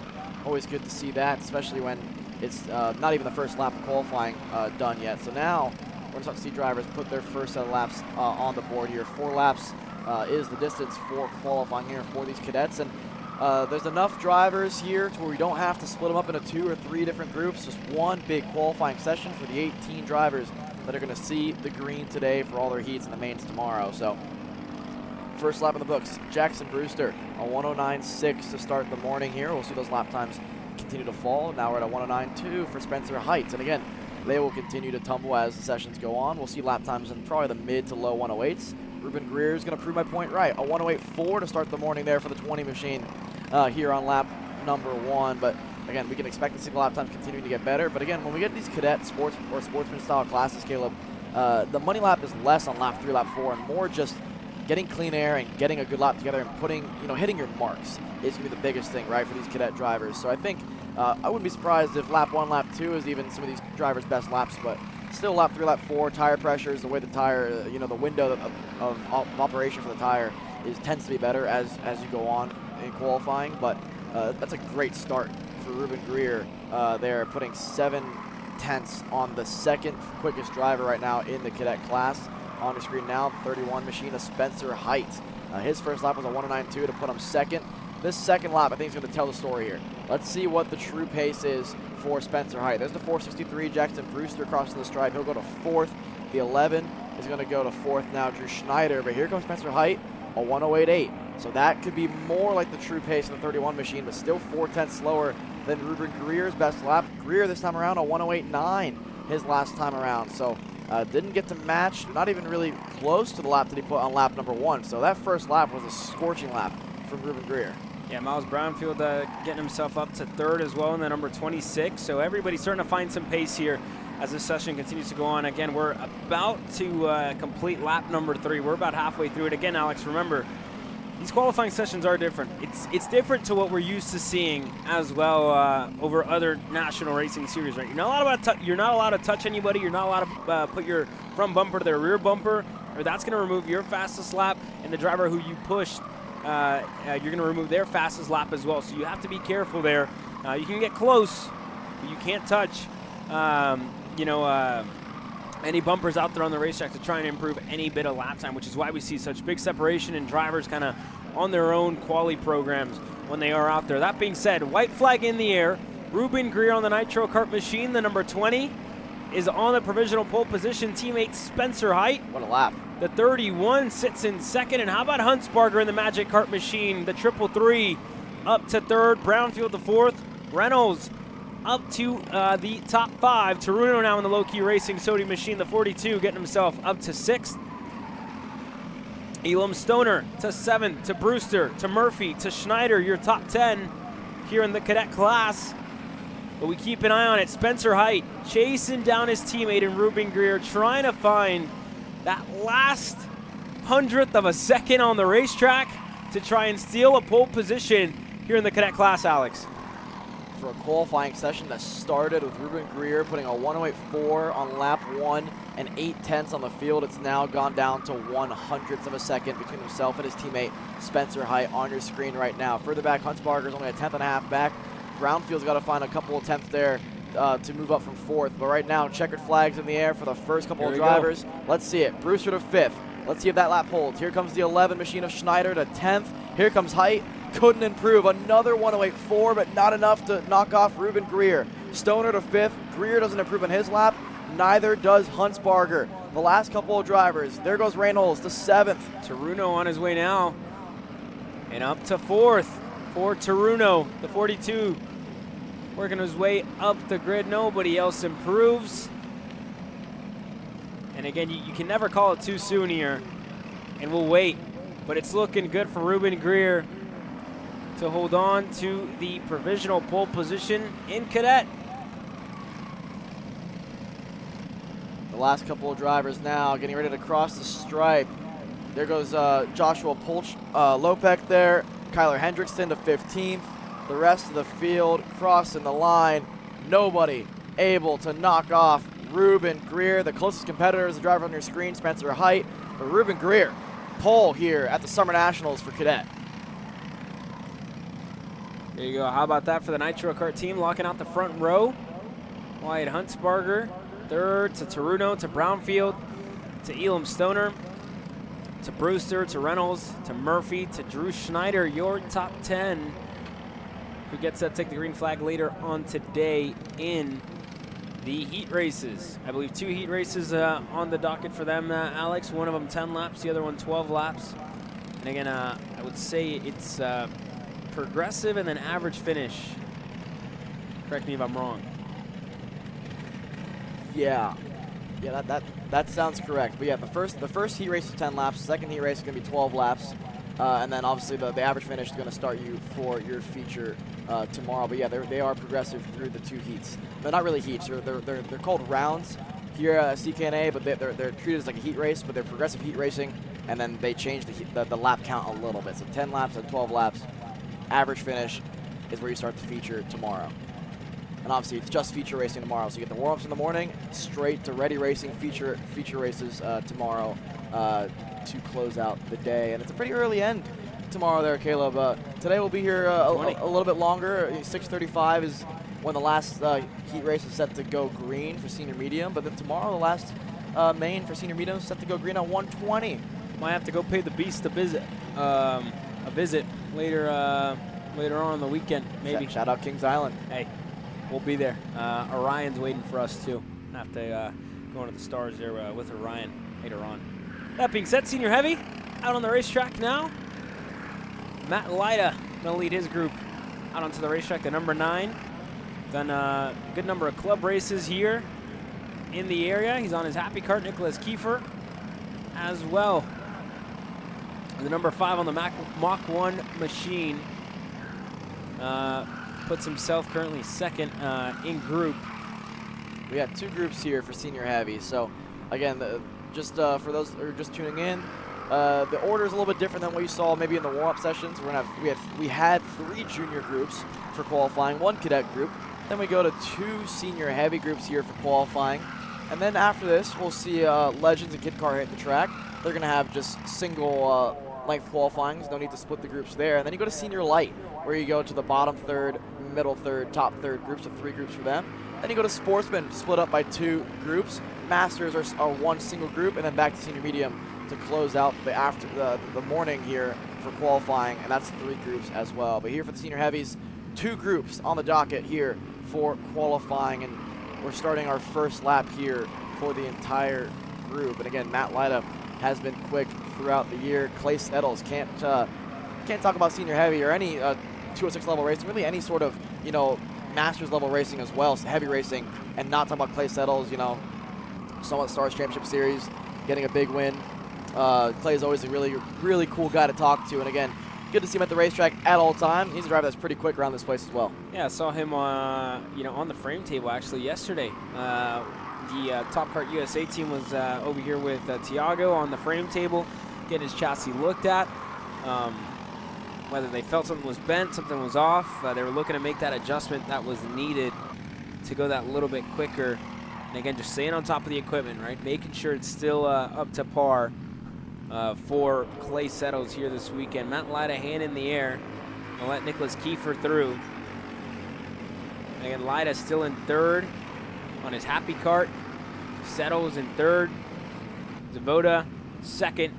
Always good to see that, especially when it's not even the first lap of qualifying done yet. So now we're going to start to see drivers put their first set of laps on the board here. 4 laps is the distance for qualifying here for these cadets, and there's enough drivers here to where we don't have to split them up into 2 or 3 different groups. Just one big qualifying session for the 18 drivers that are going to see the green today for all their heats and the mains tomorrow. So first lap in the books, Jackson Brewster, a 109.6 to start the morning here. We'll see those lap times continue to fall. Now we're at a 109.2 for Spencer Heights. And again, they will continue to tumble as the sessions go on. We'll see lap times in probably the mid to low 108s. Ruben Greer is going to prove my point right. A 108.4 to start the morning there for the 20 machine here on lap number 1. But again, we can expect to see the lap times continuing to get better. But again, when we get these cadet sports or sportsman style classes, Caleb, the money lap is less on lap 3, lap 4, and more just getting clean air and getting a good lap together and putting, hitting your marks is going to be the biggest thing, right, for these cadet drivers. So I think I wouldn't be surprised if lap 1, lap 2 is even some of these drivers' best laps, but still lap 3, lap 4, tire pressures, the way the tire, the window of operation for the tire tends to be better as you go on in qualifying. But that's a great start for Ruben Greer. They're putting 7/10 on the second quickest driver right now in the cadet class. On the screen now, 31 machine of Spencer Height. His first lap was a 109.2 to put him second. This second lap, I think, is going to tell the story here. Let's see what the true pace is for Spencer Height. There's the 463, Jackson Brewster crossing the stripe. He'll go to 4th. The 11 is going to go to 4th now, Drew Schneider. But here comes Spencer Height, a 108.8. So that could be more like the true pace of the 31 machine, but still 4/10 slower than Ruben Greer's best lap. Greer this time around, a 108.9 his last time around. So didn't get to match, not even really close to the lap that he put on lap number 1. So that first lap was a scorching lap from Ruben Greer. Yeah, Miles Brownfield getting himself up to 3rd as well in the number 26. So everybody's starting to find some pace here as this session continues to go on. Again, we're about to complete lap number 3. We're about halfway through it. Again, Alex, remember, these qualifying sessions are different. It's different to what we're used to seeing as well over other national racing series, right? You're not allowed to touch anybody. You're not allowed to put your front bumper to their rear bumper, or that's going to remove your fastest lap, and the driver who you pushed, you're going to remove their fastest lap as well. So you have to be careful there. You can get close, but you can't touch, any bumpers out there on the racetrack to try and improve any bit of lap time, which is why we see such big separation and drivers kind of on their own quali programs when they are out there. That being said, white flag in the air. Ruben Greer on the Nitro Kart machine, the number 20, is on the provisional pole position. Teammate Spencer Height. What a lap. The 31 sits in 2nd. And how about Huntsbarger in the Magic Kart machine? The 333 up to 3rd. Brownfield to 4th. Reynolds up to the top 5. Taruno now in the low-key racing Sodi machine, the 42, getting himself up to 6th. Elam Stoner to 7th, to Brewster, to Murphy, to Schneider, your top 10 here in the cadet class. But we keep an eye on it. Spencer Height chasing down his teammate in Ruben Greer, trying to find that last 100th of a second on the racetrack to try and steal a pole position here in the cadet class, Alex. For a qualifying session that started with Ruben Greer putting a 108.4 on lap 1 and 8/10 on the field, it's now gone down to 1/100th of a second between himself and his teammate Spencer Height on your screen right now. Further back, Huntsbarger's only a 10th.5 back. Brownfield's got to find a couple of tenths there to move up from 4th. But right now, checkered flags in the air for the first couple of drivers. Go. Let's see it. Brewster to 5th. Let's see if that lap holds. Here comes the 11 machine of Schneider to 10th. Here comes Height. Couldn't improve. Another 108.4, but not enough to knock off Ruben Greer. Stoner to 5th. Greer doesn't improve in his lap. Neither does Huntsbarger. The last couple of drivers. There goes Reynolds to 7th. Taruno on his way now. And up to 4th for Taruno, the 42. Working his way up the grid. Nobody else improves. And again, you can never call it too soon here. And we'll wait. But it's looking good for Ruben Greer to hold on to the provisional pole position in cadet. The last couple of drivers now getting ready to cross the stripe. There goes Joshua Lopek there. Kyler Hendrickson to 15th. The rest of the field crossing the line. Nobody able to knock off Ruben Greer. The closest competitor is the driver on your screen, Spencer Height. But Ruben Greer, pole here at the Summer Nationals for cadet. There you go. How about that for the Nitro Kart team, locking out the front row. Wyatt Huntsbarger, 3rd, to Taruno, to Brownfield, to Elam Stoner, to Brewster, to Reynolds, to Murphy, to Drew Schneider, your top 10. Who gets to take the green flag later on today in the heat races. I believe 2 heat races on the docket for them, Alex. One of them 10 laps, the other one 12 laps. And again, I would say it's progressive and then average finish. Correct me if I'm wrong. Yeah, that sounds correct. But yeah, the first heat race is 10 laps. The second heat race is going to be 12 laps. And then obviously the average finish is going to start you for your feature tomorrow. But yeah, they are progressive through the 2 heats. They're not really heats. They're called rounds here at CKNA, but they're treated as like a heat race. But they're progressive heat racing and then they changed the lap count a little bit. So 10 laps and 12 laps, average finish is where you start the feature tomorrow. And obviously, it's just feature racing tomorrow. So you get the warm-ups in the morning, straight to ready racing feature races tomorrow to close out the day. And it's a pretty early end tomorrow there, Caleb. Today we'll be here a little bit longer. 6:35 is when the last heat race is set to go green for senior medium. But then tomorrow, the last main for senior medium is set to go green at 1:20. Might have to go pay the beast a visit later on in the weekend, maybe. Shout out Kings Island. Hey, we'll be there. Orion's waiting for us too. Have to go into the stars there with Orion later on. That being said, senior heavy out on the racetrack now. Matt Lyda gonna lead his group out onto the racetrack, the number 9. Done a good number of club races here in the area. He's on his happy kart, Nicholas Kiefer, as well. The number 5 on the Mach 1 machine puts himself currently second in group. We have 2 groups here for senior heavy. So again, just for those who are just tuning in, the order is a little bit different than what you saw maybe in the warm-up sessions. We had 3 junior groups for qualifying, 1 cadet group. Then we go to 2 senior heavy groups here for qualifying. And then after this, we'll see Legends and Kid Car hit the track. They're going to have just single length qualifying. No need to split the groups there. And then you go to senior light, where you go to the bottom third, middle third, top third groups of 3 groups for them. Then you go to sportsman, split up by 2 groups. Masters are 1 single group, and then back to senior medium to close out the morning here for qualifying, and that's 3 groups as well. But here for the senior heavies, 2 groups on the docket here for qualifying, and we're starting our first lap here for the entire group. And again, Matt Lyda has been quick throughout the year. Clay Settles can't talk about senior heavy or any 206 level racing, really any sort of masters level racing as well, so heavy racing, and not talk about Clay Settles. Somewhat Stars Championship Series, getting a big win. Clay is always a really, really cool guy to talk to, and again, good to see him at the racetrack at all times. He's a driver that's pretty quick around this place as well. Yeah, I saw him on the frame table actually yesterday. The Top Kart USA team was over here with Tiago on the frame table, getting his chassis looked at. Whether they felt something was bent, something was off, they were looking to make that adjustment that was needed to go that little bit quicker. And again, just staying on top of the equipment, right? Making sure it's still up to par for Clay Settles here this weekend. Matt Lyda hand in the air. I'll let Nicholas Kiefer through. Again, Lyda still in third on his happy kart. Settles in third. Zavoda second.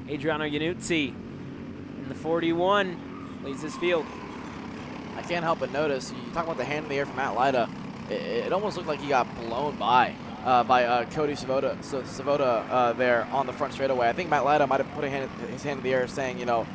Adriano Iannuzzi in the 41 leads this field. I can't help but notice, you talk about the hand in the air from Matt Lyda, it almost looked like he got blown by Cody Savoda there on the front straightaway. I think Matt Lyda might have put his hand in the air saying, not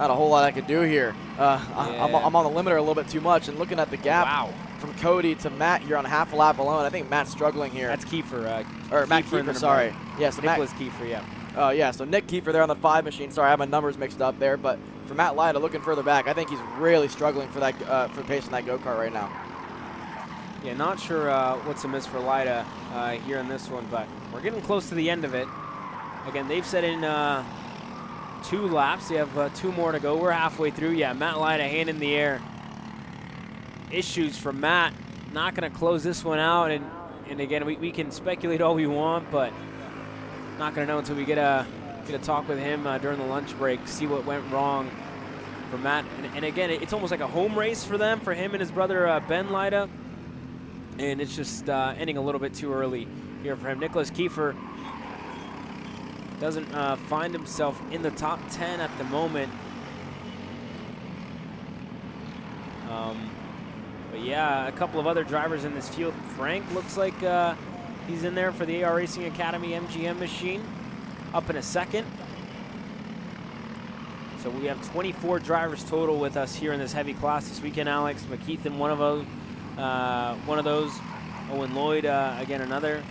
a whole lot I could do here. I'm on the limiter a little bit too much, and looking at the gap from Cody to Matt here on half a lap alone, I think Matt's struggling here. That's Kiefer. Or Matt Kiefer, sorry. Yeah, so Nicholas Kiefer, yeah. Yeah, so Nick Kiefer there on the 5 machine. Sorry, I have my numbers mixed up there, but for Matt Lyda looking further back, I think he's really struggling for that for pace in that go-kart right now. Yeah, not sure what's amiss for Lyda here in this one, but we're getting close to the end of it. Again, they've set in 2 laps. They have 2 more to go. We're halfway through. Yeah, Matt Lyda, hand in the air. Issues from Matt. Not going to close this one out. And again, we can speculate all we want, but not going to know until we get a talk with him during the lunch break, see what went wrong for Matt. And again, it's almost like a home race for them, for him and his brother Ben Lyda. And it's just ending a little bit too early here for him. Nicholas Kiefer doesn't find himself in the top 10 at the moment. But yeah, a couple of other drivers in this field. Frank looks like he's in there for the AR Racing Academy MGM machine, up in a second. So we have 24 drivers total with us here in this heavy class this weekend. Alex McKeithen, one of those. Owen Lloyd, again, another.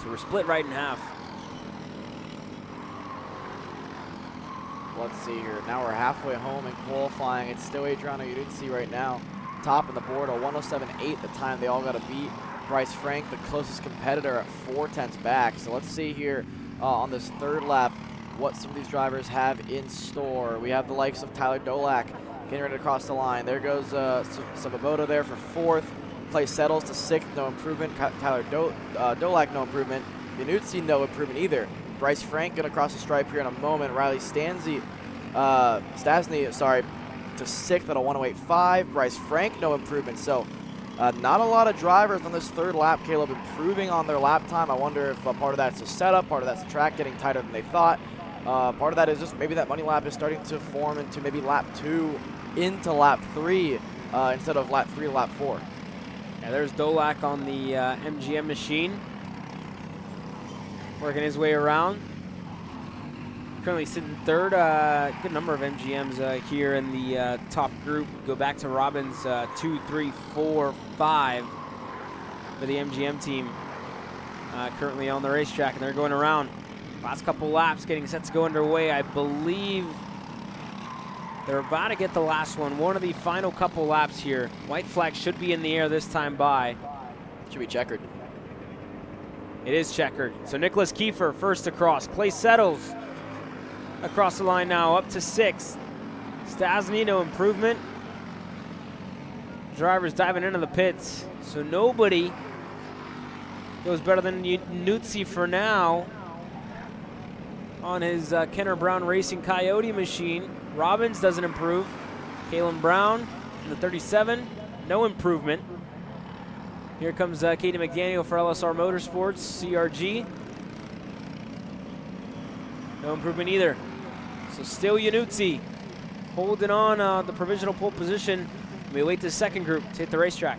So we're split right in half. Let's see here. Now we're halfway home in qualifying. It's still Adriano Iannuzzi right now, top of the board, a 107.8 the time they all got to beat. Bryce Frank, the closest competitor, at 4 tenths back. So let's see here on this third lap what some of these drivers have in store. We have the likes of Tyler Dolak getting ready to cross the line. There goes Savaboto there for 4th. Clay Settles to 6th, no improvement. Tyler Dolak, no improvement. Yanutsi, no improvement either. Bryce Frank going to cross the stripe here in a moment. Riley Stasny, to 6th at a 1:08.5. Bryce Frank, no improvement. So not a lot of drivers on this third lap, Caleb, improving on their lap time. I wonder if part of that's a setup, part of that's the track getting tighter than they thought. Part of that is just maybe that money lap is starting to form into maybe lap 2 into lap 3 instead of lap 3 to lap 4. Yeah, there's Dolak on the MGM machine, working his way around. Currently sitting third. Good number of MGMs here in the top group. Go back to Robbins, 2, 3, 4, 5 for the MGM team currently on the racetrack, and they're going around. Last couple laps getting set to go underway. I believe they're about to get the last one. One of the final couple laps here. White flag should be in the air this time by. Should be checkered. It is checkered. So Nicholas Kiefer first across. Clay Settles across the line now, up to 6th. Stasny, no improvement. Drivers diving into the pits. So nobody goes better than Nutsi for now on his Kenner Brown Racing Coyote machine. Robbins doesn't improve. Kalen Brown in the 37, no improvement. Here comes Katie McDaniel for LSR Motorsports, CRG. No improvement either. So still Yanutsi holding on the provisional pole position. We wait the second group to hit the racetrack.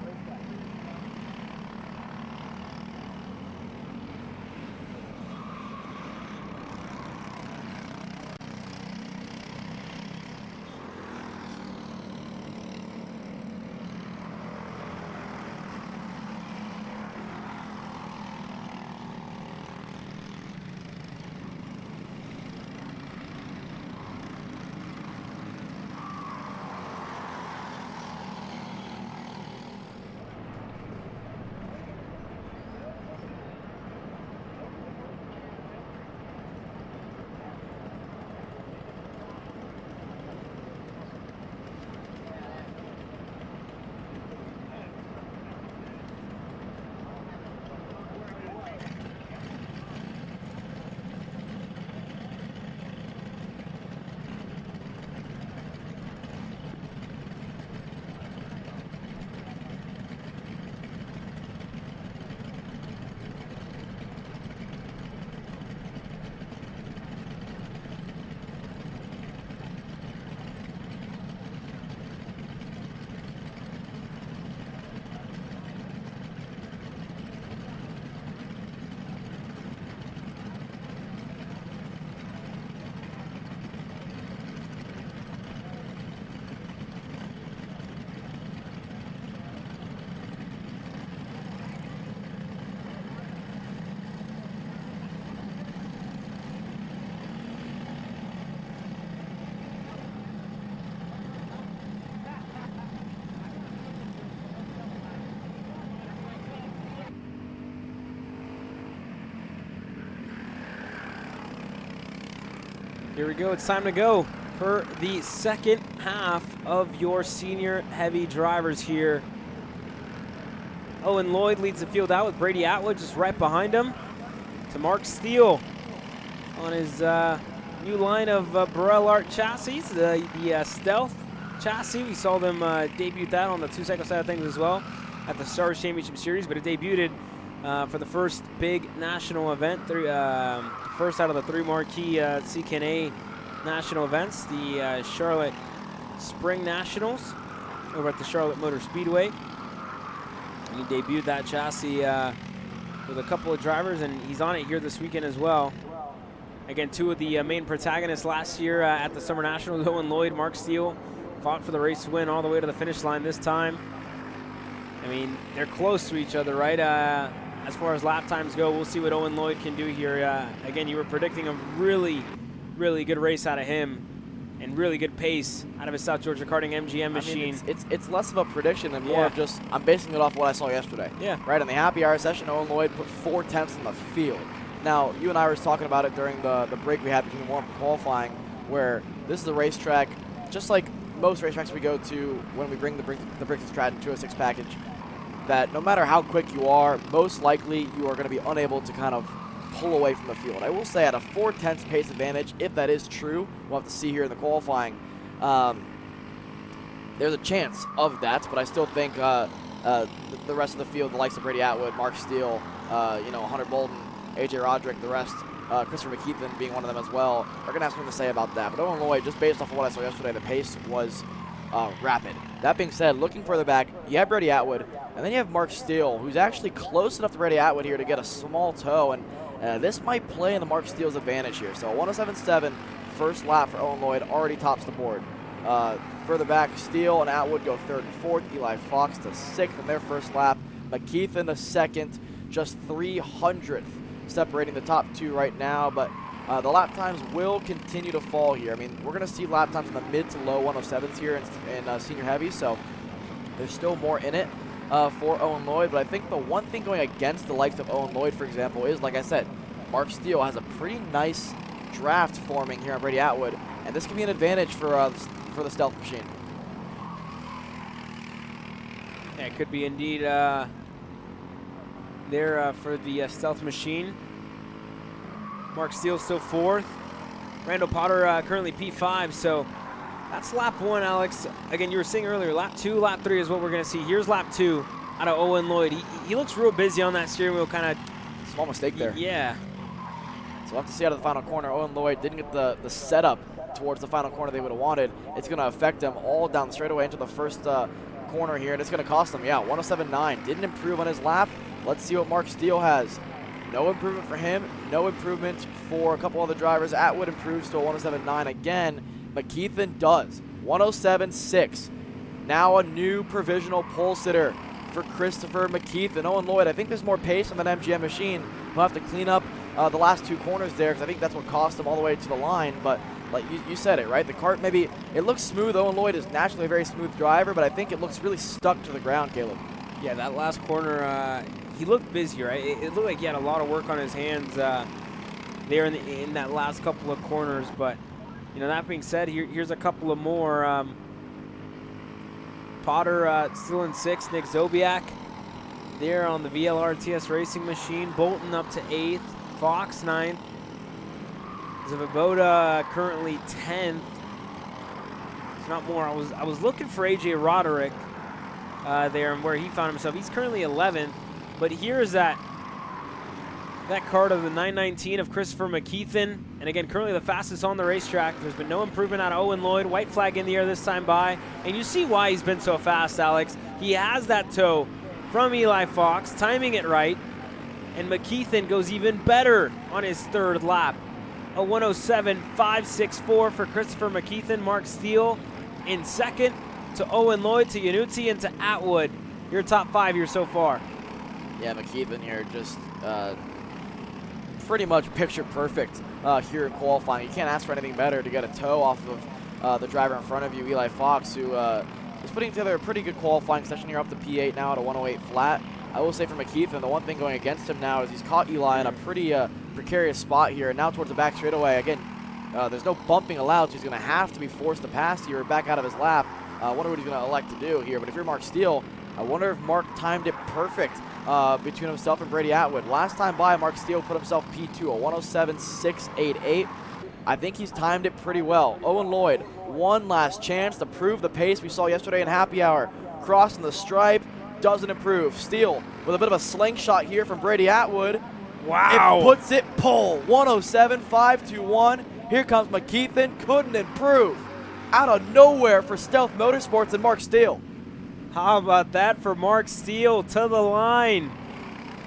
Here we go, it's time to go for the second half of your senior heavy drivers here. Owen Lloyd leads the field out with Brady Atwood just right behind him. To Mark Steele on his new line of Burrell Art chassis, the Stealth chassis. We saw them debut that on the two-cycle side of things as well at the Stars Championship Series, but it debuted for the first big national event, first out of the 3 marquee CKNA national events, the Charlotte Spring Nationals over at the Charlotte Motor Speedway. And he debuted that chassis with a couple of drivers, and he's on it here this weekend as well. Again, 2 of the main protagonists last year at the Summer Nationals, Owen Lloyd, Mark Steele, fought for the race to win all the way to the finish line this time. I mean, they're close to each other, right? As far as lap times go, we'll see what Owen Lloyd can do here. Again, you were predicting a really, really good race out of him and really good pace out of his South Georgia Karting MGM machine. I mean, it's less of a prediction and more of just, I'm basing it off what I saw yesterday. Yeah. Right, in the happy hour session, Owen Lloyd put 4 tenths in the field. Now, you and I were talking about it during the break we had between warm-up and qualifying, where this is a racetrack, just like most racetracks we go to when we bring the Bricks and Stratton 206 package, that no matter how quick you are, most likely you are going to be unable to kind of pull away from the field. I will say at a 4/10 pace advantage, if that is true, we'll have to see here in the qualifying, there's a chance of that, but I still think the rest of the field, the likes of Brady Atwood, Mark Steele, Hunter Bolden, AJ Roderick, the rest, Christopher McKeithen being one of them as well, are going to have something to say about that. But Owen Lloyd, just based off of what I saw yesterday, the pace was rapid. That being said, looking further back, you have Brady Atwood, and then you have Mark Steele, who's actually close enough to Brady Atwood here to get a small toe, and this might play in the Mark Steele's advantage here. So 107.7, first lap for Owen Lloyd, already tops the board. Further back, Steele and Atwood go 3rd and 4th. Eli Fox to 6th in their first lap. McKeithen to 2nd, just 300th separating the top 2 right now. But the lap times will continue to fall here. I mean, we're going to see lap times in the mid to low 107s here in senior heavy. So there's still more in it for Owen Lloyd. But I think the one thing going against the likes of Owen Lloyd, for example, is, like I said, Mark Steele has a pretty nice draft forming here on Brady Atwood. And this can be an advantage for the Stealth Machine. Yeah, it could be indeed there for the Stealth Machine. Mark Steele still 4th. Randall Potter currently P5, so that's lap 1, Alex. Again, you were saying earlier, lap 2, lap 3 is what we're going to see. Here's lap 2 out of Owen Lloyd. He looks real busy on that steering wheel, kind of. Small mistake there. Yeah. So we'll have to see out of the final corner. Owen Lloyd didn't get the setup towards the final corner they would have wanted. It's going to affect them all down the straightaway into the first corner here, and it's going to cost them, 107.9. Didn't improve on his lap. Let's see what Mark Steele has. No improvement for him. No improvement for a couple other drivers. Atwood improves to a 107.9 again. McKeithen does. 107.6. Now a new provisional pole sitter for Christopher McKeithen. Owen Lloyd, I think there's more pace on that MGM machine. He'll have to clean up the last 2 corners there, because I think that's what cost him all the way to the line. But like you said it, right? The kart maybe, it looks smooth. Owen Lloyd is naturally a very smooth driver, but I think it looks really stuck to the ground, Caleb. Yeah, that last corner, he looked busy, right? It looked like he had a lot of work on his hands there in that last couple of corners. But, that being said, here's a couple of more. Potter still in 6th. Nick Zobiak there on the VLRTS racing machine. Bolton up to 8th. Fox 9th. Zavaboda currently 10th. It's not more. I was looking for AJ Roderick there and where he found himself. He's currently 11th. But here's that card of the 919 of Christopher McKeithen. And again, currently the fastest on the racetrack. There's been no improvement out of Owen Lloyd. White flag in the air this time by. And you see why he's been so fast, Alex. He has that toe from Eli Fox, timing it right. And McKeithen goes even better on his 3rd lap. A 107.564 for Christopher McKeithen. Mark Steele in 2nd, to Owen Lloyd, to Yanuzzi, and to Atwood. Your top 5 here so far. Yeah, McKeithen here just pretty much picture perfect here in qualifying. You can't ask for anything better to get a toe off of the driver in front of you, Eli Fox, who is putting together a pretty good qualifying session here up to P8 now at a 108 flat. I will say for McKeithen, the one thing going against him now is he's caught Eli in a pretty precarious spot here, and now towards the back straightaway. Again, there's no bumping allowed, so he's going to have to be forced to pass here back out of his lap. I wonder what he's going to elect to do here, but if you're Mark Steele, I wonder if Mark timed it perfect between himself and Brady Atwood. Last time by, Mark Steele put himself P2, a 107.688. I think he's timed it pretty well. Owen Lloyd, one last chance to prove the pace we saw yesterday in happy hour. Crossing the stripe, doesn't improve. Steele with a bit of a slingshot here from Brady Atwood. Wow. It puts it pole, 107.521. Here comes McKeithen, couldn't improve. Out of nowhere for Stealth Motorsports and Mark Steele. How about that for Mark Steele to the line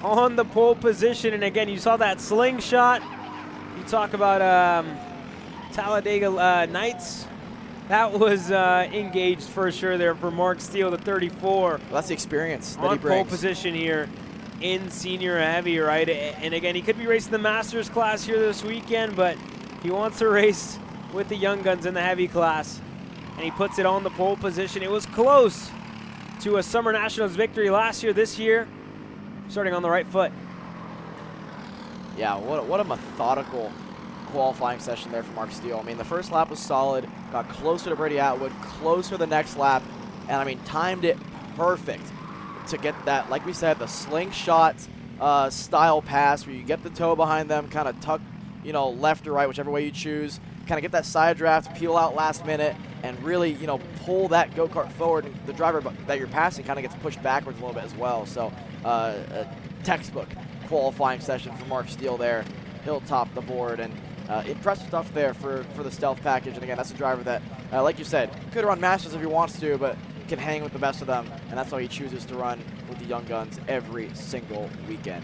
on the pole position. And again, you saw that slingshot. You talk about Talladega Nights. That was engaged for sure there for Mark Steele, the 34. Well, that's the experience that on he brings. Pole position here in senior heavy, right? And again, he could be racing the Masters class here this weekend, but he wants to race with the young guns in the heavy class. And he puts it on the pole position. It was close to a Summer Nationals victory last year. This year, starting on the right foot. Yeah, what a methodical qualifying session there for Mark Steele. I mean, the first lap was solid, got closer to Brady Atwood, closer the next lap, and I mean, timed it perfect to get that, like we said, the slingshot style pass where you get the toe behind them, kind of tuck, you know, left or right, whichever way you choose, kind of get that side draft, peel out last minute, and really, you know, pull that go-kart forward. And the driver that you're passing kind of gets pushed backwards a little bit as well. So a textbook qualifying session for Mark Steele there. He'll top the board, and impressive stuff there for the stealth package. And again, that's a driver that, like you said, could run Masters if he wants to, but can hang with the best of them, and that's why he chooses to run with the young guns every single weekend.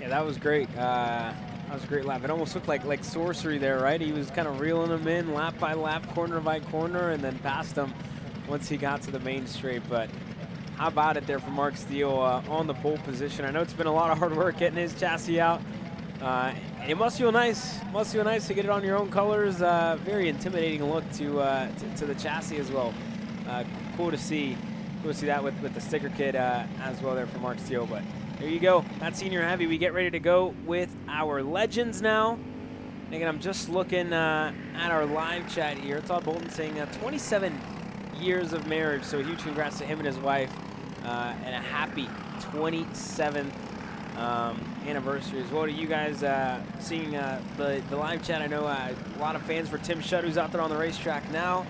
Yeah, that was great. That was a great lap. It almost looked like sorcery there, right? He was kind of reeling them in lap by lap, corner by corner, and then passed them once he got to the main straight. But how about it there for Mark Steele on the pole position? I know it's been a lot of hard work getting his chassis out. It must feel nice. Must feel nice to get it on your own colors. Very intimidating look to the chassis as well. Cool to see. Cool to see that with the sticker kit as well there for Mark Steele. But there you go. That's senior heavy. We get ready to go with our legends now. And again, I'm just looking at our live chat here. Todd Bolton saying 27 years of marriage. So huge congrats to him and his wife, and a happy 27th anniversary as well to you guys seeing the live chat. I know a lot of fans for Tim Shutt, who's out there on the racetrack now,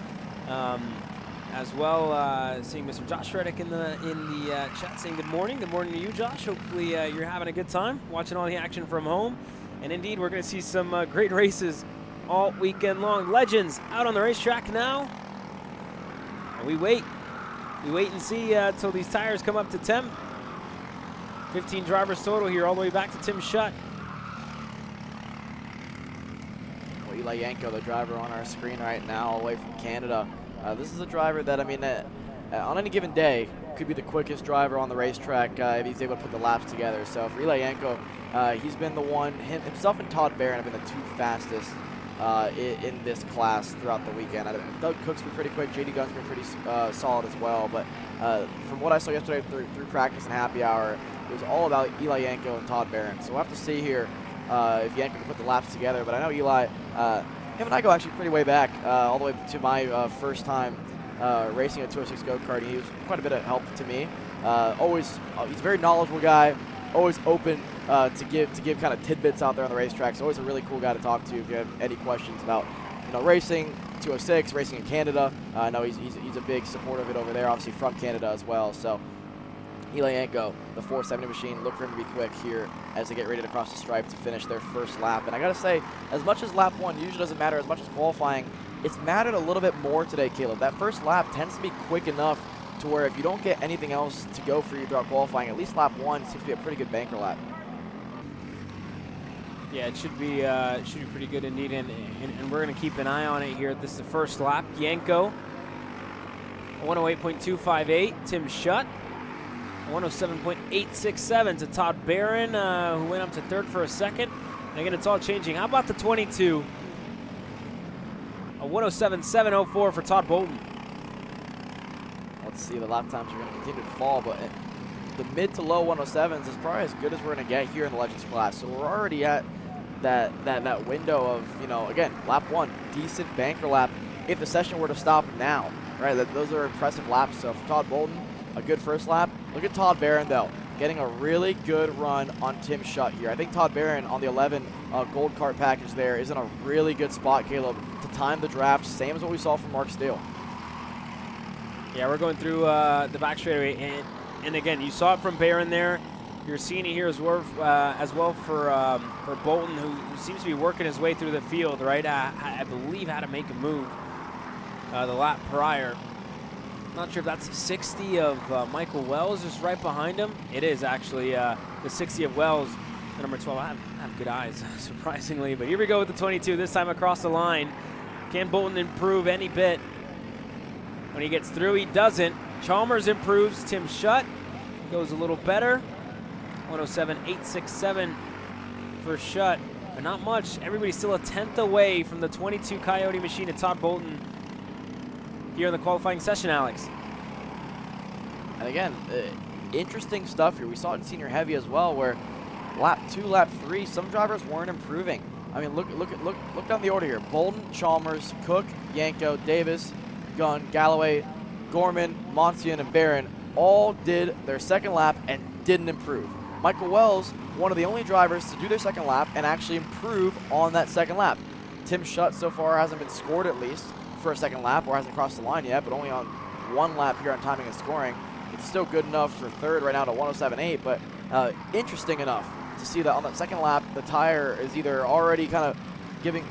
as well. Seeing Mr. Josh Reddick in the chat saying good morning to you, Josh. Hopefully you're having a good time watching all the action from home, and indeed we're going to see some great races all weekend long. Legends out on the racetrack now, and we wait and see until these tires come up to temp. 15 drivers total here, all the way back to Tim Shutt. Well, Eli Yanko, the driver on our screen right now, all the way from Canada. This is a driver that, I mean, on any given day, could be the quickest driver on the racetrack if he's able to put the laps together. So for Eli Yanko, he's been the one, himself and Todd Barron have been the two fastest in this class throughout the weekend. Doug Cook's been pretty quick, JD Gunn's been pretty solid as well, but from what I saw yesterday through practice and happy hour, it was all about Eli Yanko and Todd Barron. So we'll have to see here if Yanko can put the laps together. But I know Eli, him and I go actually pretty way back, all the way to my first time racing a 206 go-kart. He was quite a bit of help to me. He's a very knowledgeable guy, always open to give kind of tidbits out there on the racetrack. So always a really cool guy to talk to if you have any questions about, you know, racing 206, racing in Canada. I know he's a big supporter of it over there, obviously from Canada as well. So Eli Yanko, the 470 machine, look for him to be quick here as they get ready to cross the stripe to finish their first lap. And I gotta say, as much as lap one usually doesn't matter as much as qualifying, it's mattered a little bit more today, Caleb. That first lap tends to be quick enough to where if you don't get anything else to go for you throughout qualifying, at least lap one seems to be a pretty good banker lap. Yeah, it should be pretty good indeed, and we're going to keep an eye on it here. This is the first lap. Yanko, 108.258. Tim Shutt, 107.867 to Todd Barron, who went up to third for a second. And again, it's all changing. How about the 22? A 107.704 for Todd Bolton. Let's see, the lap times are going to continue to fall, but the mid to low 107s is probably as good as we're going to get here in the Legends class. So we're already at that window of, you know, again, lap one, decent banker lap if the session were to stop now, right? Those are impressive laps. So for Todd Bolton, a good first lap. Look at Todd Barron, though, getting a really good run on Tim Shutt here. I think Todd Barron on the 11 gold cart package there is in a really good spot, Caleb, to time the draft, same as what we saw from Mark Steele. Yeah, we're going through the back straightaway, and again, you saw it from Barron there. You're seeing it here as well for Bolton, who seems to be working his way through the field, right? I believe had to make a move the lap prior. Not sure if that's 60 of Michael Wells just right behind him. It is actually the 60 of Wells, the number 12. I have good eyes, surprisingly. But here we go with the 22, this time across the line. Can Bolton improve any bit? When he gets through, he doesn't. Chalmers improves. Tim Shutt goes a little better. 107.867 for Shutt, but not much. Everybody's still a tenth away from the 22 Coyote machine at Todd Bolton here in the qualifying session, Alex. And again, interesting stuff here. We saw it in senior heavy as well, where lap 2, lap 3, some drivers weren't improving. I mean, look down the order here. Bolden, Chalmers, Cook, Yanko, Davis, Gunn, Galloway, Gorman, Monsian, and Barron all did their second lap and didn't improve. Michael Wells, one of the only drivers to do their second lap and actually improve on that second lap. Tim Schutt so far hasn't been scored at least for a second lap or hasn't crossed the line yet, but only on 1 lap here on timing and scoring. It's still good enough for third right now to 107.8, but interesting enough to see that on that second lap, the tire is either already kind of giving,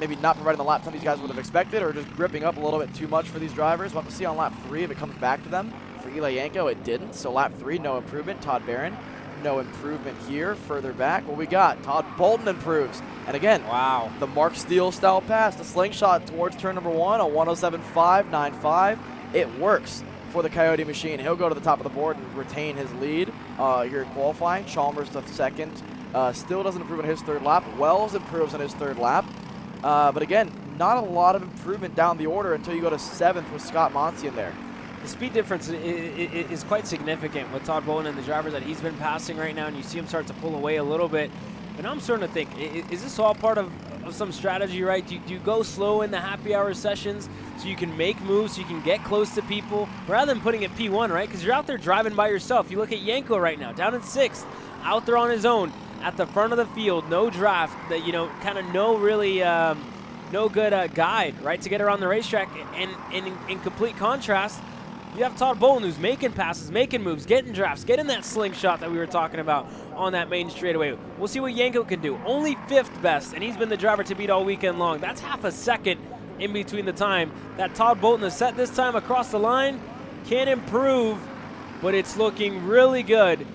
maybe not providing the lap time these guys would have expected, or just gripping up a little bit too much for these drivers. We'll have to see on lap 3 if it comes back to them. For Eli Yanko, it didn't. So lap 3, no improvement. Todd Barron, no improvement here. Further back, what we got? Todd Bolden improves. And again, wow, the Mark Steele style pass, the slingshot towards turn number 1 on 107.595. It works for the Coyote machine. He'll go to the top of the board and retain his lead here in qualifying. Chalmers to second. Still doesn't improve in his third lap. Wells improves in his third lap. But again, not a lot of improvement down the order until you go to 7th with Scott Monsian there. The speed difference is quite significant with Todd Bolden and the drivers that he's been passing right now, and you see him start to pull away a little bit. And I'm starting to think, is this all part of some strategy, right? Do you go slow in the happy hour sessions so you can make moves, so you can get close to people, rather than putting it P1, right? Because you're out there driving by yourself. You look at Yanko right now, down in 6th, out there on his own, at the front of the field, no draft, that kind of no really no good guide, right, to get around the racetrack. And in complete contrast, you have Todd Bolden, who's making passes, making moves, getting drafts, getting that slingshot that we were talking about on that main straightaway. We'll see what Yanko can do. Only 5th best, and he's been the driver to beat all weekend long. That's half a second in between the time that Todd Bolden has set this time across the line. Can improve, but it's looking really good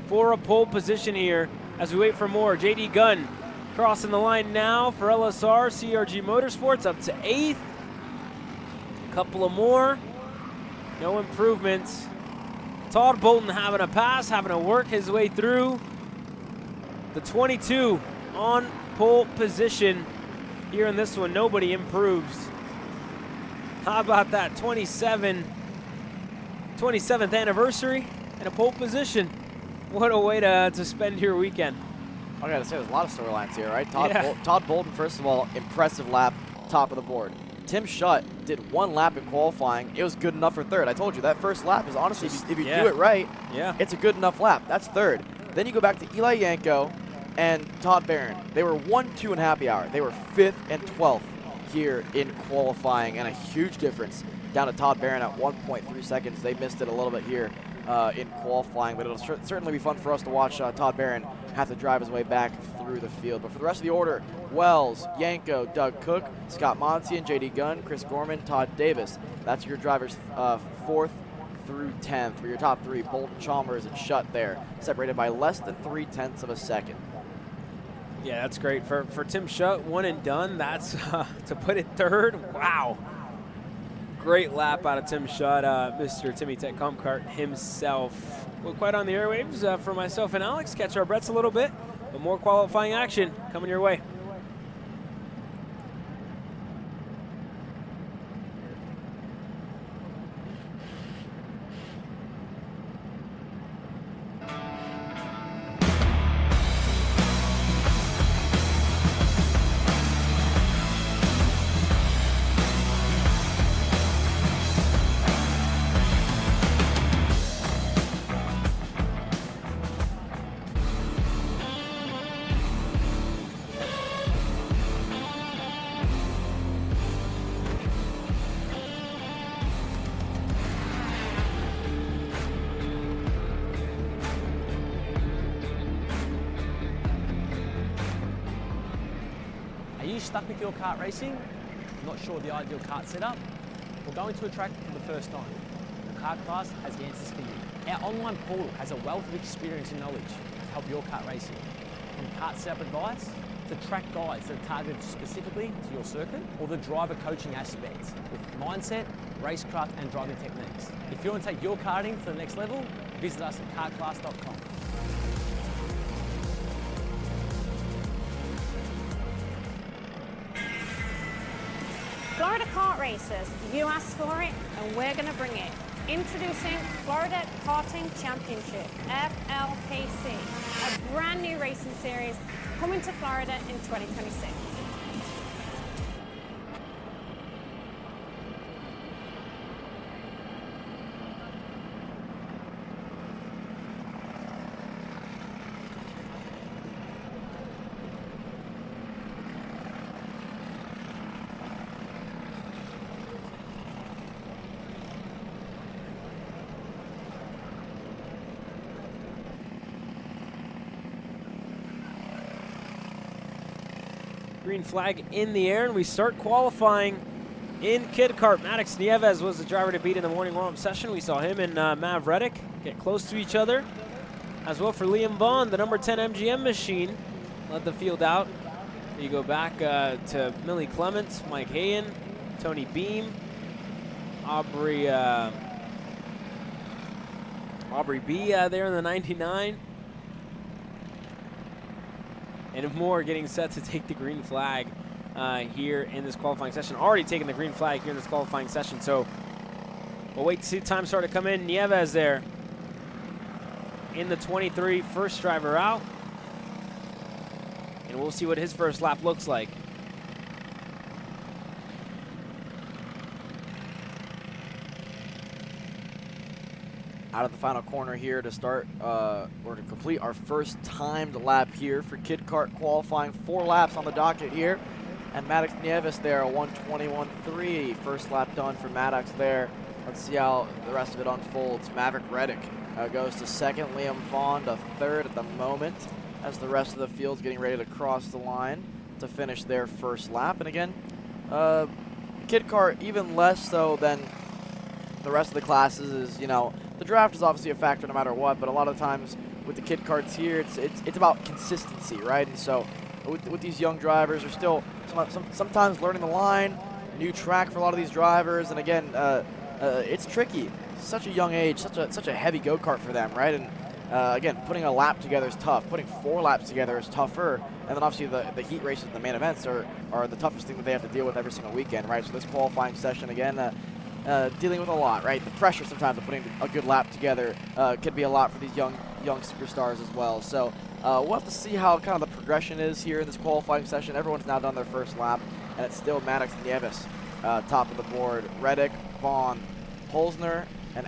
for a pole position here as we wait for more. JD Gunn crossing the line now for LSR, CRG Motorsports up to 8th. A couple of more. No improvements. Todd Bolden having a pass, having to work his way through. The 22 on pole position here in this one. Nobody improves. How about that? 27th anniversary and a pole position. What a way to spend your weekend. I gotta say, there's a lot of storylines here, right? Todd Bolden, first of all, impressive lap, top of the board. Tim Schutt did 1 lap in qualifying. It was good enough for third. I told you, that first lap is honestly, if you do it right, it's a good enough lap. That's third. Then you go back to Eli Yanko and Todd Barron. They were 1, 2 in happy hour. They were 5th and 12th here in qualifying, and a huge difference down to Todd Barron at 1.3 seconds. They missed it a little bit here in qualifying, but it'll certainly be fun for us to watch Todd Barron have to drive his way back through the field. But for the rest of the order, Wells, Yanko, Doug Cook, Scott Monsian, JD Gunn, Chris Gorman, Todd Davis. That's your drivers 4th through 10th for your top 3. Bolden, Chalmers, and Schutt there, separated by less than 0.3 of a second. Yeah, that's great. For Tim Schutt, 1 and done. That's to put it 3rd. Wow. Great lap out of Tim Schutt, Mr. Timmy Tech Comkart himself. Well, quite on the airwaves for myself and Alex. Catch our breaths a little bit, but more qualifying action coming your way. Are you stuck with your kart racing? Not sure of the ideal kart setup? Well, going to a track for the first time. The Kart Class has the answers for you. Our online portal has a wealth of experience and knowledge to help your kart racing. From kart setup advice to track guides that are targeted specifically to your circuit, or the driver coaching aspects with mindset, racecraft and driving techniques. If you want to take your karting to the next level, visit us at kartclass.com. Florida Kart Racers, you asked for it and we're going to bring it. Introducing Florida Karting Championship, FLKC, a brand new racing series coming to Florida in 2026. Green flag in the air, and we start qualifying in Kid Kart. Maddox Nieves was the driver to beat in the morning warm-up session. We saw him and Mav Reddick get close to each other. As well for Liam Vaughn, the number 10 MGM machine, led the field out. You go back to Millie Clements, Mike Hayen, Tony Beam, Aubrey B there in the 99. And Moore getting set to take the green flag here in this qualifying session. Already taking the green flag here in this qualifying session. So we'll wait to see the time start to come in. Nieves there in the 23, first driver out. And we'll see what his first lap looks like. Out of the final corner here to start, or to complete our first timed lap here for Kid Kart Qualifying. 4 laps on the docket here. And Maddox Nieves there, a 1:21.3. First lap done for Maddox there. Let's see how the rest of it unfolds. Maverick Reddick goes to second. Liam Vaughn to third at the moment, as the rest of the field's getting ready to cross the line to finish their first lap. And again, Kid Kart even less so than the rest of the classes is, you know, the draft is obviously a factor no matter what, but a lot of times with the Kid Karts here, it's about consistency, right? And so with these young drivers, they're still sometimes learning the line, new track for a lot of these drivers, and again, it's tricky. Such a young age, such a heavy go-kart for them, right? And again, putting a lap together is tough. Putting 4 laps together is tougher. And then obviously the heat races, the main events are the toughest thing that they have to deal with every single weekend, right? So this qualifying session, again, dealing with a lot, right? The pressure sometimes of putting a good lap together can be a lot for these young superstars as well. So we'll have to see how kind of the progression is here in this qualifying session. Everyone's now done their first lap, and it's still Maddox Nieves top of the board. Reddick, Vaughn, Holzner, and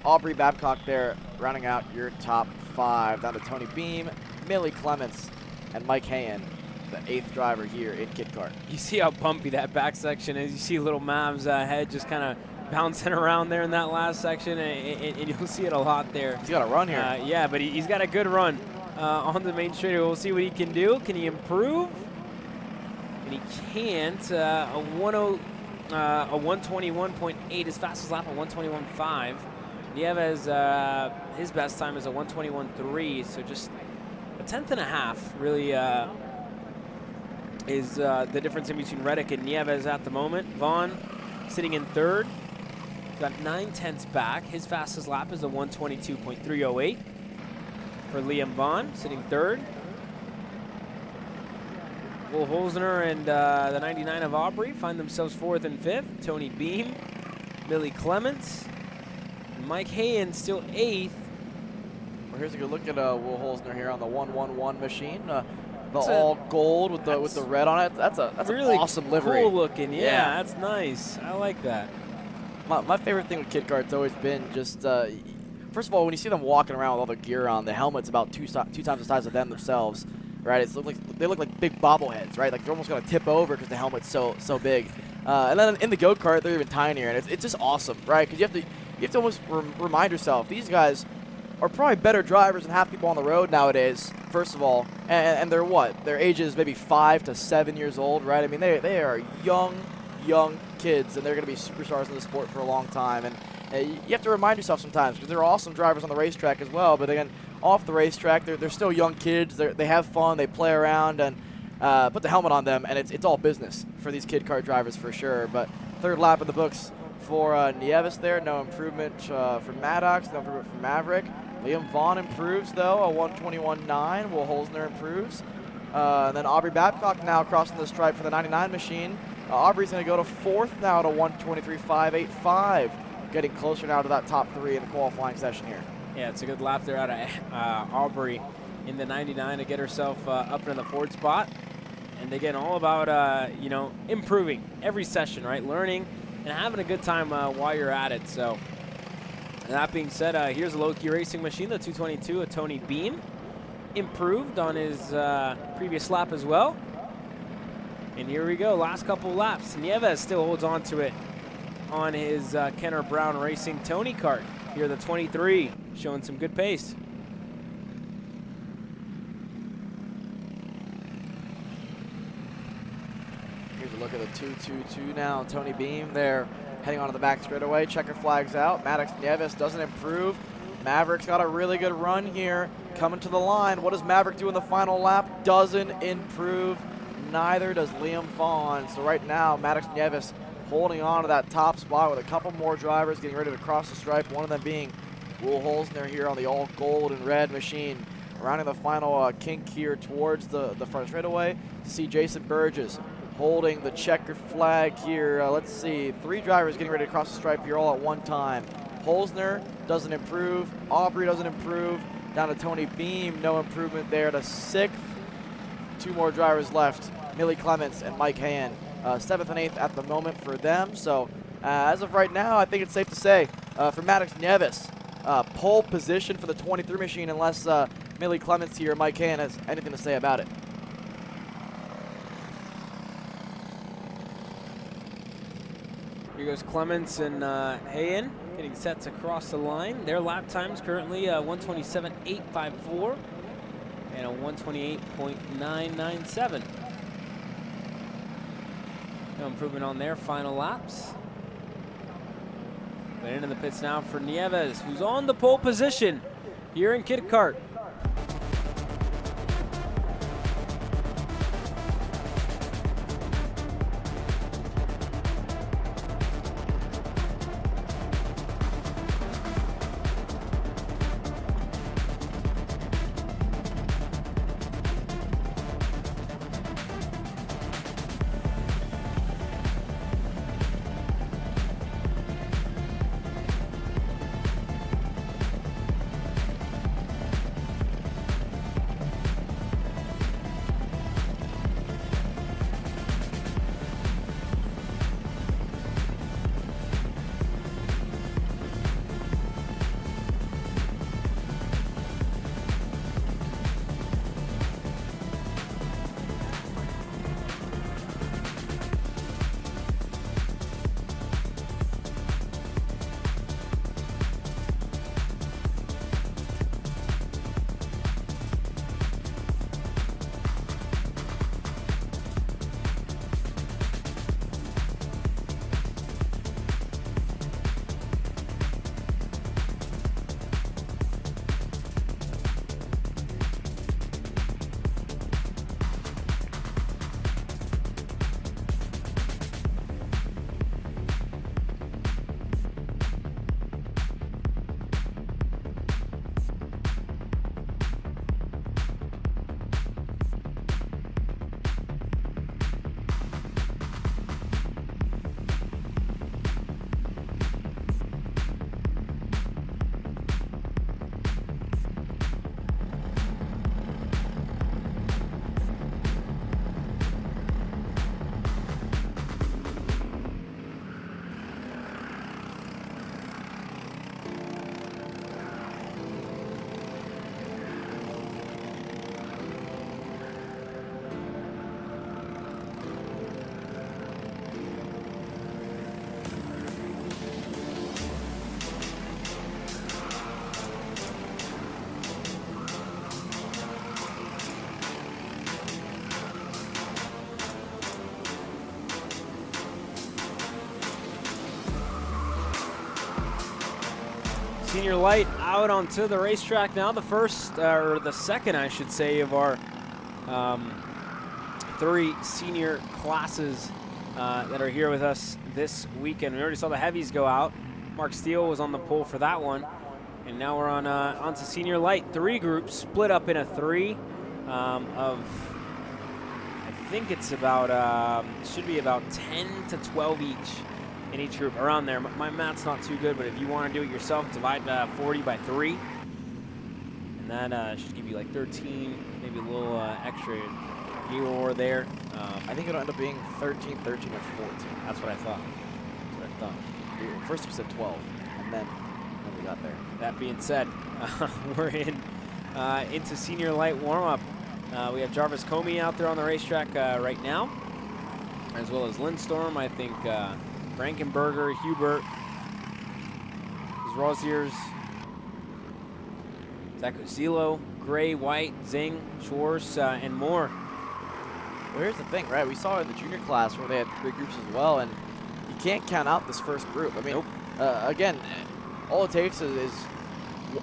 Aubrey Babcock there rounding out your top 5. Down to Tony Beam, Millie Clements, and Mike Hayen, the 8th driver here in Kid Kart. You see how bumpy that back section is. You see little Mav's head just kind of bouncing around there in that last section, and you'll see it a lot there. He's got a run here. Yeah, but he's got a good run on the main straight. We'll see what he can do. Can he improve? And he can't. A 121.8, his fastest lap, a 121.5. Nieves, his best time is a 121.3, so just a 10th and a half really is the difference in between Reddick and Nieves at the moment. Vaughn sitting in 3rd, got 9/10 back. His fastest lap is a 122.308 for Liam Vaughn, sitting 3rd. Will Holzner and the 99 of Aubrey find themselves 4th and 5th. Tony Beam, Millie Clements, Mike Hayen still 8th. Well, here's a good look at Will Holzner here on the 111 machine. The all gold with the red on it. That's really an awesome livery. Cool looking. Yeah, that's nice. I like that. My favorite thing with Kid Kart's always been just, first of all, when you see them walking around with all the gear on, the helmet's about two times the size of them themselves, right? They look like big bobbleheads, right? Like they're almost gonna tip over because the helmet's so big. And then in the go-kart, they're even tinier, and it's just awesome, right? Because you have to almost remind yourself, these guys are probably better drivers than half people on the road nowadays, first of all. And they're what? Their age is maybe 5 to 7 years old, right? I mean, they are young kids, and they're going to be superstars in the sport for a long time. And you have to remind yourself sometimes, because they're awesome drivers on the racetrack as well. But again, off the racetrack, they're still young kids. They have fun. They play around and put the helmet on them, and it's all business for these Kid Kart drivers for sure. But 3rd lap in the books for Nieves there. No improvement for Maddox. No improvement for Maverick. Liam Vaughn improves, though, a 121.9. Will Holzner improves. And then Aubrey Babcock now crossing the stripe for the 99 machine. Aubrey's going to go to 4th now at a 123.585. getting closer now to that top 3 in the qualifying session here. Yeah, it's a good lap there out of Aubrey in the 99 to get herself up in the 4th spot. And again, all about, you know, improving every session, right? Learning and having a good time while you're at it. So that being said, here's a low-key racing machine, the 222 of Tony Beam. Improved on his previous lap as well. And here we go, last couple laps. Nieves still holds on to it on his Kenner Brown Racing Tony kart. Here the 23, showing some good pace. Here's a look at the 222 now. Tony Beam there heading onto the back straightaway. Checker flags out. Maddox Nieves doesn't improve. Maverick's got a really good run here. Coming to the line. What does Maverick do in the final lap? Doesn't improve. Neither does Liam Fawn. So right now, Maddox Nieves holding on to that top spot with a couple more drivers getting ready to cross the stripe. One of them being Will Holzner here on the all gold and red machine. Rounding the final kink here towards the front straightaway to see Jason Burgess holding the checker flag here. Let's see, 3 drivers getting ready to cross the stripe here all at one time. Holzner doesn't improve. Aubrey doesn't improve. Down to Tony Beam, no improvement there to 6th. 2 more drivers left, Millie Clements and Mike Hayen. 7th and 8th at the moment for them. So as of right now, I think it's safe to say for Maddox Nieves, pole position for the 23 machine unless Millie Clements here, Mike Hayen has anything to say about it. Here goes Clements and Hayen getting set to cross the line. Their lap times currently 1:27.854 and a 1:28.997. No improvement on their final laps. But into the pits now for Nieves, who's on the pole position here in Kit Kart. Senior Light out onto the racetrack now. The first, or the second, I should say, of our 3 senior classes that are here with us this weekend. We already saw the heavies go out. Mark Steele was on the pole for that one. And now we're on onto Senior Light. 3 groups split up in a 3 of, I think it's about, should be about 10 to 12 each in each group, around there. My math's not too good, but if you want to do it yourself, divide 40 by 3. And that should give you like 13, maybe a little extra here or there. I think it'll end up being 13, 13, or 14. That's what I thought. That's what I thought. First we said 12, and then we got there. That being said, we're into senior light warm-up. We have Jarvis Comey out there on the racetrack right now, as well as Lindstorm. I think Frankenberger, Hubert, Rosiers, Zacuzilo, Gray, White, Zing, Schwartz, and more. Well, here's the thing, right? We saw in the junior class where they had 3 groups as well, and you can't count out this first group. I mean, again, all it takes is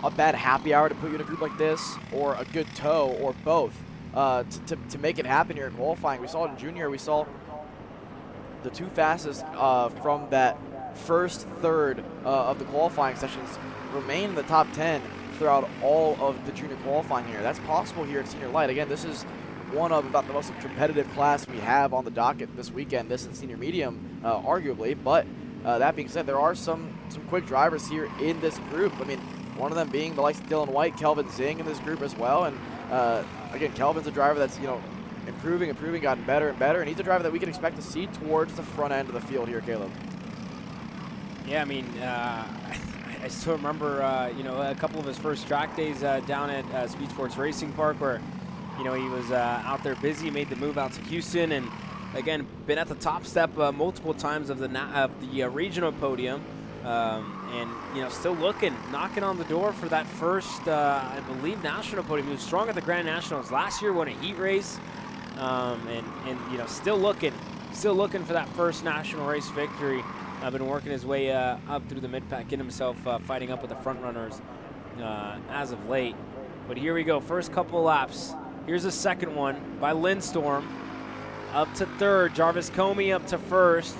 a bad happy hour to put you in a group like this, or a good tow, or both, to make it happen here in qualifying. We saw it in junior. We saw the 2 fastest from that first third of the qualifying sessions remain in the top 10 throughout all of the junior qualifying here. That's possible here at senior light. Again, this is one of about the most competitive class we have on the docket this weekend, this and senior medium, arguably. But that being said, there are some quick drivers here in this group. I mean, one of them being the likes of Dylan White, Kelvin Zing in this group as well. And again, Kelvin's a driver that's, improving, gotten better and better, and he's a driver that we can expect to see towards the front end of the field here, Caleb. Yeah, I mean, I still remember, a couple of his first track days down at Speed Sports Racing Park, where, he was out there busy, made the move out to Houston, and again, been at the top step multiple times of the regional podium, and still knocking on the door for that first, I believe, national podium. He was strong at the Grand Nationals last year, won a heat race, and still looking for that first national race victory. I've been working his way up through the mid-pack, getting himself fighting up with the front runners as of late. But here we go, first couple of laps. Here's the second one by Lindstorm. Up to third, Jarvis Comey up to first.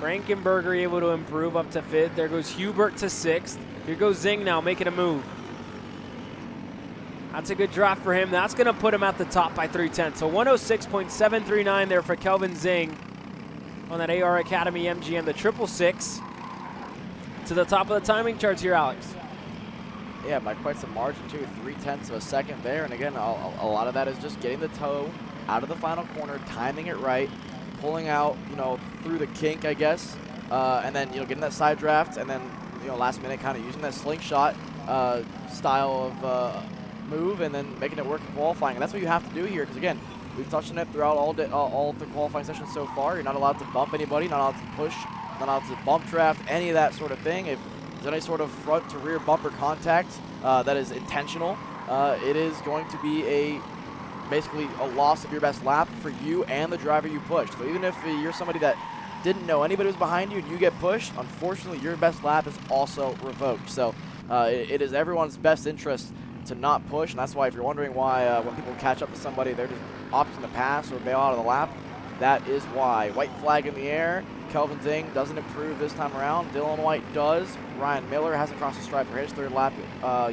Frankenberger able to improve up to fifth. There goes Hubert to sixth. Here goes Zing now, making a move. That's a good draft for him. That's gonna put him at the top by 3/10. So 106.739 there for Kelvin Zing on that AR Academy MGM, the 666. To the top of the timing charts here, Alex. Yeah, by quite some margin too, 0.3 of a second there. And again, a lot of that is just getting the toe out of the final corner, timing it right, pulling out, through the kink, I guess, and then, getting that side draft, and then, last minute kind of using that slingshot style of move, and then making it work in qualifying. And that's what you have to do here, because again, we've touched on it throughout all of the qualifying sessions so far. You're not allowed to bump anybody, not allowed to push, not allowed to bump draft, any of that sort of thing. If there's any sort of front to rear bumper contact that is intentional, it is going to be basically a loss of your best lap for you and the driver you pushed. So even if you're somebody that didn't know anybody was behind you and you get pushed, unfortunately your best lap is also revoked. So it is everyone's best interest to not push, and that's why if you're wondering why when people catch up to somebody they're just opting to pass or bail out of the lap, that is why. White flag in the air. Kelvin Zing doesn't improve this time around. Dylan White does. Ryan Miller hasn't crossed the stripe for his third lap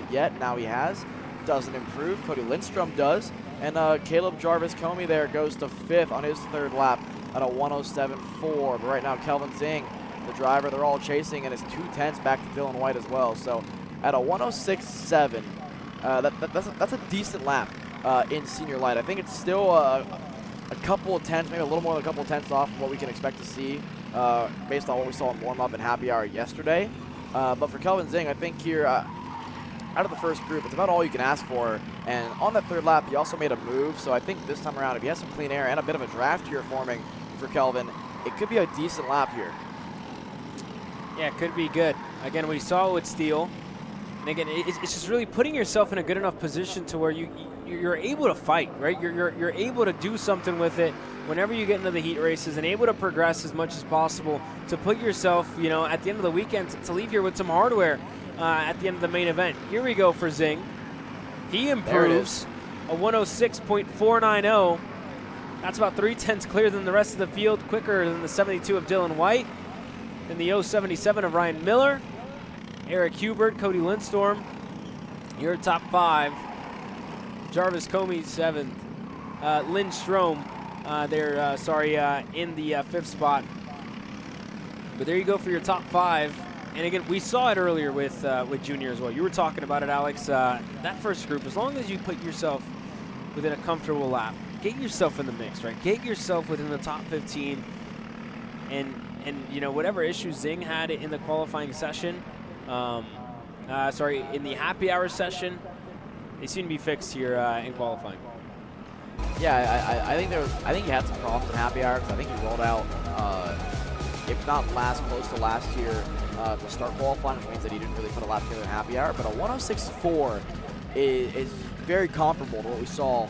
yet. Now he has. Doesn't improve. Cody Lindstrom does. And Caleb Jarvis Comey there goes to fifth on his third lap at a 107.4. But right now Kelvin Zing, the driver they're all chasing, and is 2/10 back to Dylan White as well. So at a 106.7, that's a decent lap in senior light. I think it's still a couple of tenths, maybe a little more than a couple of tenths off of what we can expect to see based on what we saw in warm-up and happy hour yesterday. But for Kelvin Zing, I think here, out of the first group, it's about all you can ask for. And on that third lap, he also made a move. So I think this time around, if he has some clean air and a bit of a draft here forming for Kelvin, it could be a decent lap here. Yeah, it could be good. Again, we saw it with Steele. And again, it's just really putting yourself in a good enough position to where you're able to fight, right? You're able to do something with it whenever you get into the heat races and able to progress as much as possible to put yourself, at the end of the weekend to leave here with some hardware at the end of the main event. Here we go for Zing. He improves a 106.490. That's about 3/10 clearer than the rest of the field, quicker than the 72 of Dylan White, and the 077 of Ryan Miller. Eric Hubert, Cody Lindstorm, your top five. Jarvis Comey, 7th. Lindstrom, in the 5th spot. But there you go for your top 5. And again, we saw it earlier with Junior as well. You were talking about it, Alex. That first group, as long as you put yourself within a comfortable lap, get yourself in the mix, right? Get yourself within the top 15. And you know, whatever issues Zing had in the qualifying session, in the happy hour session, they seem to be fixed here in qualifying. Yeah, I think he had some problems in happy hour because I think he rolled out, if not close to last year to start qualifying, which means that he didn't really put a lap together in happy hour. But a 106.4 is very comparable to what we saw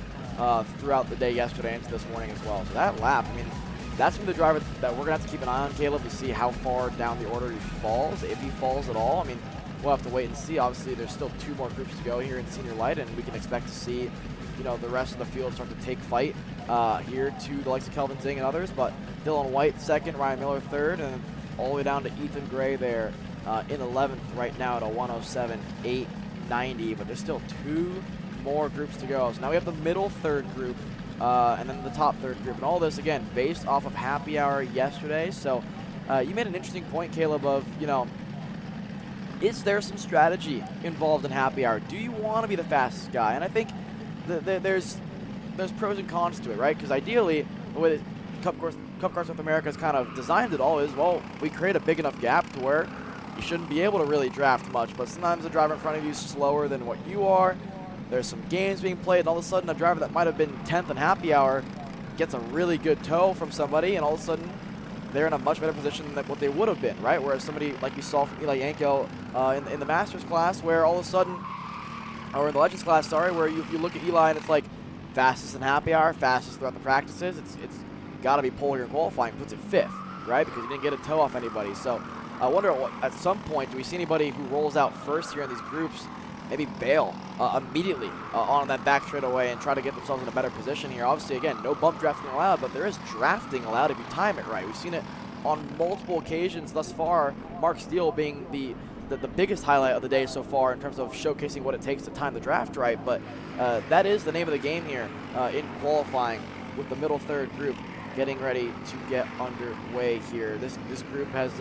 throughout the day yesterday into this morning as well. So that lap, I mean, that's from the driver that we're going to have to keep an eye on, Caleb, to see how far down the order he falls, if he falls at all. I mean, we'll have to wait and see. Obviously, there's still 2 more groups to go here in senior light, and we can expect to see, you know, the rest of the field start to take fight here to the likes of Kelvin Zing and others. But Dylan White 2nd, Ryan Miller 3rd, and all the way down to Ethan Gray there in 11th right now at a 107.890. But there's still 2 more groups to go. So now we have the middle 3rd group and then the top 3rd group. And all this, again, based off of happy hour yesterday. So you made an interesting point, Caleb, of, you know, is there some strategy involved in happy hour? Do you want to be the fastest guy? And I think there's pros and cons to it, right? Because ideally, the way that Cup Cars North America has kind of designed it all is, well, we create a big enough gap to where you shouldn't be able to really draft much. But sometimes the driver in front of you is slower than what you are. There's some games being played, and all of a sudden a driver that might have been 10th in happy hour gets a really good tow from somebody, and all of a sudden they're in a much better position than what they would have been, right? Whereas somebody like we saw from Eli Yanko in the Masters class, where all of a sudden, or in the Legends class, sorry, where you look at Eli and it's like fastest in happy hour, fastest throughout the practices. It's got to be pole here in qualifying, puts it 5th, right? Because he didn't get a tow off anybody. So I wonder at some point, do we see anybody who rolls out first here in these groups maybe bail immediately on that back straightaway and try to get themselves in a better position here? Obviously, again, no bump drafting allowed, but there is drafting allowed if you time it right. We've seen it on multiple occasions thus far, Mark Steele being the biggest highlight of the day so far in terms of showcasing what it takes to time the draft right. But that is the name of the game here in qualifying, with the middle 3rd group getting ready to get underway here. This group has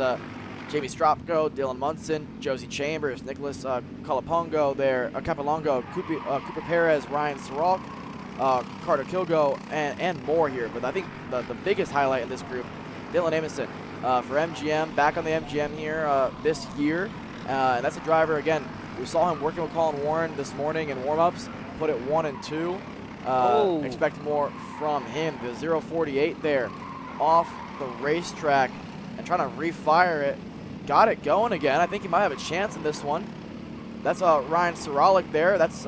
Jamie Stropko, Dylan Munson, Josie Chambers, Nicholas Calapongo there, Capilongo, Cooper Perez, Ryan Sorok, Carter Kilgo, and more here. But I think the biggest highlight in this group, Dylan Amundsen for MGM, back on the MGM here this year. And that's a driver, again, we saw him working with Colin Warren this morning in warm-ups, put it 1 and 2. Expect more from him. The 0.48 there off the racetrack and trying to refire it. Got it going again. I think he might have a chance in this one. That's Ryan Soralik there. That's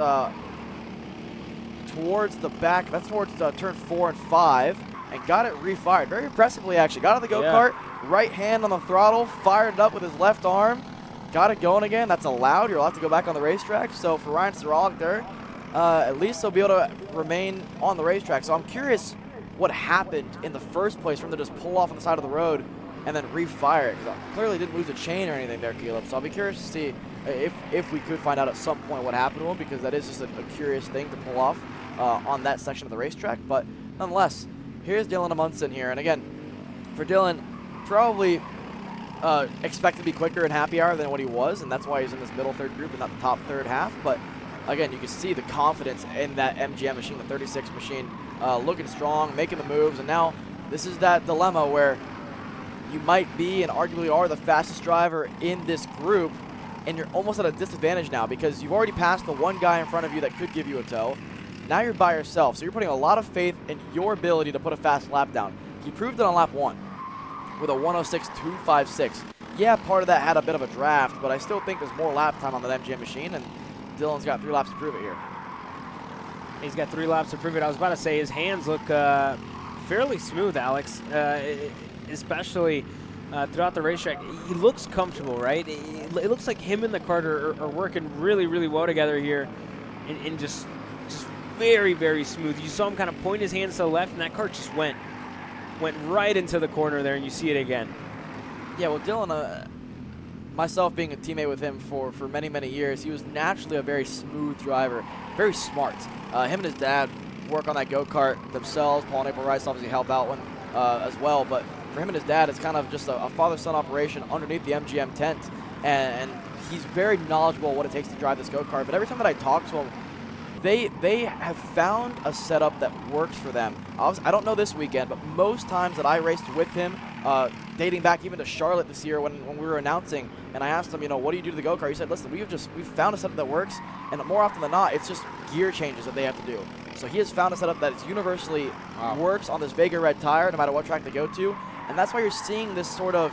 towards the back. That's towards turn 4 and 5. And got it refired. Very impressively, actually. Got on the go-kart, right hand on the throttle, fired it up with his left arm. Got it going again. That's allowed. You're allowed to go back on the racetrack. So for Ryan Soralik there, at least he'll be able to remain on the racetrack. So I'm curious what happened in the first place for him to just pull off on the side of the road and then refire it, because I clearly didn't lose a chain or anything there, Caleb. So I'll be curious to see if we could find out at some point what happened to him, because that is just a curious thing to pull off on that section of the racetrack. But nonetheless, here's Dylan Amundsen here. And again, for Dylan, probably expected to be quicker in happy hour than what he was, and that's why he's in this middle 3rd group and not the top 3rd half. But again, you can see the confidence in that MGM machine, the 36 machine, looking strong, making the moves. And now this is that dilemma where you might be and arguably are the fastest driver in this group, and you're almost at a disadvantage now because you've already passed the one guy in front of you that could give you a tow. Now you're by yourself, so you're putting a lot of faith in your ability to put a fast lap down. He proved it on lap 1 with a 106.256. Yeah, part of that had a bit of a draft, but I still think there's more lap time on that MGM machine, and Dylan's got 3 laps to prove it here. He's got 3 laps to prove it. I was about to say his hands look fairly smooth, Alex, especially throughout the racetrack. He looks comfortable, right? It looks like him and the kart are working really, really well together here, and just very, very smooth. You saw him kind of point his hands to the left, and that kart just went right into the corner there, and you see it again. Yeah, well, Dylan, myself being a teammate with him for many, many years, he was naturally a very smooth driver, very smart. Him and his dad work on that go-kart themselves. Paul and April Rice obviously help out as well, but for him and his dad, it's kind of just a father-son operation underneath the MGM tent, and he's very knowledgeable of what it takes to drive this go-kart. But every time that I talk to him, they have found a setup that works for them. I don't know this weekend, but most times that I raced with him, dating back even to Charlotte this year when we were announcing, and I asked him, you know, what do you do to the go-kart? He said, listen, we've found a setup that works, and more often than not, it's just gear changes that they have to do. So he has found a setup that is universally works on this Vega red tire, no matter what track they go to, and that's why you're seeing this sort of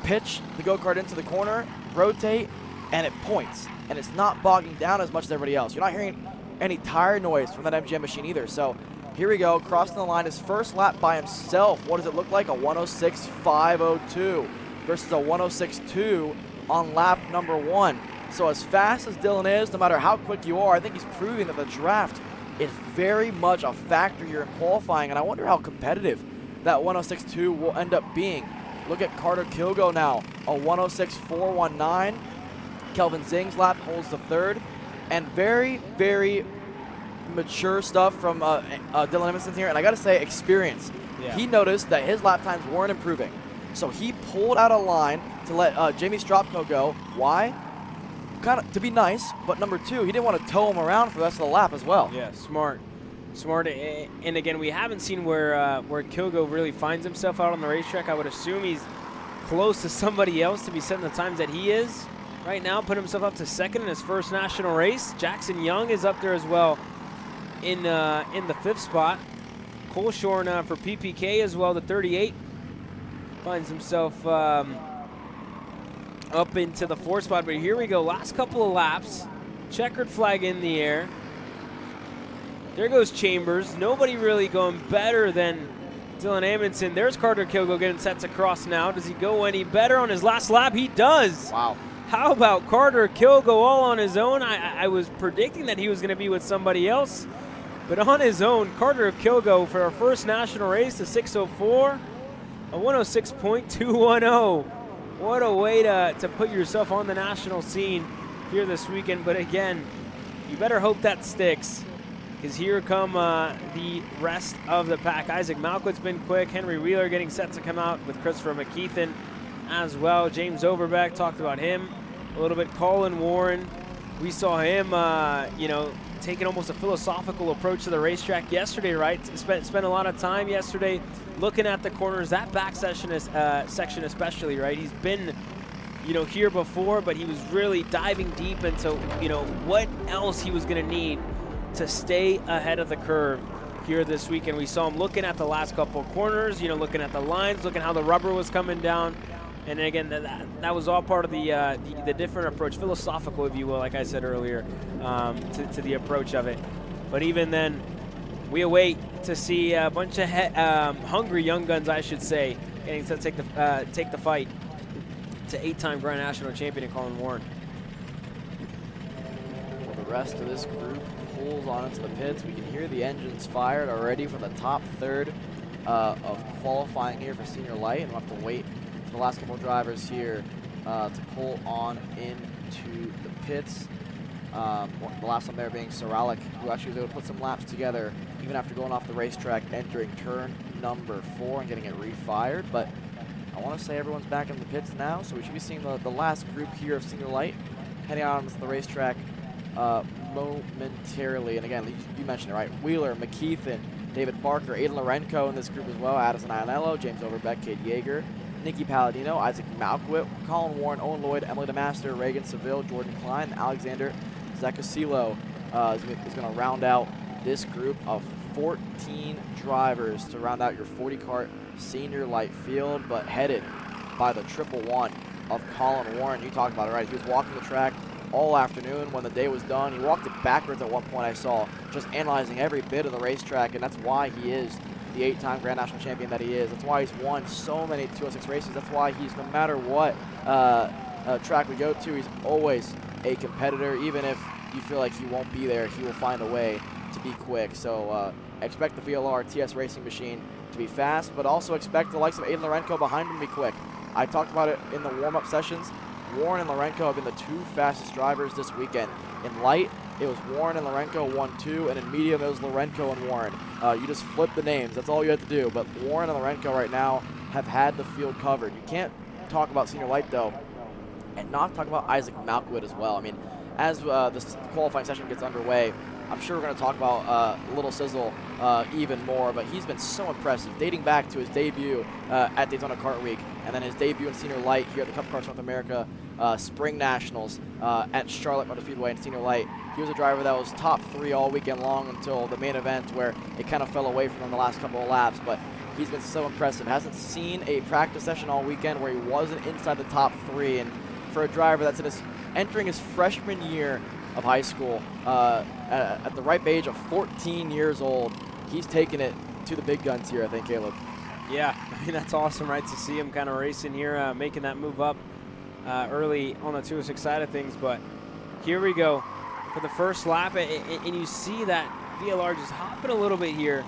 pitch the go-kart into the corner, rotate, and it points, and it's not bogging down as much as everybody else. You're not hearing any tire noise from that MGM machine either. So here we go, crossing the line, his first lap by himself. What does it look like? A 106.502 versus a 106.2 on lap number 1. So as fast as Dylan is, no matter how quick you are, I think he's proving that the draft is very much a factor here in qualifying, and I wonder how competitive that 106.2 will end up being. Look at Carter Kilgo now, a 106.419. Kelvin Zing's lap holds the third. And very, very mature stuff from Dylan Emerson here. And I got to say, experience. Yeah. He noticed that his lap times weren't improving. So he pulled out a line to let Jamie Stropko go. Why? Kind of to be nice, but number 2, he didn't want to tow him around for the rest of the lap as well. Yeah, smart. And again, we haven't seen where Kilgo really finds himself out on the racetrack. I would assume he's close to somebody else to be setting the times that he is. Right now, put himself up to second in his first national race. Jackson Young is up there as well in the 5th spot. Cole Shorn for PPK as well, the 38. Finds himself up into the 4th spot. But here we go, last couple of laps. Checkered flag in the air. There goes Chambers. Nobody really going better than Dylan Amundsen. There's Carter Kilgo getting set to cross now. Does he go any better on his last lap? He does. Wow. How about Carter Kilgo all on his own? I was predicting that he was going to be with somebody else, but on his own, Carter Kilgo for our first national race, a 6:04, a 106.210. What a way to put yourself on the national scene here this weekend. But again, you better hope that sticks, because here come the rest of the pack. Isaac Malquit's been quick. Henry Wheeler getting set to come out with Christopher McKeithen as well. James Overbeck, talked about him a little bit. Colin Warren, we saw him, you know, taking almost a philosophical approach to the racetrack yesterday, right? Spent a lot of time yesterday looking at the corners, that back section especially, right? He's been, you know, here before, but he was really diving deep into, you know, what else he was going to need to stay ahead of the curve here this weekend. We saw him looking at the last couple of corners, you know, looking at the lines, looking how the rubber was coming down. And again, that was all part of the different approach, philosophical, if you will, like I said earlier, to the approach of it. But even then, we await to see a bunch of hungry young guns, I should say, getting to take the fight to 8-time Grand National Champion Colin Warren. Well, the rest of this group pulls on into the pits. We can hear the engines fired already from the top third of qualifying here for senior light, and we'll have to wait the last couple of drivers here to pull on into the pits. The last one there being Soralik, who actually was able to put some laps together even after going off the racetrack, entering turn number 4 and getting it refired. But I want to say everyone's back in the pits now, so we should be seeing the last group here of senior light heading out onto the racetrack momentarily. And again, you mentioned it, right? Wheeler, McKeithen, David Barker, Aiden Lorenko in this group as well, Addison Ionello, James Overbeck, Cade Yeager, Nicky Palladino, Isaac Malquit, Colin Warren, Owen Lloyd, Emily DeMaster, Reagan Seville, Jordan Klein, Alexander Zacasilo is going to round out this group of 14 drivers to round out your 40-kart senior light field, but headed by the 111 of Colin Warren. You talked about it, right? He was walking the track all afternoon when the day was done. He walked it backwards at one point, I saw, just analyzing every bit of the racetrack, and that's why he is the 8-time Grand National Champion that he is. That's why he's won so many 206 races. That's why he's, no matter what track we go to, he's always a competitor. Even if you feel like he won't be there, he will find a way to be quick. So expect the VLR TS Racing Machine to be fast, but also expect the likes of Aiden Lorenko behind him to be quick. I talked about it in the warm-up sessions. Warren and Lorenko have been the 2 fastest drivers this weekend. In light, it was Warren and Lorenko 1-2, and in medium, it was Lorenko and Warren. You just flip the names. That's all you have to do. But Warren and Lorenko right now have had the field covered. You can't talk about Senior Light, though, and not talk about Isaac Malkwood as well. I mean, as this qualifying session gets underway, I'm sure we're going to talk about Little Sizzle even more, but he's been so impressive, dating back to his debut at Daytona Kart Week, and then his debut in Senior Light here at the Cup Karts North America Spring Nationals at Charlotte Motor Speedway in Senior Light. He was a driver that was top 3 all weekend long until the main event, where it kind of fell away from him the last couple of laps, but he's been so impressive. Hasn't seen a practice session all weekend where he wasn't inside the top 3, and for a driver that's entering his freshman year of high school at the ripe age of 14 years old, he's taking it to the big guns here, I think, Caleb. Yeah, I mean, that's awesome, right, to see him kind of racing here, making that move up early on the 206 side of things. But here we go for the first lap, and you see that VLR just hopping a little bit here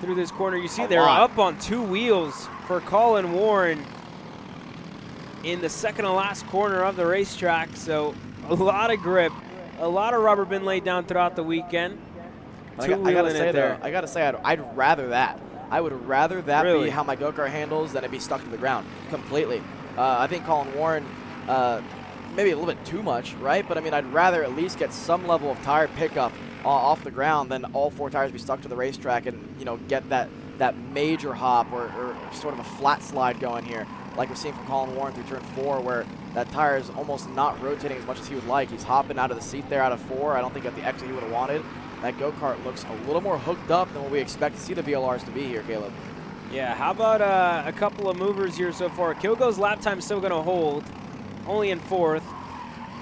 through this corner. You see they're up on 2 wheels for Colin Warren in the second to last corner of the racetrack, so a lot of grip, a lot of rubber been laid down throughout the weekend. I gotta say, I'd rather that. I would rather that be how my go-kart handles than it be stuck to the ground completely. I think Colin Warren, maybe a little bit too much, right? But I mean, I'd rather at least get some level of tire pickup off the ground than all 4 tires be stuck to the racetrack and, you know, get that major hop or sort of a flat slide going here, like we're seeing from Colin Warren through turn 4, where that tire is almost not rotating as much as he would like. He's hopping out of the seat there out of 4. I don't think at the exit he would have wanted. That go-kart looks a little more hooked up than what we expect to see the VLRs to be here, Caleb. Yeah, how about a couple of movers here so far? Kilgo's lap time still going to hold, only in 4th.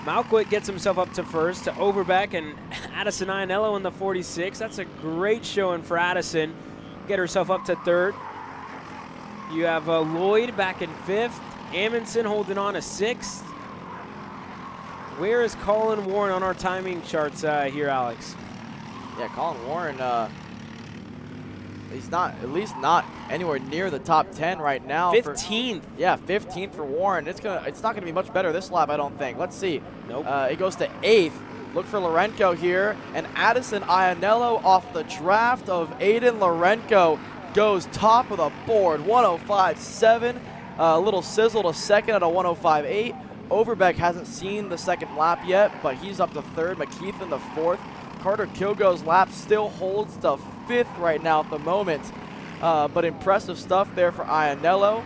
Malkwood gets himself up to 1st, to Overbeck and Addison Ianello in the 46. That's a great showing for Addison. Get herself up to 3rd. You have Lloyd back in 5th. Amundsen holding on to 6th. Where is Colin Warren on our timing charts here, Alex? Yeah, Colin Warren, he's not, at least not anywhere near the top 10 right now. 15th. Yeah, 15th for Warren. It's not gonna be much better this lap, I don't think. Let's see. Nope. It goes to 8th. Look for Lorenko here, and Addison Ianello off the draft of Aiden Lorenko goes top of the board, 105.7. Little Sizzle to 2nd at a 105.8. Overbeck hasn't seen the 2nd lap yet, but he's up to 3rd. McKeith in the 4th. Carter Kilgo's lap still holds to 5th right now at the moment, but impressive stuff there for Ianello.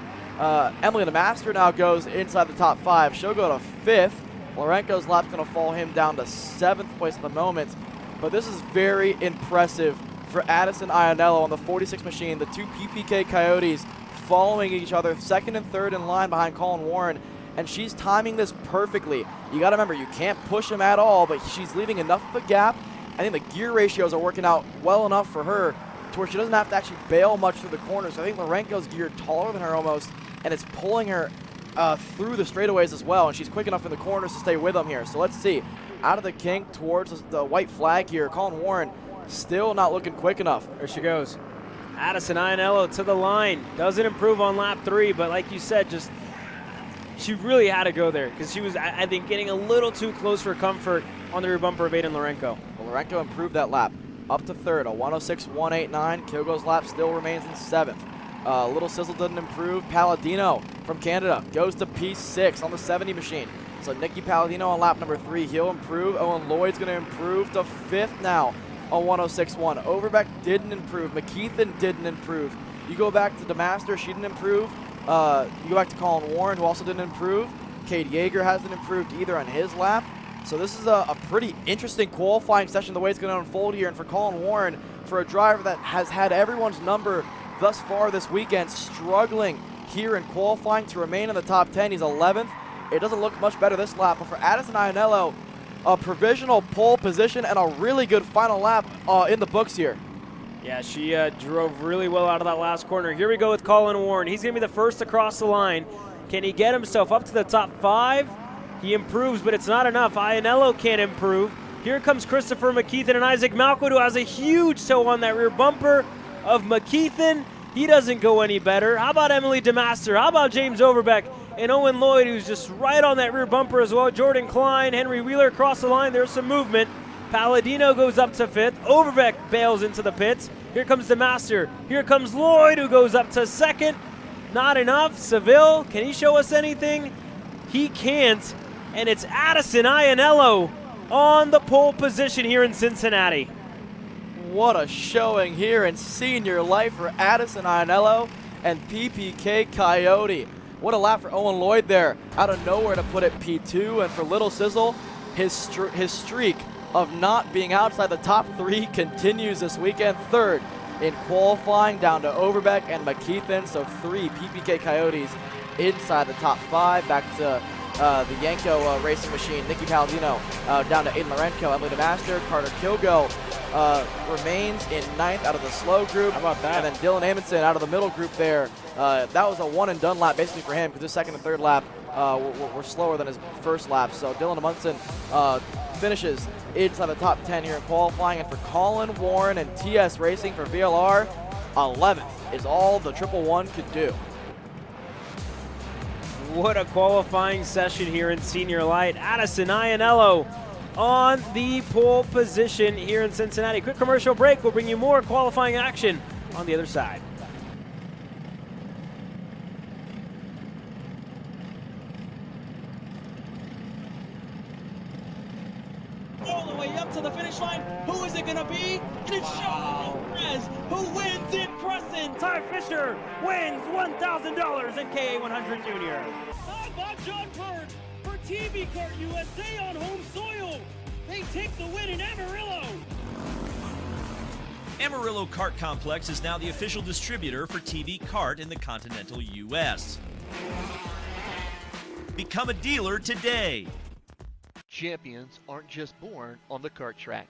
Emily the Master now goes inside the top 5. She'll go to 5th. Lorenko's lap's going to fall him down to 7th place at the moment, but this is very impressive for Addison Ianello on the 46 machine. The 2 PPK Coyotes following each other, 2nd and 3rd in line behind Colin Warren, and she's timing this perfectly. You got to remember, you can't push him at all, but she's leaving enough of a gap. I think the gear ratios are working out well enough for her to where she doesn't have to actually bail much through the corners. So I think Lorenko's geared taller than her almost, and it's pulling her through the straightaways as well, and she's quick enough in the corners to stay with them here. So let's see. Out of the kink towards the white flag here, Colin Warren still not looking quick enough. There she goes. Addison Ianello to the line. Doesn't improve on lap 3, but like you said, just she really had to go there because she was, I think, getting a little too close for comfort on the rear bumper of Aiden Lorenko. Well, Lorenko improved that lap up to 3rd, a 106.189. Kilgo's lap still remains in 7th. Little Sizzle didn't improve. Palladino from Canada goes to P6 on the 70 machine. So Nicky Palladino on lap number 3, he'll improve. Owen Lloyd's going to improve to 5th now, a 106.1. Overbeck didn't improve. McKeithen didn't improve. You go back to DeMaster, she didn't improve. You go back to Colin Warren, who also didn't improve. Cade Yeager hasn't improved either on his lap. So this is a pretty interesting qualifying session, the way it's going to unfold here. And for Colin Warren, for a driver that has had everyone's number thus far this weekend, struggling here in qualifying to remain in the top 10. He's 11th. It doesn't look much better this lap. But for Addison Ianello, a provisional pole position and a really good final lap in the books here. Yeah, she drove really well out of that last corner. Here we go with Colin Warren. He's going to be the first to cross the line. Can he get himself up to the top 5? He improves, but it's not enough. Ianello can't improve. Here comes Christopher McKeithen and Isaac Malkwood, who has a huge toe on that rear bumper of McKeithen. He doesn't go any better. How about Emily DeMaster? How about James Overbeck and Owen Lloyd, who's just right on that rear bumper as well? Jordan Klein, Henry Wheeler across the line. There's some movement. Palladino goes up to 5th. Overbeck bails into the pits. Here comes DeMaster. Here comes Lloyd, who goes up to 2nd. not enough. Seville, can he show us anything? He can't, and it's Addison Iannello on the pole position here in Cincinnati. What a showing here in senior life for Addison Iannello and PPK Coyote. What a lap for Owen Lloyd there. Out of nowhere to put it P2, and for Little Sizzle, his streak of not being outside the top 3 continues this weekend. 3rd in qualifying, down to Overbeck and McKeithen, so 3 PPK Coyotes inside the top 5. Back to the Yanko racing machine, Nicky Palladino down to Aiden Lorenko, Emily DeMaster, Carter Kilgo remains in 9th out of the slow group. How about that? And then Dylan Amundsen out of the middle group there. That was a one and done lap basically for him, because his 2nd and 3rd lap were slower than his first lap. So Dylan Amundsen finishes inside the top 10 here in qualifying. And for Colin Warren and TS Racing for VLR, 11th is all the 111 could do. What a qualifying session here in Senior Light. Addison Iannello on the pole position here in Cincinnati. Quick commercial break. We'll bring you more qualifying action on the other side. All the way up to the finish line. Who is it going to be? It's Sean Perez who wins in Crescent. Ty Fisher wins $1,000 in KA100 Junior. How about John Bird for TV Kart USA on home soil? They take the win in Amarillo. Amarillo Kart Complex is now the official distributor for TV Kart in the continental U.S. Become a dealer today. Champions aren't just born on the kart track.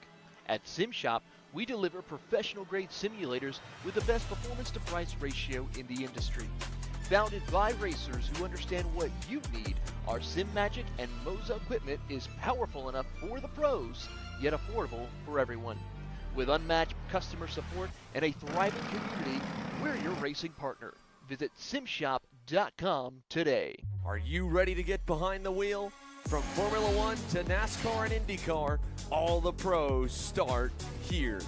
At SimShop, we deliver professional-grade simulators with the best performance-to-price ratio in the industry. Founded by racers who understand what you need, our SimMagic and Moza equipment is powerful enough for the pros, yet affordable for everyone. With unmatched customer support and a thriving community, we're your racing partner. Visit simshop.com today. Are you ready to get behind the wheel? From Formula One to NASCAR and IndyCar, all the pros start here.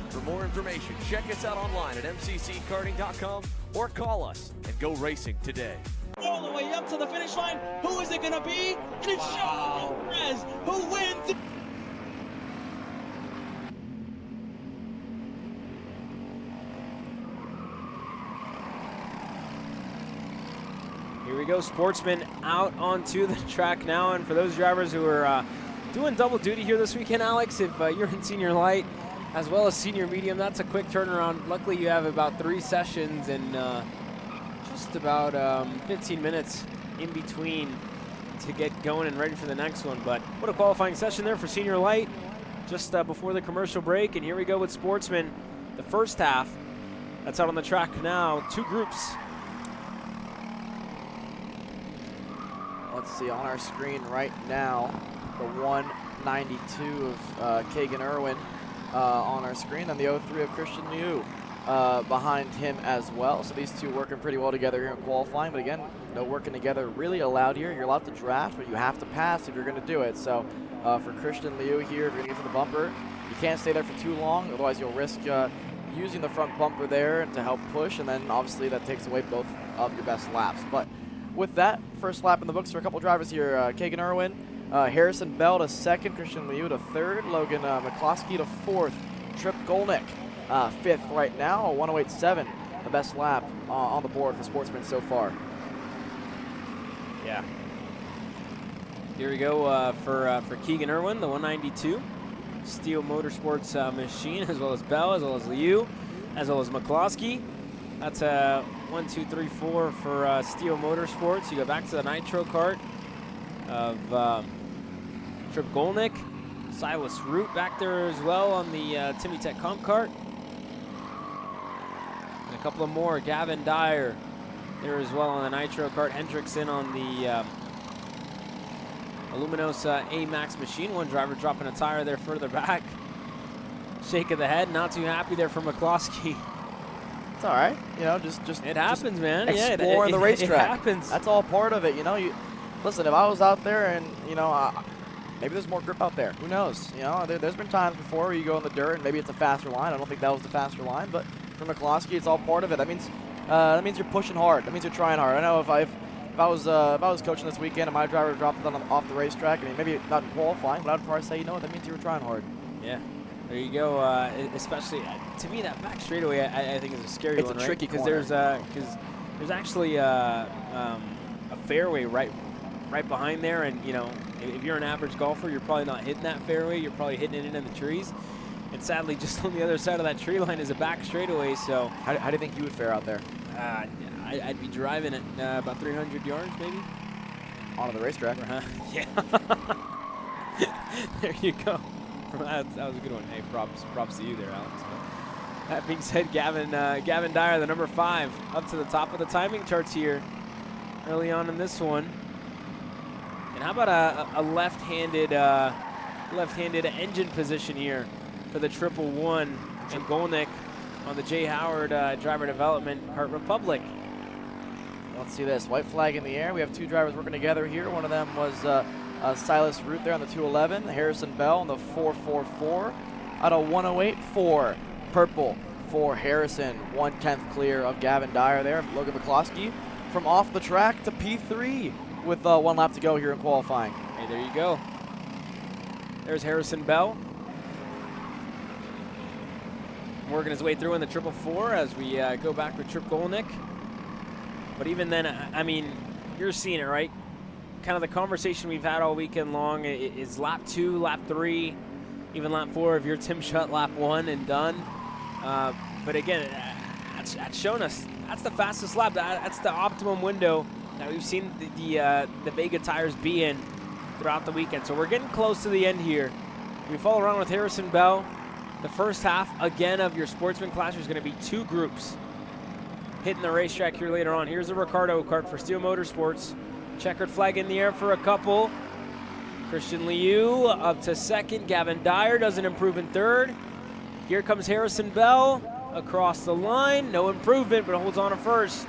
For more information, check us out online at mcckarting.com or call us and go racing today. All the way up to the finish line. Who is it going to be? It's Sean Perez who wins. Here we go, Sportsman out onto the track now. And for those drivers who are doing double duty here this weekend, Alex, if you're in senior light as well as senior medium, that's a quick turnaround. Luckily, you have about 3 sessions and just about 15 minutes in between to get going and ready for the next one. But what a qualifying session there for senior light just before the commercial break. And here we go with Sportsman, the first half. That's out on the track now, 2 groups. Let's see, on our screen right now, the 192 of Kagan Irwin on our screen, and the 03 of Christian Liu behind him as well. So these two working pretty well together here in qualifying, but again, no working together really allowed here. You're allowed to draft, but you have to pass if you're going to do it. So for Christian Liu here, if you're going to get to the bumper, you can't stay there for too long, otherwise you'll risk using the front bumper there to help push, and then obviously that takes away both of your best laps. But with that, first lap in the books for a couple drivers here. Kagan Irwin, Harrison Bell to 2nd, Christian Liu to 3rd, Logan McCloskey to 4th, Trip Golnick 5th right now, a 108.7, the best lap on the board for Sportsman so far. Yeah. Here we go for Keegan Irwin, the 192 Steel Motorsports machine, as well as Bell, as well as Liu, as well as McCloskey. That's 1, 2, 3, 4 for Steel Motorsports. You go back to the Nitro kart of Trip Golnick. Silas Root back there as well on the Timmy Tech Comp kart. And a couple of more. Gavin Dyer there as well on the Nitro kart. Hendrickson on the Illuminosa A-Max machine. One driver dropping a tire there further back. Shake of the head. Not too happy there for McCloskey. all right. You know, just it happens, man. Exploring the racetrack. It happens. That's all part of it. You know, listen. If I was out there and maybe there's more grip out there. Who knows? You know, there's been times before where you go in the dirt and maybe it's a faster line. I don't think that was the faster line, but for McCloskey, it's all part of it. That means you're pushing hard. That means you're trying hard. I know if I was coaching this weekend and my driver dropped it off the racetrack, and maybe not in qualifying, but I'd probably say, you know what, that means you were trying hard. Yeah. There you go. Especially to me, that back straightaway I think is a scary one. It's a tricky because corner. there's actually a fairway right behind there, and you know, if you're an average golfer, you're probably not hitting that fairway. You're probably hitting it into the trees. And sadly, just on the other side of that tree line is a back straightaway. So how do you think you would fare out there? I'd be driving at about 300 yards, maybe. Onto the racetrack. Yeah. There you go. That was a good one. Hey, props to you there, Alex. But that being said, Gavin Dyer, the number 5, up to the top of the timing charts here early on in this one. And how about a left-handed engine position here for the 111 and Golnick on the Jay Howard Driver Development Kart Republic. Let's see this. White flag in the air. We have 2 drivers working together here. One of them was Silas Root there on the 211. Harrison Bell on the 444. Out of 108.4. Purple for Harrison. 1/10 clear of Gavin Dyer there. Logan McCloskey from off the track to P3 with 1 lap to go here in qualifying. Hey, there you go. There's Harrison Bell. Working his way through in the 444 as we go back with Trip Golnick. But even then, I mean, you're seeing it, right? Kind of the conversation we've had all weekend long is lap 2, lap 3, even lap 4 if you're Tim Schutt, lap 1 and done. But again, that's shown us that's the fastest lap. That's the optimum window that we've seen the Vega tires be in throughout the weekend. So we're getting close to the end here. We follow around with Harrison Bell. The first half, again, of your Sportsman class is going to be 2 groups hitting the racetrack here later on. Here's a Ricardo kart for Steel Motorsports. Checkered flag in the air for a couple. Christian Liu up to 2nd. Gavin Dyer doesn't improve in 3rd. Here comes Harrison Bell across the line. No improvement, but holds on to 1st.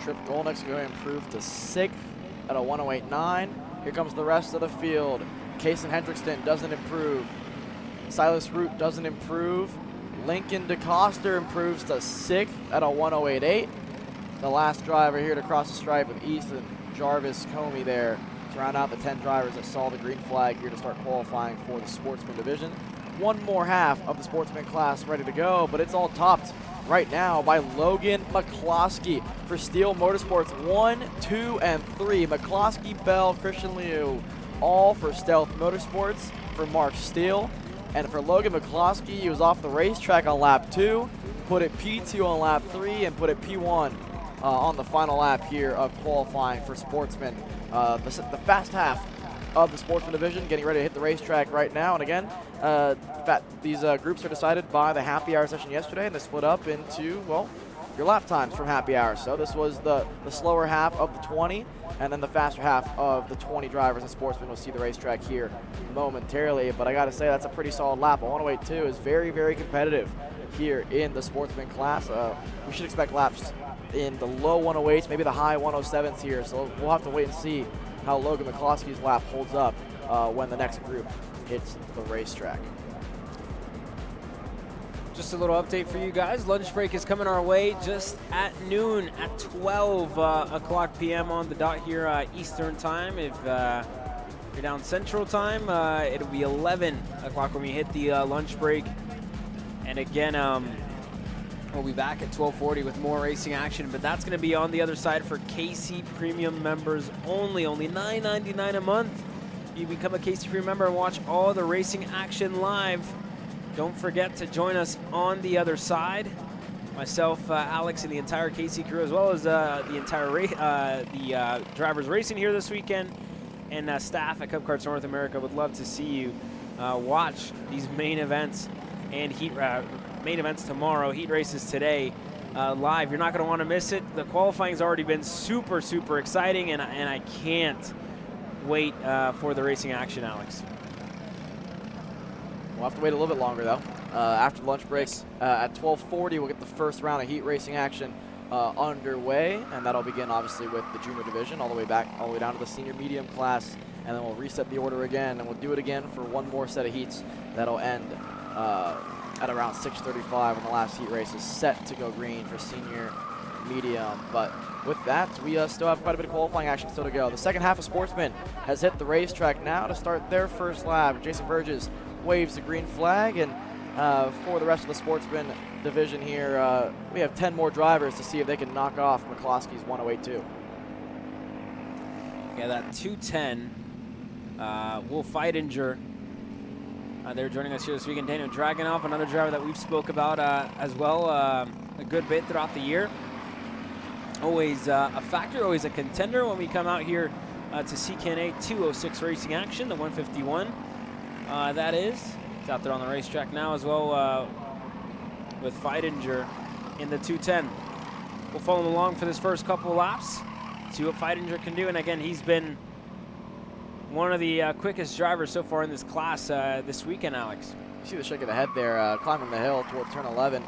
Trip Golnick's going to improve to 6th at a 108.9. Here comes the rest of the field. Kason Hendrickson doesn't improve. Silas Root doesn't improve. Lincoln DeCoster improves to 6th at a 108.8. The last driver here to cross the stripe with Ethan Jarvis Comey there to round out the 10 drivers that saw the green flag here to start qualifying for the Sportsman division. 1 more half of the Sportsman class ready to go, but it's all topped right now by Logan McCloskey for Steel Motorsports 1, 2, and 3. McCloskey, Bell, Christian Liu, all for Stealth Motorsports for Mark Steele. And for Logan McCloskey, he was off the racetrack on lap 2, put it P2 on lap 3, and put it P1 on the final lap here of qualifying for Sportsman. The fast half of the Sportsman division getting ready to hit the racetrack right now. And again, these groups are decided by the happy hour session yesterday, and they split up into, well, your lap times from happy hour. So this was the slower half of the 20, and then the faster half of the 20 drivers and Sportsmen will see the racetrack here momentarily. But I got to say, that's a pretty solid lap. A 108.2 is very, very competitive here in the Sportsman class. We should expect laps in the low 108s, maybe the high 107s here. So we'll have to wait and see how Logan McCloskey's lap holds up when the next group hits the racetrack. Just a little update for you guys. Lunch break is coming our way just at noon at 12 o'clock p.m. on the dot here Eastern time. If you're down Central time, it'll be 11 o'clock when we hit the lunch break. And again, we'll be back at 12:40 with more racing action, but that's going to be on the other side for KC Premium members only $9.99 a month. You become a KC Premium member and watch all the racing action live. Don't forget to join us on the other side. Myself, Alex, and the entire KC crew, as well as the entire drivers racing here this weekend, and staff at Cup Karts North America would love to see you watch these main events and main events tomorrow, heat races today live. You're not going to want to miss it. The qualifying's already been super, super exciting, and I can't wait for the racing action, Alex. We'll have to wait a little bit longer, though. after lunch break. At 12:40, we'll get the first round of heat racing action underway, and that'll begin obviously with the junior division all the way down to the senior medium class, and then we'll reset the order again, and we'll do it again for one more set of heats that'll end at around 6:35 when the last heat race is set to go green for senior medium. But with that, we still have quite a bit of qualifying action still to go. The second half of Sportsman has hit the racetrack now to start their first lap. Jason Burgess waves the green flag, and for the rest of the Sportsman division here, we have 10 more drivers to see if they can knock off McCloskey's 108.2. Yeah, that 210, Will Feidinger. They're joining us here this weekend. Daniel Dragunov, another driver that we've spoke about as well a good bit throughout the year. Always a factor, always a contender when we come out here to CKNA 206 racing action, the 151. That is. It's out there on the racetrack now as well with Feidinger in the 210. We'll follow him along for this first couple of laps, see what Feidinger can do. And again, he's been one of the quickest drivers so far in this class this weekend, Alex. You see the shake of the head there, climbing the hill towards turn 11.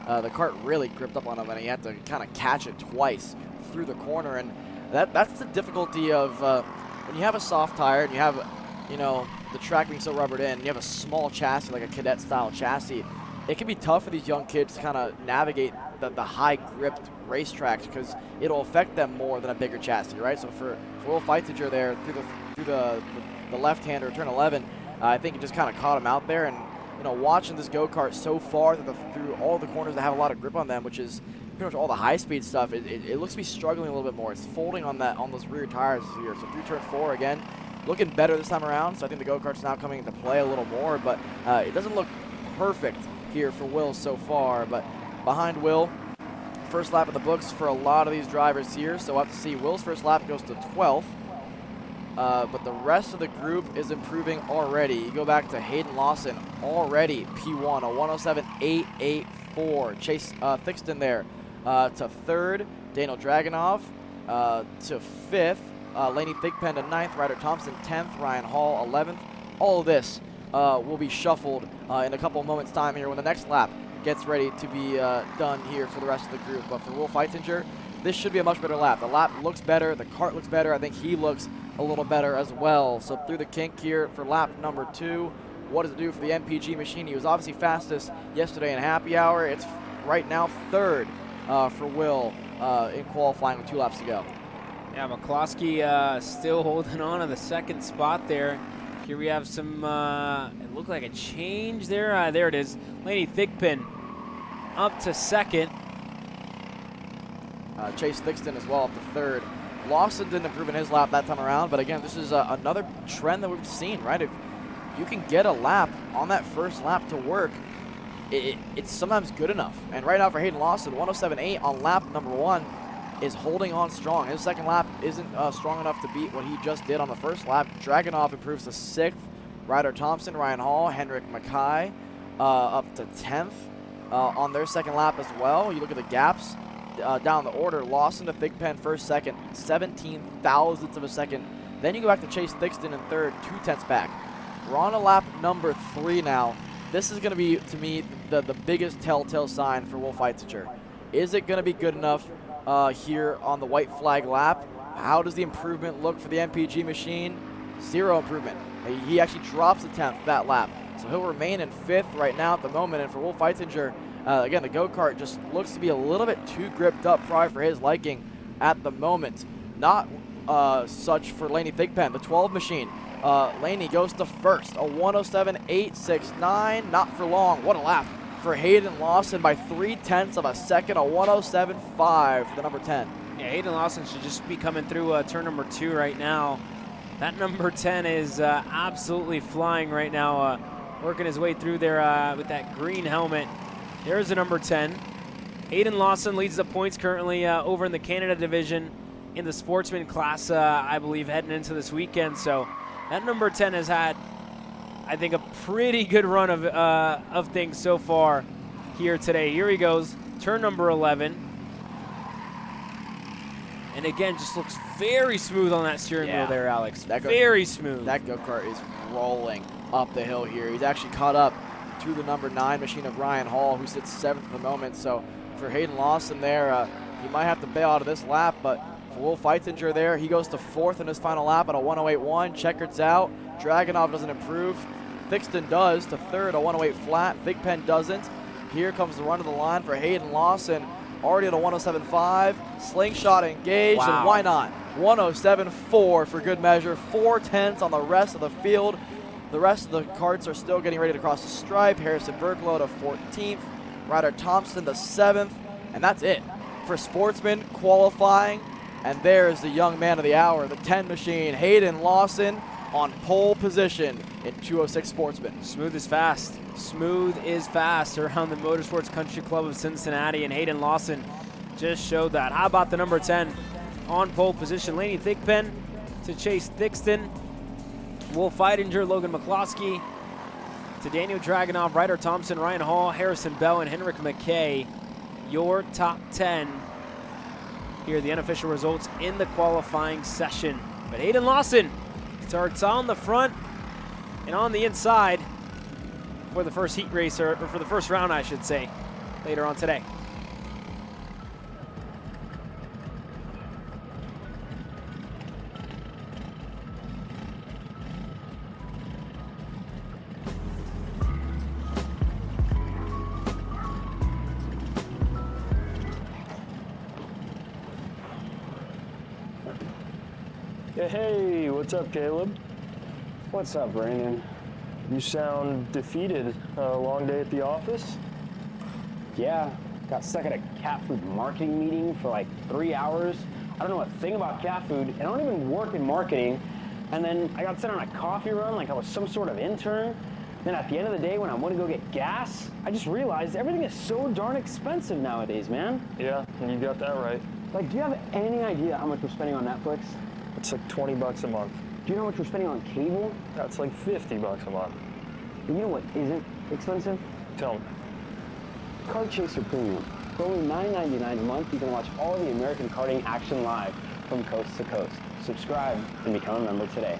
The cart really gripped up on him, and he had to kind of catch it twice through the corner. And that's the difficulty of when you have a soft tire and you have, you know, the track being so rubbered in, and you have a small chassis like a cadet style chassis. It can be tough for these young kids to kind of navigate the high gripped racetracks because it'll affect them more than a bigger chassis, right? So for Will Feidinger there through the left-hander turn 11, I think it just kind of caught him out there. And you know, watching this go-kart so far through all the corners that have a lot of grip on them, which is pretty much all the high-speed stuff, it looks to be struggling a little bit more. It's folding on those rear tires here. So through turn 4 again, looking better this time around. So I think the go-kart's now coming into play a little more, but it doesn't look perfect here for Will so far. But behind Will, first lap of the books for a lot of these drivers here. So we'll have to see. Will's first lap goes to 12th. But the rest of the group is improving already. You go back to Hayden Lawson, already P1, a 107.884. Chase Thixton there to 3rd. Daniel Dragunov to 5th. Laney Thigpen to 9th. Ryder Thompson 10th. Ryan Hall 11th. All of this will be shuffled in a couple moments' time here when the next lap gets ready to be done here for the rest of the group. But for Will Feidinger, this should be a much better lap. The lap looks better. The kart looks better. I think he looks a little better as well. So through the kink here for lap number 2. What does it do for the MPG machine? He was obviously fastest yesterday in happy hour. It's right now 3rd for Will in qualifying with 2 laps to go. Yeah, McCloskey still holding on to the 2nd spot there. Here we have some, it looked like a change there. There it is. Laney Thigpen up to 2nd. Chase Thixton as well up to 3rd. Lawson didn't improve in his lap that time around, but again, this is another trend that we've seen, right? If you can get a lap on that first lap to work, it's sometimes good enough. And right now for Hayden Lawson, 107.8 on lap number 1 is holding on strong. His second lap isn't strong enough to beat what he just did on the first lap. Dragunov improves to 6th. Ryder Thompson, Ryan Hall, Henrik Mackay up to 10th on their second lap as well. You look at the gaps down the order. Lawson to Thigpen first, second, 17 thousandths of a second. Then you go back to Chase Thixton in 3rd, 2/10 back. We're on a lap number 3 now. This is going to be, to me, the biggest telltale sign for Will Feidinger. Is it going to be good enough here on the white flag lap? How does the improvement look for the MPG machine? 0 improvement. He actually drops a 10th that lap. So he'll remain in 5th right now at the moment. And for Will Feidinger, again, the go-kart just looks to be a little bit too gripped up probably for his liking at the moment. Not such for Laney Thigpen, the 12 machine. Laney goes to 1st, a 107.869. Not for long. What a lap for Hayden Lawson by 0.3 of a second, a 107.5 for the number 10. Yeah, Hayden Lawson should just be coming through turn number 2 right now. That number 10 is absolutely flying right now, working his way through there with that green helmet. There's the number 10. Hayden Lawson leads the points currently over in the Canada division in the Sportsman class, I believe, heading into this weekend. So that number 10 has had, I think, a pretty good run of things so far here today. Here he goes, turn number 11. And again, just looks very smooth on that steering wheel there, Alex. Very smooth. That go-kart is rolling up the hill here. He's actually caught up to the number 9 machine of Ryan Hall, who sits 7th at the moment. So for Hayden Lawson there, he might have to bail out of this lap, but for Will Feitinger there, he goes to 4th in his final lap at a 108.1. Checkered's out. Dragunov doesn't improve. Thixton does to 3rd, a 108 flat. Thigpen doesn't. Here comes the run to the line for Hayden Lawson, already at a 107.5. Slingshot engaged, Wow. and why not? 107.4 for good measure. 4/10 on the rest of the field. The rest of the karts are still getting ready to cross the stripe. Harrison Berklow to 14th. Ryder Thompson to 7th. And that's it for Sportsman Qualifying. And there's the young man of the hour, the 10 machine, Hayden Lawson, on pole position in 206 Sportsman. Smooth is fast. Smooth is fast around the Motorsports Country Club of Cincinnati, and Hayden Lawson just showed that. How about the number 10 on pole position? Laney Thigpen to Chase Thixton. Will Feitinger, Logan McCloskey to Daniel Dragunov, Ryder Thompson, Ryan Hall, Harrison Bell, and Henrik McKay. Your top 10. Here are the unofficial results in the qualifying session. But Hayden Lawson starts on the front and on the inside for the first heat race, or for the first round, I should say, later on today. Hey, what's up, Caleb? What's up, Brandon? You sound defeated. A long day at the office? Yeah, got stuck at a cat food marketing meeting for like 3 hours. I don't know a thing about cat food, and I don't even work in marketing. And then I got sent on a coffee run like I was some sort of intern. Then at the end of the day, when I went to go get gas, I just realized everything is so darn expensive nowadays, man. Yeah, you got that right. Like, do you have any idea how much we're spending on Netflix? It's like 20 bucks a month. Do you know how much we're spending on cable? That's like 50 bucks a month. And you know what isn't expensive? Tell me. Kart Chaser Premium. For only $9.99 a month, you can watch all the American karting action live from coast to coast. Subscribe and become a member today.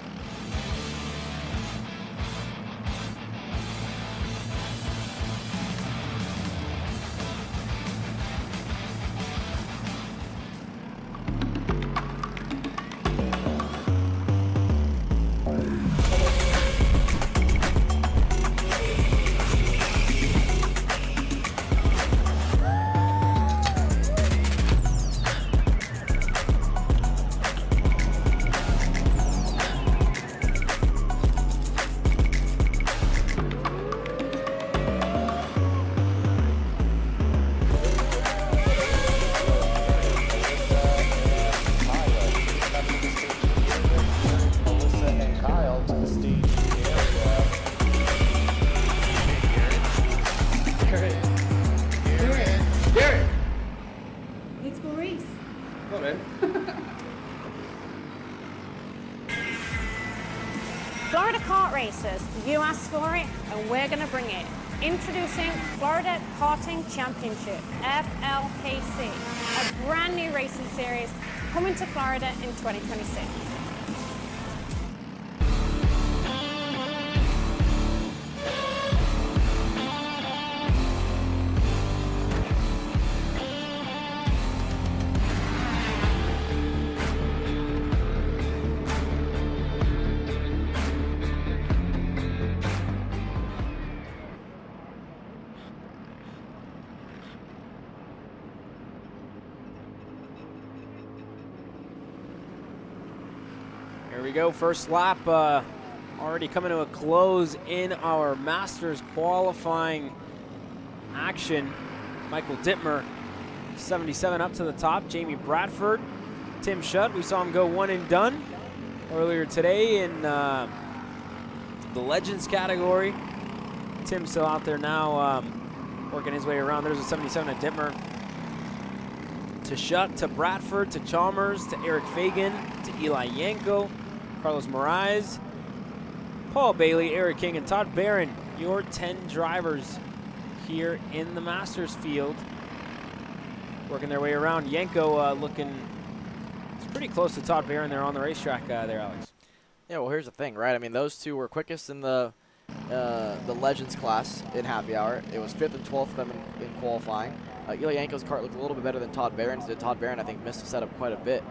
Florida kart racers, you asked for it, and we're going to bring it. Introducing Florida Karting Championship, FLKC, a brand new racing series coming to Florida in 2026. Here we go, first lap already coming to a close in our Masters qualifying action. Michael Dittmer, 77 up to the top. Jamie Bradford, Tim Shutt, we saw him go one and done earlier today in the Legends category. Tim's still out there now working his way around. There's a 77 at Dittmer. To Shutt, to Bradford, to Chalmers, to Eric Fagan, to Eli Yanko, Carlos Moraes, Paul Bailey, Eric King, and Todd Barron, your 10 drivers here in the Masters field, working their way around. Yanko looking, it's pretty close to Todd Barron there on the racetrack there, Alex. Yeah, well, here's the thing, right? I mean, those two were quickest in the the Legends class in happy hour. It was 5th and 12th for them in qualifying. Eli Yanko's kart looked a little bit better than Todd Barron's did. Todd Barron, I think, missed the setup quite a bit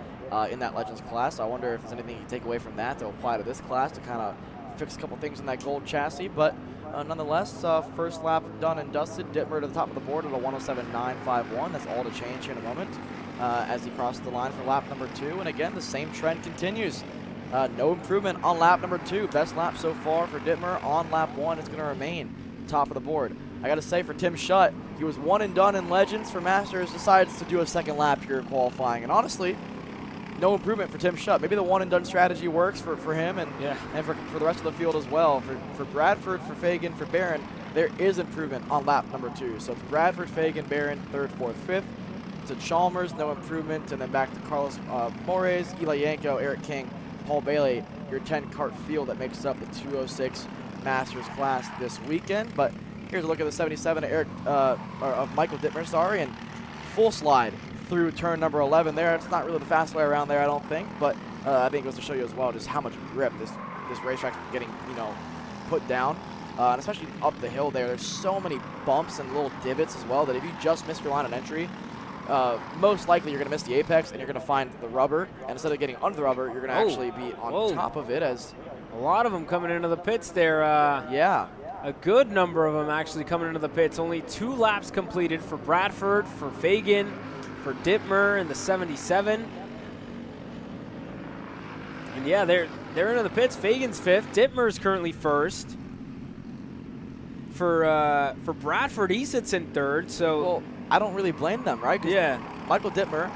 in that Legends class. So I wonder if there's anything you can take away from that to apply to this class to kind of fix a couple things in that gold chassis. But nonetheless, first lap done and dusted. Dittmer to the top of the board at a 107.951. That's all to change here in a moment as he crosses the line for lap number 2. And again, the same trend continues. No improvement on lap number 2. Best lap so far for Dittmer. On lap 1, it's going to remain top of the board. I got to say, for Tim Schutt, he was one and done in Legends. For Masters, decides to do a second lap here qualifying. And honestly, no improvement for Tim Schutt. Maybe the one and done strategy works for him and for the rest of the field as well. For Bradford, for Fagan, for Barron, there is improvement on lap number 2. So it's Bradford, Fagan, Barron, 3rd, 4th, 5th. To Chalmers, no improvement. And then back to Carlos Mores, Eli Yanko, Eric King, Paul Bailey, your 10 kart field that makes up the 206 Masters class this weekend. But here's a look at the 77 of Michael Dittmer, and full slide through turn number 11 there. It's not really the fast way around there, I don't think, but I think it goes to show you as well just how much grip this racetrack's getting, put down, and especially up the hill there. There's so many bumps and little divots as well that if you just miss your line of entry, most likely you're going to miss the apex and you're going to find the rubber, and instead of getting under the rubber, you're going to actually be on top of it. As a lot of them coming into the pits there. Yeah. A good number of them actually coming into the pits. Only 2 laps completed for Bradford, for Fagan, for Dittmer in the 77. And yeah, they're into the pits. Fagan's 5th. Dittmer's currently 1st. For Bradford, he sits in 3rd. So well, I don't really blame them, right? Yeah. Michael Dittmer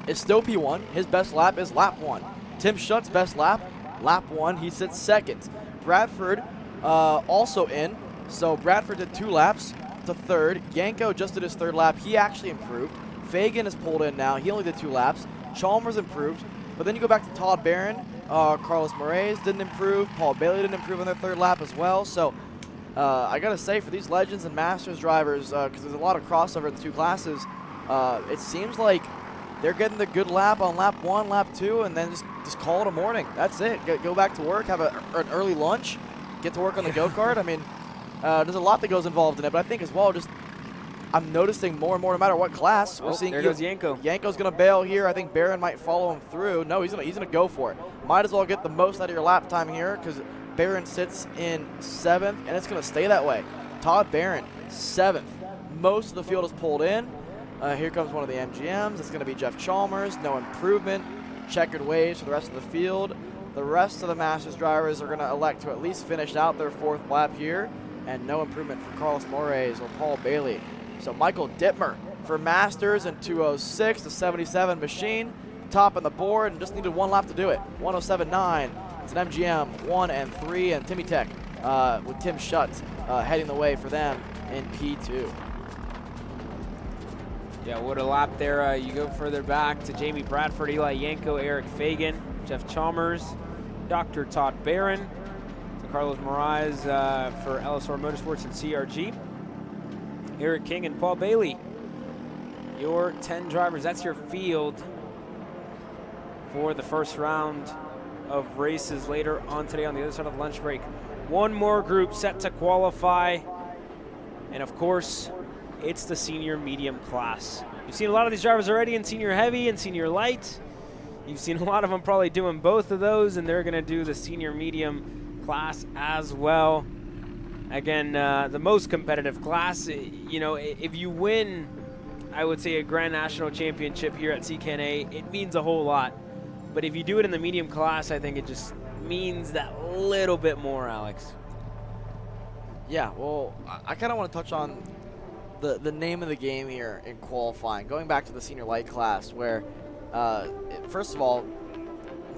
is still P1. His best lap is lap 1. Tim Schutt's best lap 1. He sits 2nd. Bradford also in. So Bradford did 2 laps to 3rd. Yanko just did his 3rd lap. He actually improved. Fagan is pulled in now. He only did 2 laps. Chalmers improved. But then you go back to Todd Barron. Carlos Moraes didn't improve. Paul Bailey didn't improve on their 3rd lap as well. So I got to say, for these Legends and Masters drivers, because there's a lot of crossover in the 2 classes, it seems like they're getting the good lap on lap 1, lap 2, and then just call it a morning. That's it. Go back to work, have an early lunch, get to work on the go-kart. I mean, there's a lot that goes involved in it, but I think as well, just I'm noticing more and more, no matter what class. We're seeing there goes Yanko. Yanko's going to bail here. I think Barron might follow him through. No, he's gonna go for it. Might as well get the most out of your lap time here, because Barron sits in 7th, and it's going to stay that way. Todd Barron, 7th. Most of the field is pulled in. Here comes one of the MGMs. It's going to be Jeff Chalmers. No improvement. Checkered waves for the rest of the field. The rest of the Masters drivers are going to elect to at least finish out their 4th lap here, and no improvement for Carlos Moraes or Paul Bailey. So Michael Dittmer for Masters in 206, the 77 machine, top on the board, and just needed 1 lap to do it. 107.9. It's an MGM 1 and 3, and Timmy Tech with Tim Schutt heading the way for them in P2. Yeah, what a lap there. You go further back to Jamie Bradford, Eli Yanko, Eric Fagan, Jeff Chalmers, Dr. Todd Barron, to Carlos Moraes for LSR Motorsports and CRG, Eric King and Paul Bailey. Your 10 drivers, that's your field for the first round of races later on today on the other side of the lunch break. One more group set to qualify, and of course, it's the senior medium class. You've seen a lot of these drivers already in senior heavy and senior light. You've seen a lot of them probably doing both of those, and they're going to do the senior medium class as well. Again, the most competitive class. You know, if you win, I would say, a Grand National Championship here at CKNA, it means a whole lot. But if you do it in the medium class, I think it just means that little bit more, Alex. Yeah, well, I kind of want to touch on the name of the game here in qualifying. Going back to the senior light class, where, first of all,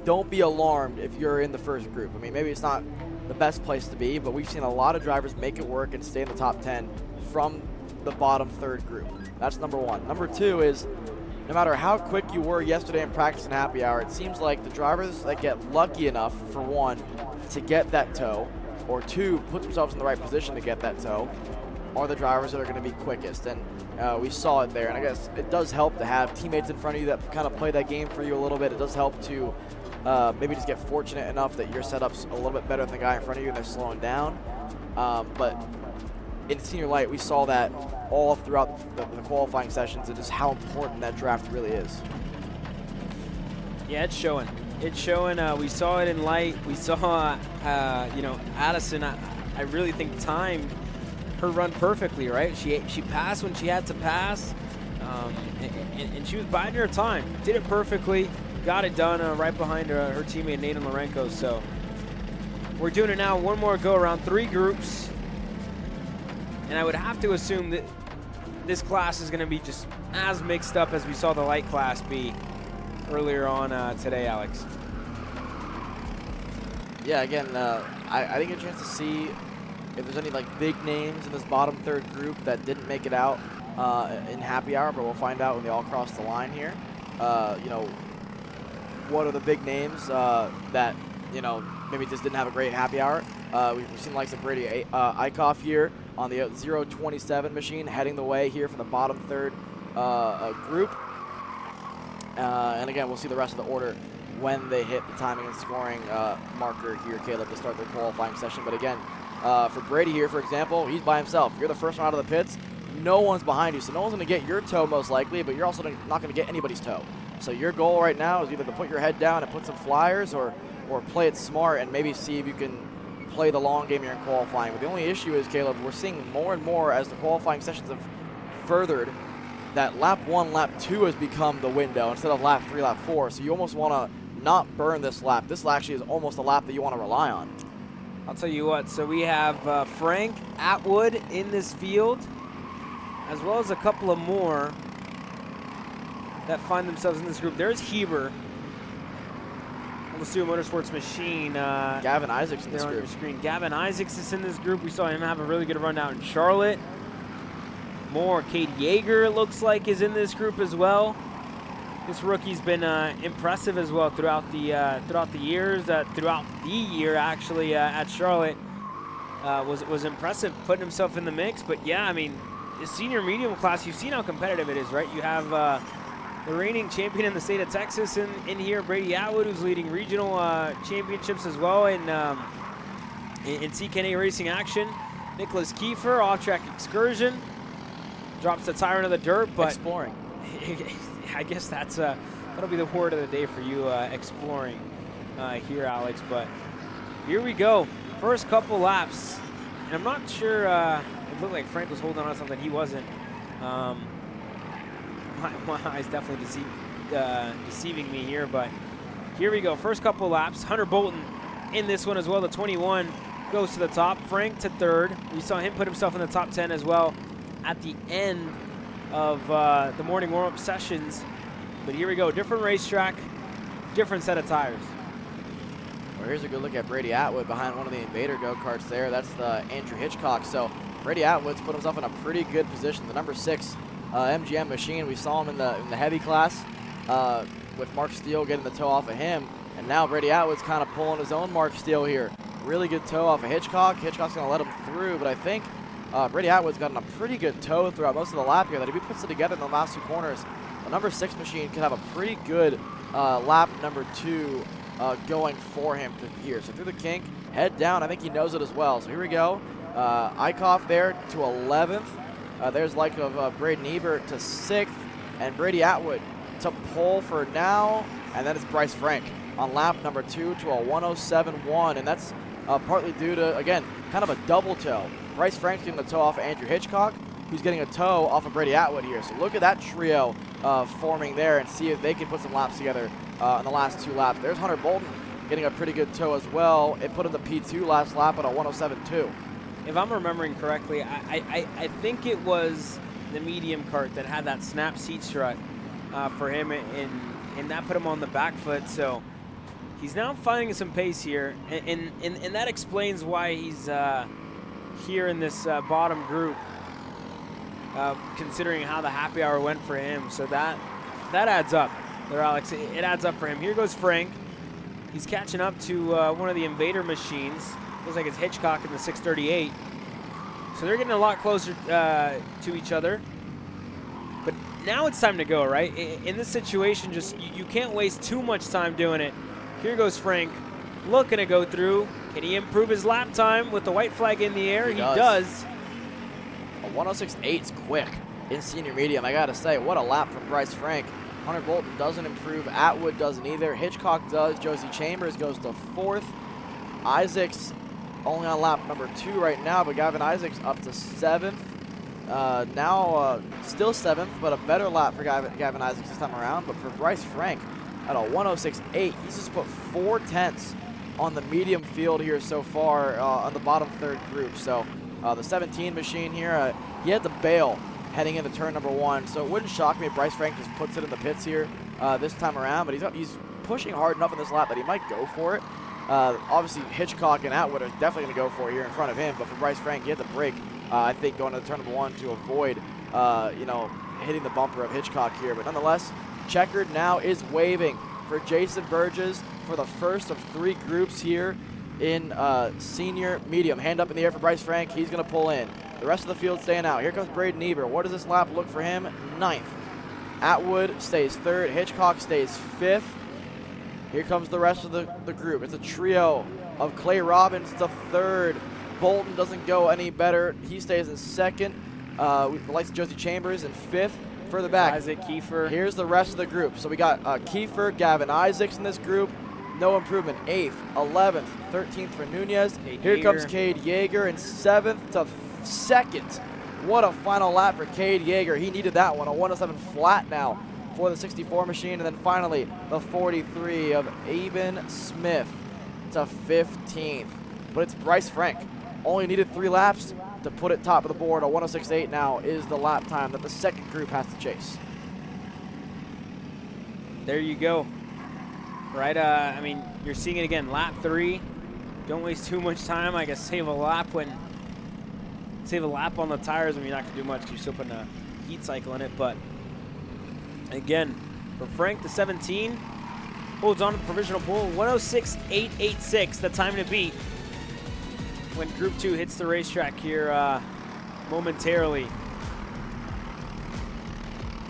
don't be alarmed if you're in the first group. I mean, maybe it's not the best place to be, but we've seen a lot of drivers make it work and stay in the top 10 from the bottom 3rd group. That's number 1. Number 2 is, no matter how quick you were yesterday in practice and happy hour, it seems like the drivers that get lucky enough, for 1, to get that toe, or 2, put themselves in the right position to get that toe, are the drivers that are going to be quickest. And we saw it there. And I guess it does help to have teammates in front of you that kind of play that game for you a little bit. It does help to maybe just get fortunate enough that your setup's a little bit better than the guy in front of you and they're slowing down. But in senior light, we saw that all throughout the qualifying sessions and just how important that draft really is. Yeah, it's showing. It's showing. We saw it in light. We saw, you know, Addison. I really think timed her run perfectly, right? She passed when she had to pass, and she was biding her time. Did it perfectly. Got it done right behind her teammate Nathan Lorenko. So we're doing it now. One more go around, 3 groups. And I would have to assume that this class is going to be just as mixed up as we saw the light class be earlier on today, Alex. Yeah, again, I didn't get a chance to see if there's any like big names in this bottom 3rd group that didn't make it out in happy hour, but we'll find out when they all cross the line here. You know, what are the big names that, you know, maybe just didn't have a great happy hour? We've seen the likes of Brady Eichhoff here on the 027 machine, heading the way here for the bottom 3rd group. And again, we'll see the rest of the order when they hit the timing and scoring marker here, Caleb, to start their qualifying session. But again, for Brady here, for example, he's by himself. You're the first one out of the pits. No one's behind you, so no one's going to get your toe most likely, but you're also not going to get anybody's toe. So your goal right now is either to put your head down and put some flyers or play it smart and maybe see if you can play the long game here in qualifying. But the only issue is, Caleb, we're seeing more and more as the qualifying sessions have furthered that lap 1, lap 2 has become the window instead of lap 3, lap 4. So you almost want to not burn this lap. This actually is almost a lap that you want to rely on. I'll tell you what, so we have Frank Atwood in this field, as well as a couple of more that find themselves in this group. There's Heber. Let's do a Motorsports machine. Gavin Isaacs in this on group. Your screen. Gavin Isaacs is in this group. We saw him have a really good run out in Charlotte. More. Cade Yeager, it looks like, is in this group as well. This rookie's been impressive as well throughout the years. Throughout the year, actually, at Charlotte, was impressive, putting himself in the mix. But yeah, I mean, the senior medium class, you've seen how competitive it is, right? You have the reigning champion in the state of Texas in here, Brady Atwood, who's leading regional championships as well in CKNA racing action. Nicholas Kiefer, off-track excursion, drops the tire into the dirt, but exploring. I guess that'll be the word of the day for you, exploring here, Alex. But here we go, first couple laps, and I'm not sure. It looked like Frank was holding on to something. He wasn't. My eyes definitely deceiving me here, but here we go. First couple laps. Hunter Bolton in this one as well. The 21 goes to the top. Frank to 3rd. We saw him put himself in the top 10 as well at the end of the morning warm-up sessions. But here we go. Different racetrack, different set of tires. Well, here's a good look at Brady Atwood behind one of the Invader go-karts there. That's the Andrew Hitchcock. So Brady Atwood's put himself in a pretty good position. The number 6 MGM machine. We saw him in the heavy class with Mark Steele getting the toe off of him. And now Brady Atwood's kind of pulling his own Mark Steele here. Really good toe off of Hitchcock. Hitchcock's going to let him through, but I think Brady Atwood's gotten a pretty good toe throughout most of the lap here that if he puts it together in the last 2 corners, the number 6 machine could have a pretty good lap number 2 going for him here. So through the kink, head down. I think he knows it as well. So here we go. Eichhoff there to 11th. There's like of Braden Ebert to 6th, and Brady Atwood to pole for now. And then it's Bryce Frank on lap number 2 to a 107.1, and that's partly due to, again, kind of a double toe. Bryce Frank's getting the toe off of Andrew Hitchcock, who's getting a toe off of Brady Atwood here. So look at that trio forming there and see if they can put some laps together in the last 2 laps. There's Hunter Bolton getting a pretty good toe as well. It put him to P2 last lap at a 107.2. If I'm remembering correctly, I think it was the medium cart that had that snap seat strut for him, and that put him on the back foot. So he's now finding some pace here, and that explains why he's here in this bottom group, considering how the happy hour went for him. So that adds up there, Alex. It adds up for him. Here goes Frank. He's catching up to one of the Invader machines. Looks like it's Hitchcock in the 638. So they're getting a lot closer to each other. But now it's time to go, right? In this situation, just you can't waste too much time doing it. Here goes Frank, looking to go through. Can he improve his lap time with the white flag in the air? He does. A 106.8 is quick in senior medium. I gotta say, what a lap from Bryce Frank. Hunter Bolton doesn't improve. Atwood doesn't either. Hitchcock does. Josie Chambers goes to 4th. Isaacs only on lap number 2 right now, but Gavin Isaacs up to 7th. Now still 7th, but a better lap for Gavin Isaacs this time around. But for Bryce Frank at a 106.8, he's just put 4 tenths on the medium field here so far on the bottom 3rd group. So the 17 machine here, he had to bail heading into turn number 1. So it wouldn't shock me if Bryce Frank just puts it in the pits here this time around. But he's pushing hard enough in this lap that he might go for it. Obviously, Hitchcock and Atwood are definitely going to go for it here in front of him. But for Bryce Frank, he had to brake, I think, going into turn number 1 to avoid, hitting the bumper of Hitchcock here. But nonetheless, checkered now is waving for Jason Burgess for the first of 3 groups here in senior medium. Hand up in the air for Bryce Frank. He's going to pull in. The rest of the field staying out. Here comes Braden Eber. What does this lap look for him? 9th. Atwood stays 3rd. Hitchcock stays 5th. Here comes the rest of the group. It's a trio of Clay Robbins to 3rd. Bolton doesn't go any better. He stays in 2nd. The likes of Josie Chambers in 5th. Further back, Isaac Kiefer. Here's the rest of the group. So we got Kiefer, Gavin Isaacs in this group. No improvement. 8th, 11th, 13th for Nunez. Here comes Cade Yeager in 7th to 2nd. What a final lap for Cade Yeager. He needed that one. A 107 flat now for the 64 machine. And then finally, the 43 of Aben Smith to 15th. But it's Bryce Frank. Only needed 3 laps to put it top of the board. A 106.8 now is the lap time that the second group has to chase. There you go. Right, I mean, you're seeing it again. Lap 3. Don't waste too much time. I guess save a lap on the tires when you're not going to do much because you're still putting a heat cycle in it. But again, for Frank, the 17 holds on to the provisional pole. 106.886, the time to beat when Group 2 hits the racetrack here momentarily.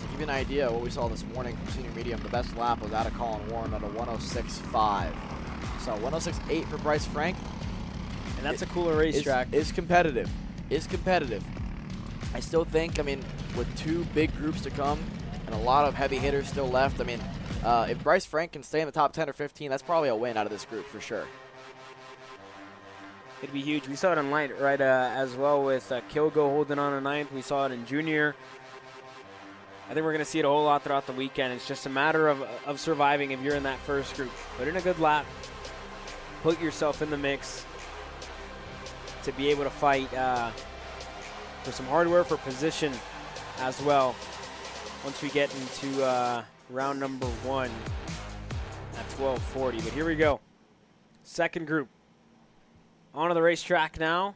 To give you an idea of what we saw this morning from senior medium, the best lap was out of Colin Warren at a 106.5. So 106.8 for Bryce Frank. And that's a cooler racetrack. Is competitive. Is competitive. I still think, I mean, with 2 big groups to come and a lot of heavy hitters still left, I mean, if Bryce Frank can stay in the top 10 or 15, that's probably a win out of this group for sure. It'd be huge. We saw it in light, right, as well with Kilgo holding on a 9th. We saw it in junior. I think we're going to see it a whole lot throughout the weekend. It's just a matter of surviving if you're in that first group. Put in a good lap. Put yourself in the mix to be able to fight for some hardware, for position as well. Once we get into round number 1 at 12:40. But here we go. Second group. Onto the racetrack now.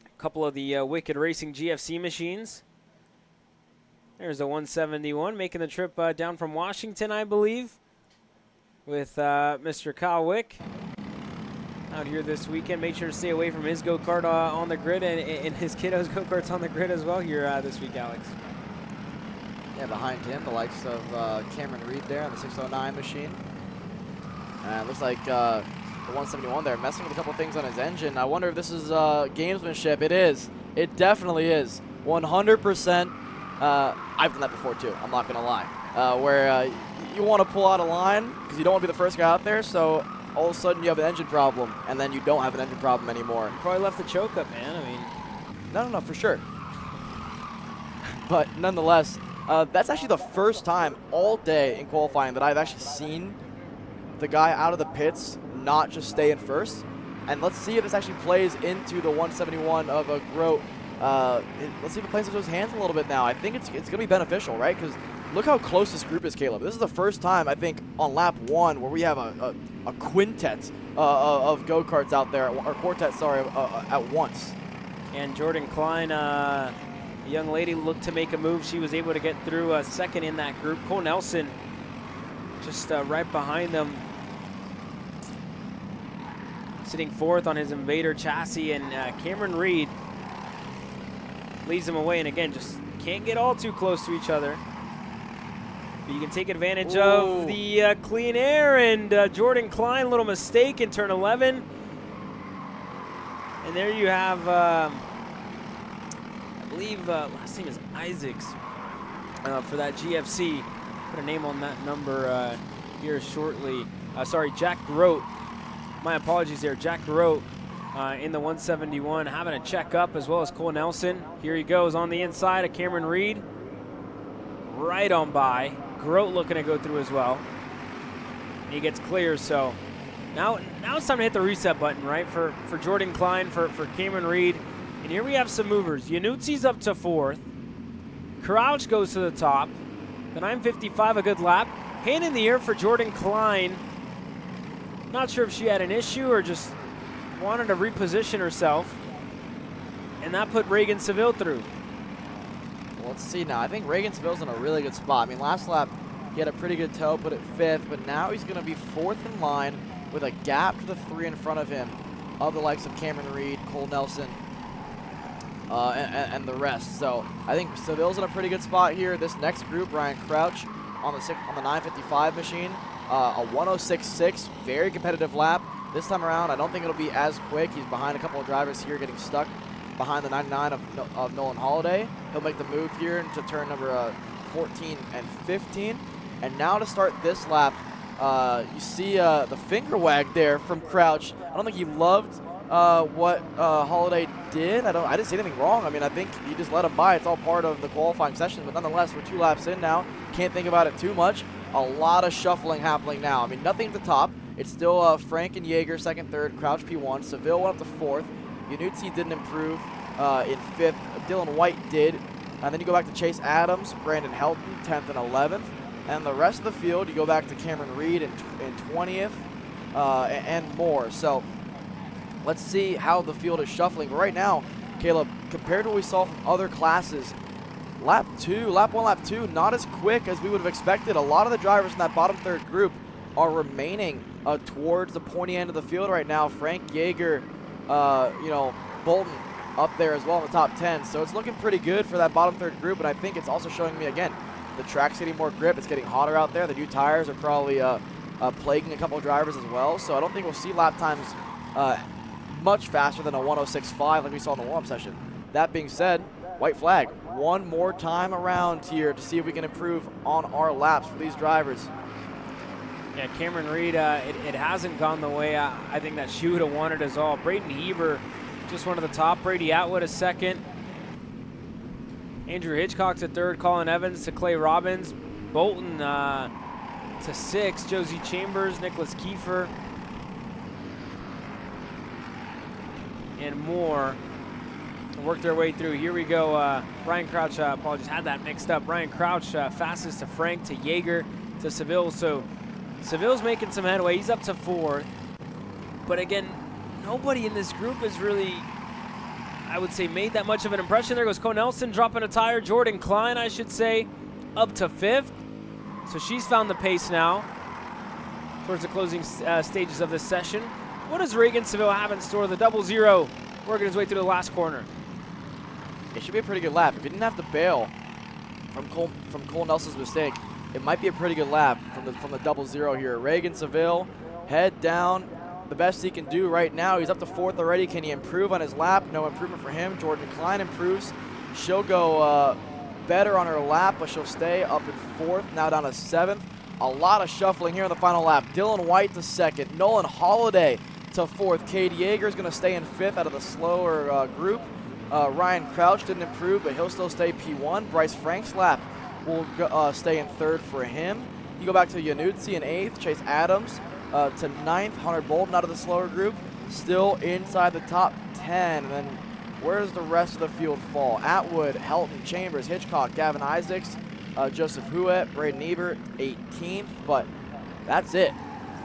A couple of the Wicked Racing GFC machines. There's the 171 making the trip down from Washington, I believe, with Mr. Kyle Wick out here this weekend. Make sure to stay away from his go-kart on the grid and his kiddos' go-karts on the grid as well here this week, Alex. Yeah, behind him, the likes of Cameron Reed there on the 609 machine. Looks like the 171 there messing with a couple things on his engine. I wonder if this is gamesmanship. It is. It definitely is. 100%. I've done that before too, I'm not going to lie. Where you want to pull out a line because you don't want to be the first guy out there, so all of a sudden you have an engine problem, and then you don't have an engine problem anymore. You probably left the choke up, man. I mean, No, for sure. But nonetheless, that's actually the first time all day in qualifying that I've actually seen the guy out of the pits not just stay in first. And let's see if this actually plays into the 171 of a Grote. Let's see if it plays into his hands a little bit now. I think it's going to be beneficial, right? Because look how close this group is, Caleb. This is the first time, I think, on lap 1 where we have a quintet of go-karts out there, or quartet, sorry, at once. And Jordan Klein, a young lady, looked to make a move. She was able to get through second in that group. Cole Nelson just right behind them, sitting fourth on his Invader chassis, and Cameron Reed leads them away, and again, just can't get all too close to each other. But you can take advantage of the clean air, and Jordan Klein, little mistake in turn 11. And there you have, I believe last name is Isaacs for that GFC. Put a name on that number here shortly. Sorry, Jack Grote. My apologies there, Jack Grote in the 171, having a check up, as well as Cole Nelson. Here he goes on the inside of Cameron Reed. Right on by. Grote looking to go through as well. He gets clear, so now it's time to hit the reset button, right, for Jordan Klein, for Cameron Reed. And here we have some movers. Yanutsi's up to 4th. Crouch goes to the top. The 955, a good lap. Hand in the air for Jordan Klein. Not sure if she had an issue or just wanted to reposition herself. And that put Reagan Seville through. Well, let's see now. I think Reagan Seville's in a really good spot. I mean, last lap he had a pretty good toe, put it 5th, but now he's going to be 4th in line with a gap to the 3 in front of him of the likes of Cameron Reed, Cole Nelson, and the rest. So I think Seville's in a pretty good spot here. This next group, Ryan Crouch on the 955 machine, a 106.6, very competitive lap. This time around, I don't think it'll be as quick. He's behind a couple of drivers here getting stuck behind the 99 of Nolan Holiday. He'll make the move here into turn number 14 and 15. And now to start this lap, you see the finger wag there from Crouch. I don't think he loved what Holiday did. I didn't see anything wrong. I mean, I think he just let him by. It's all part of the qualifying session. But nonetheless, we're 2 laps in now. Can't think about it too much. A lot of shuffling happening now. I mean, nothing at the top. It's still Frank and Yeager 2nd, 3rd, Crouch P1. Seville went up to 4th. Yanutsi didn't improve in 5th. Dylan White did. And then you go back to Chase Adams, Brandon Helton, 10th and 11th. And the rest of the field, you go back to Cameron Reed in 20th and more. So let's see how the field is shuffling. But right now, Caleb, compared to what we saw from other classes, lap 1, lap 2, not as quick as we would have expected. A lot of the drivers in that bottom 3rd group are remaining towards the pointy end of the field right now. Frank Yeager, Bolton up there as well in the top 10. So it's looking pretty good for that bottom 3rd group, and I think it's also showing me, again, the track's getting more grip. It's getting hotter out there. The new tires are probably plaguing a couple of drivers as well. So I don't think we'll see lap times much faster than a 106.5 like we saw in the warm-up session. That being said, white flag. One more time around here to see if we can improve on our laps for these drivers. Yeah, Cameron Reed, it hasn't gone the way I think that she would have wanted as all. Braden Heber just one of the top. Brady Atwood a 2nd. Andrew Hitchcock's a 3rd. Colin Evans to Clay Robbins. Bolton to 6. Josie Chambers, Nicholas Kiefer, and more work their way through. Here we go. Ryan Crouch, apologies, had that mixed up. Ryan Crouch fastest to Frank, to Yeager, to Seville. So Seville's making some headway. He's up to 4th. But again, nobody in this group has really, I would say, made that much of an impression. There goes Cole Nelson dropping a tire. Jordan Klein, I should say, up to 5th. So she's found the pace now towards the closing stages of this session. What does Reagan Seville have in store? The 00 working his way through the last corner. It should be a pretty good lap. If he didn't have to bail from Cole Nelson's mistake, it might be a pretty good lap from the 00 here. Reagan Seville, head down. The best he can do right now. He's up to 4th already. Can he improve on his lap? No improvement for him. Jordan Klein improves. She'll go better on her lap, but she'll stay up in 4th, now down to 7th. A lot of shuffling here in the final lap. Dylan White to 2nd. Nolan Holiday to 4th. Cade Yeager is going to stay in 5th out of the slower group. Ryan Crouch didn't improve, but he'll still stay P1. Bryce Frank's lap will stay in 3rd for him. You go back to Yanutsi in 8th. Chase Adams to 9th. Hunter Bolton out of the slower group, still inside the top 10. And then where does the rest of the field fall? Atwood, Helton, Chambers, Hitchcock, Gavin Isaacs, Joseph Huet, Braden Ebert, 18th. But that's it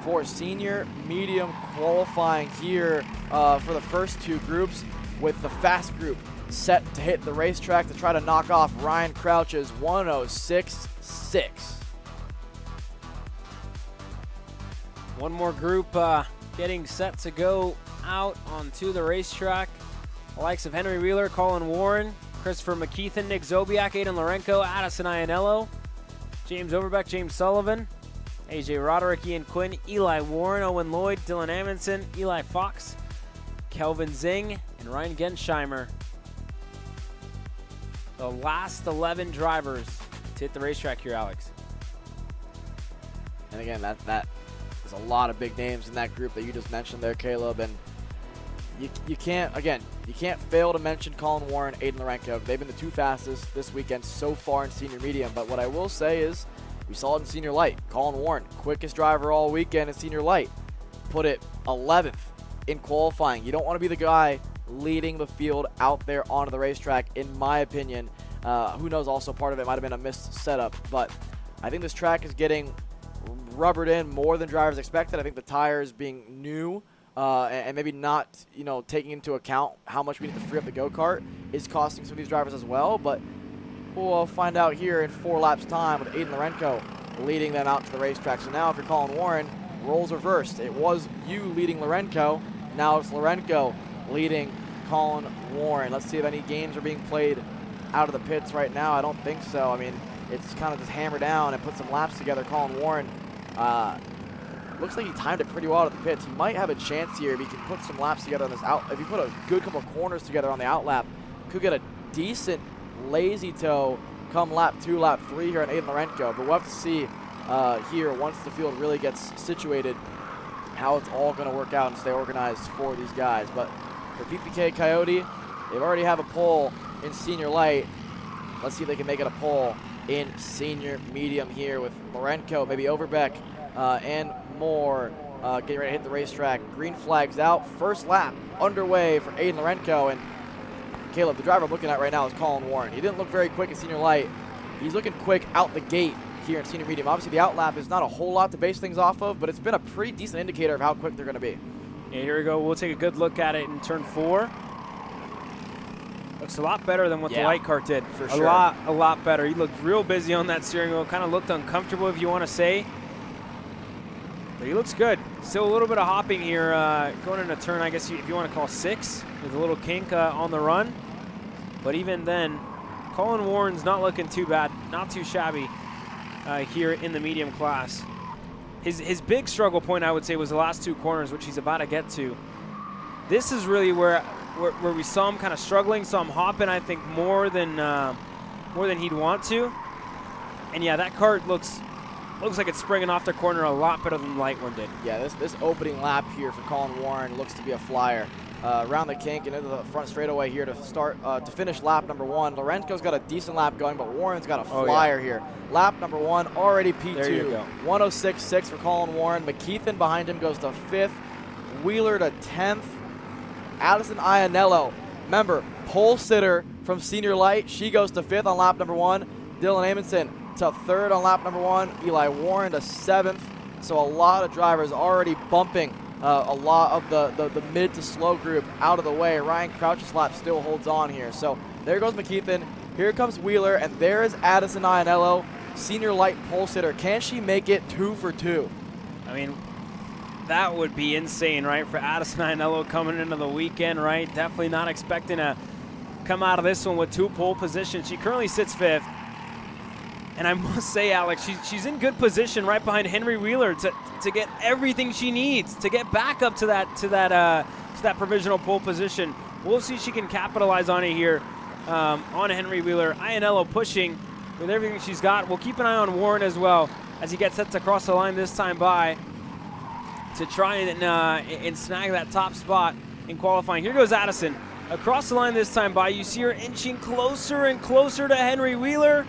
for senior medium qualifying here for the first 2 groups, with the fast group set to hit the racetrack to try to knock off Ryan Crouch's 106.6. One more group getting set to go out onto the racetrack. The likes of Henry Wheeler, Colin Warren, Christopher McKeithen, Nick Zobiak, Aiden Lorenko, Addison Ianello, James Overbeck, James Sullivan, AJ Roderick, Ian Quinn, Eli Warren, Owen Lloyd, Dylan Amundsen, Eli Fox, Kelvin Zing, and Ryan Gensheimer. The last 11 drivers to hit the racetrack here, Alex. And again, that is a lot of big names in that group that you just mentioned there, Caleb. And you can't fail to mention Colin Warren, Aiden Lorenko. They've been the two fastest this weekend so far in senior medium. But what I will say is we saw it in senior light. Colin Warren, quickest driver all weekend in senior light, put it 11th in qualifying. You don't want to be the guy leading the field out there onto the racetrack, in my opinion. Who knows, also part of it might have been a missed setup. But I think this track is getting rubbered in more than drivers expected. I think the tires being new and maybe not, taking into account how much we need to free up the go-kart is costing some of these drivers as well. But we'll find out here in 4 laps time with Aiden Lorenko leading them out to the racetrack. So now if you're Colin Warren, roles reversed. It was you leading Lorenko. Now it's Lorenko leading Colin Warren. Let's see if any games are being played out of the pits right now. I don't think so. I mean, it's kind of just hammer down and put some laps together. Colin Warren looks like he timed it pretty well out of the pits. He might have a chance here if he can put some laps together on this out. If he put a good couple of corners together on the out lap, could get a decent lazy toe come lap 2, lap 3 here on Aiden Lorenko. But we'll have to see here once the field really gets situated how it's all going to work out and stay organized for these guys. But for PPK Coyote, they already have a pole in senior light. Let's see if they can make it a pole in senior medium here with Lorenko, maybe Overbeck, and more getting ready to hit the racetrack. Green flags out. First lap underway for Aiden Lorenko. And Caleb, the driver I'm looking at right now is Colin Warren. He didn't look very quick in senior light. He's looking quick out the gate here in senior medium. Obviously, the out lap is not a whole lot to base things off of, but it's been a pretty decent indicator of how quick they're going to be. Yeah, here we go. We'll take a good look at it in turn 4. Looks a lot better than what the light cart did. For sure. A lot better. He looked real busy on that steering wheel. Kind of looked uncomfortable, if you want to say. But he looks good. Still a little bit of hopping here going into turn, I guess if you want to call 6, with a little kink on the run. But even then, Colin Warren's not looking too bad, not too shabby here in the medium class. His big struggle point, I would say, was the last 2 corners, which he's about to get to. This is really where we saw him kind of struggling, saw him hopping, I think, more than he'd want to. And yeah, that kart looks like it's springing off the corner a lot better than the light one did. Yeah, this opening lap here for Colin Warren looks to be a flyer. Around the kink and into the front straightaway here to start to finish lap number 1. Lorenko's got a decent lap going, but Warren's got a flyer here. Lap number 1 already P2. There you go. 106.6 for Colin Warren. McKeithen behind him goes to 5th. Wheeler to 10th. Addison Iannello, remember, pole sitter from senior light. She goes to 5th on lap number 1. Dylan Amundsen to 3rd on lap number 1. Eli Warren to 7th. So a lot of drivers already bumping a lot of the mid to slow group out of the way. Ryan Crouch's lap still holds on here. So there goes McKeithen. Here comes Wheeler, and there is Addison Iannello, senior light pole sitter. Can she make it 2 for 2? I mean, that would be insane, right, for Addison Iannello coming into the weekend, right? Definitely not expecting to come out of this one with 2 pole positions. She currently sits 5th. And I must say, Alex, she's in good position right behind Henry Wheeler to get everything she needs to get back up to that provisional pole position. We'll see if she can capitalize on it here on Henry Wheeler. Iannello pushing with everything she's got. We'll keep an eye on Warren as well as he gets set to cross the line this time by to try and snag that top spot in qualifying. Here goes Addison across the line this time by. You see her inching closer and closer to Henry Wheeler.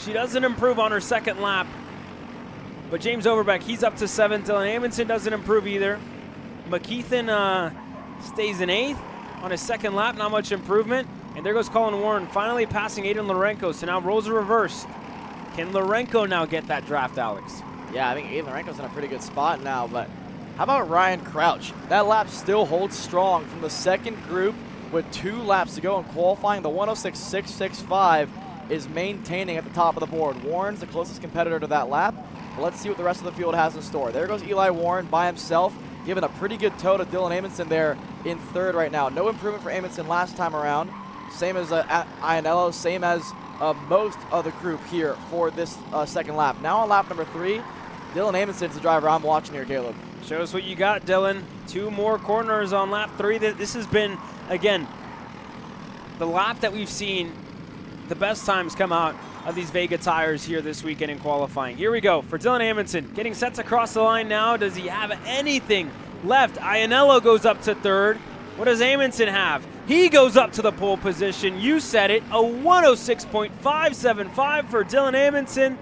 She doesn't improve on her second lap. But James Overbeck, he's up to 7th. Dylan Amundsen doesn't improve either. McKeithen stays in 8th on his second lap. Not much improvement. And there goes Colin Warren finally passing Aiden Lorenko. So now roles are reversed. Can Lorenko now get that draft, Alex? Yeah, I think Aiden Lorenko's in a pretty good spot now. But how about Ryan Crouch? That lap still holds strong from the second group with 2 laps to go in qualifying. The 106.665 is maintaining at the top of the board. Warren's the closest competitor to that lap. But let's see what the rest of the field has in store. There goes Eli Warren by himself, giving a pretty good toe to Dylan Amundsen there in 3rd right now. No improvement for Amundsen last time around. Same as Iannello, same as most of the group here for this second lap. Now on lap number 3, Dylan Amundsen's the driver I'm watching here, Caleb. Show us what you got, Dylan. 2 more corners on lap 3. This has been, again, the lap that we've seen the best times come out of these Vega tires here this weekend in qualifying. Here we go for Dylan Amundsen. Getting set to cross the line now. Does he have anything left? Iannello goes up to 3rd. What does Amundsen have? He goes up to the pole position. You said it, a 106.575 for Dylan Amundsen.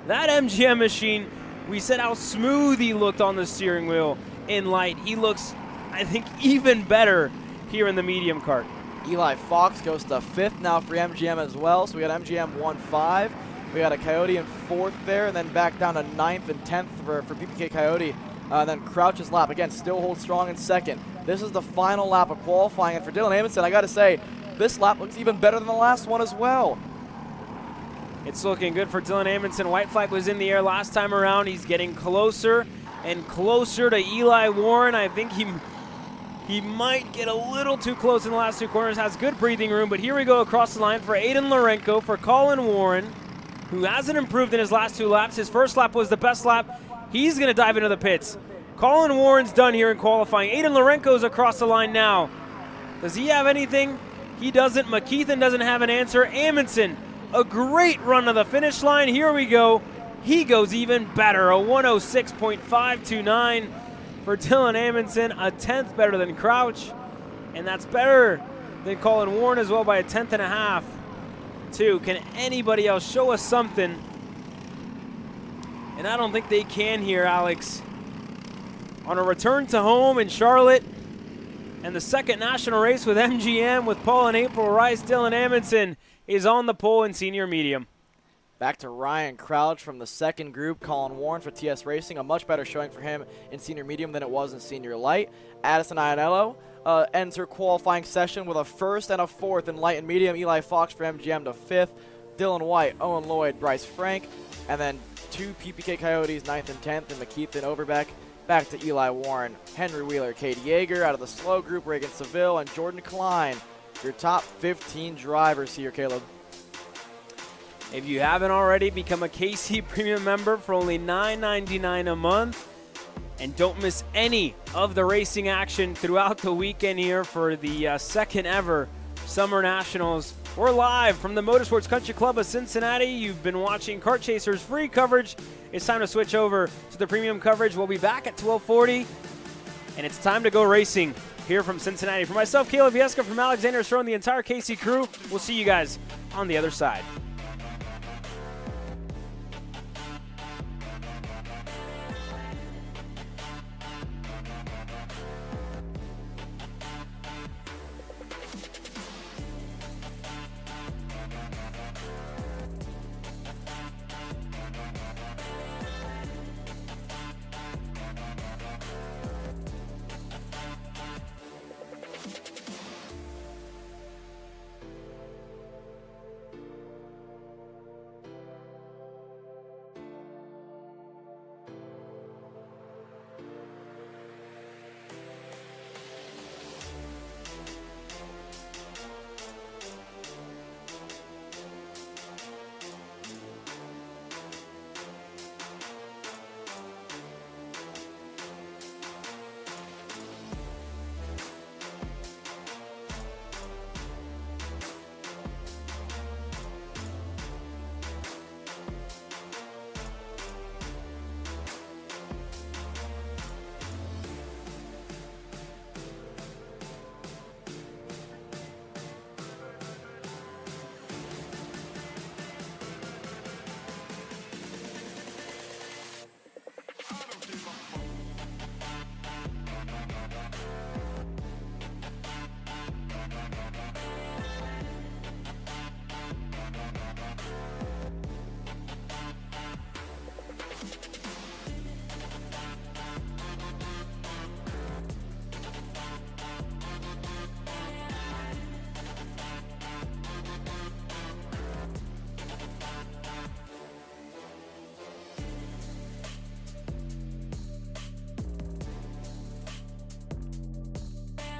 That MGM machine, we said how smooth he looked on the steering wheel in light. He looks, I think, even better here in the medium kart. Eli Fox goes to 5th now for MGM as well. So we got MGM 1-5. We got a Coyote in 4th there, and then back down to 9th and 10th for PPK Coyote. Then Crouch's lap, again, still holds strong in 2nd. This is the final lap of qualifying, and for Dylan Amundsen, I got to say, this lap looks even better than the last one as well. It's looking good for Dylan Amundsen. White flag was in the air last time around. He's getting closer and closer to Eli Warren. I think he might get a little too close in the last 2 corners. Has good breathing room, but here we go across the line for Aiden Lorenko, for Colin Warren, who hasn't improved in his last 2 laps. His first lap was the best lap. He's going to dive into the pits. Colin Warren's done here in qualifying. Aiden Lorenko's across the line now. Does he have anything? He doesn't. McKeithen doesn't have an answer. Amundsen, a great run to the finish line. Here we go. He goes even better, a 106.529 for Dylan Amundsen, a 10th better than Crouch, and that's better than Colin Warren as well by a 10th and a half, too. Can anybody else show us something? And I don't think they can here, Alex. On a return to home in Charlotte, and the second national race with MGM with Paul and April Rice, Dylan Amundsen is on the pole in senior medium. Back to Ryan Crouch from the 2nd group. Colin Warren for TS Racing. A much better showing for him in senior medium than it was in senior light. Addison Iannello ends her qualifying session with a 1st and a 4th in light and medium. Eli Fox for MGM to 5th. Dylan White, Owen Lloyd, Bryce Frank. And then 2 PPK Coyotes, 9th and 10th, and McKeithen Overbeck. Back to Eli Warren, Henry Wheeler, Cade Yeager out of the slow group, Reagan Seville, and Jordan Klein. Your top 15 drivers here, Caleb. If you haven't already, become a KC Premium member for only $9.99 a month. And don't miss any of the racing action throughout the weekend here for the second ever Summer Nationals. We're live from the Motorsports Country Club of Cincinnati. You've been watching Kart Chasers free coverage. It's time to switch over to the premium coverage. We'll be back at 12:40, and it's time to go racing here from Cincinnati. For myself, Caleb Vieska, from Alexander Stroh and the entire KC crew, we'll see you guys on the other side.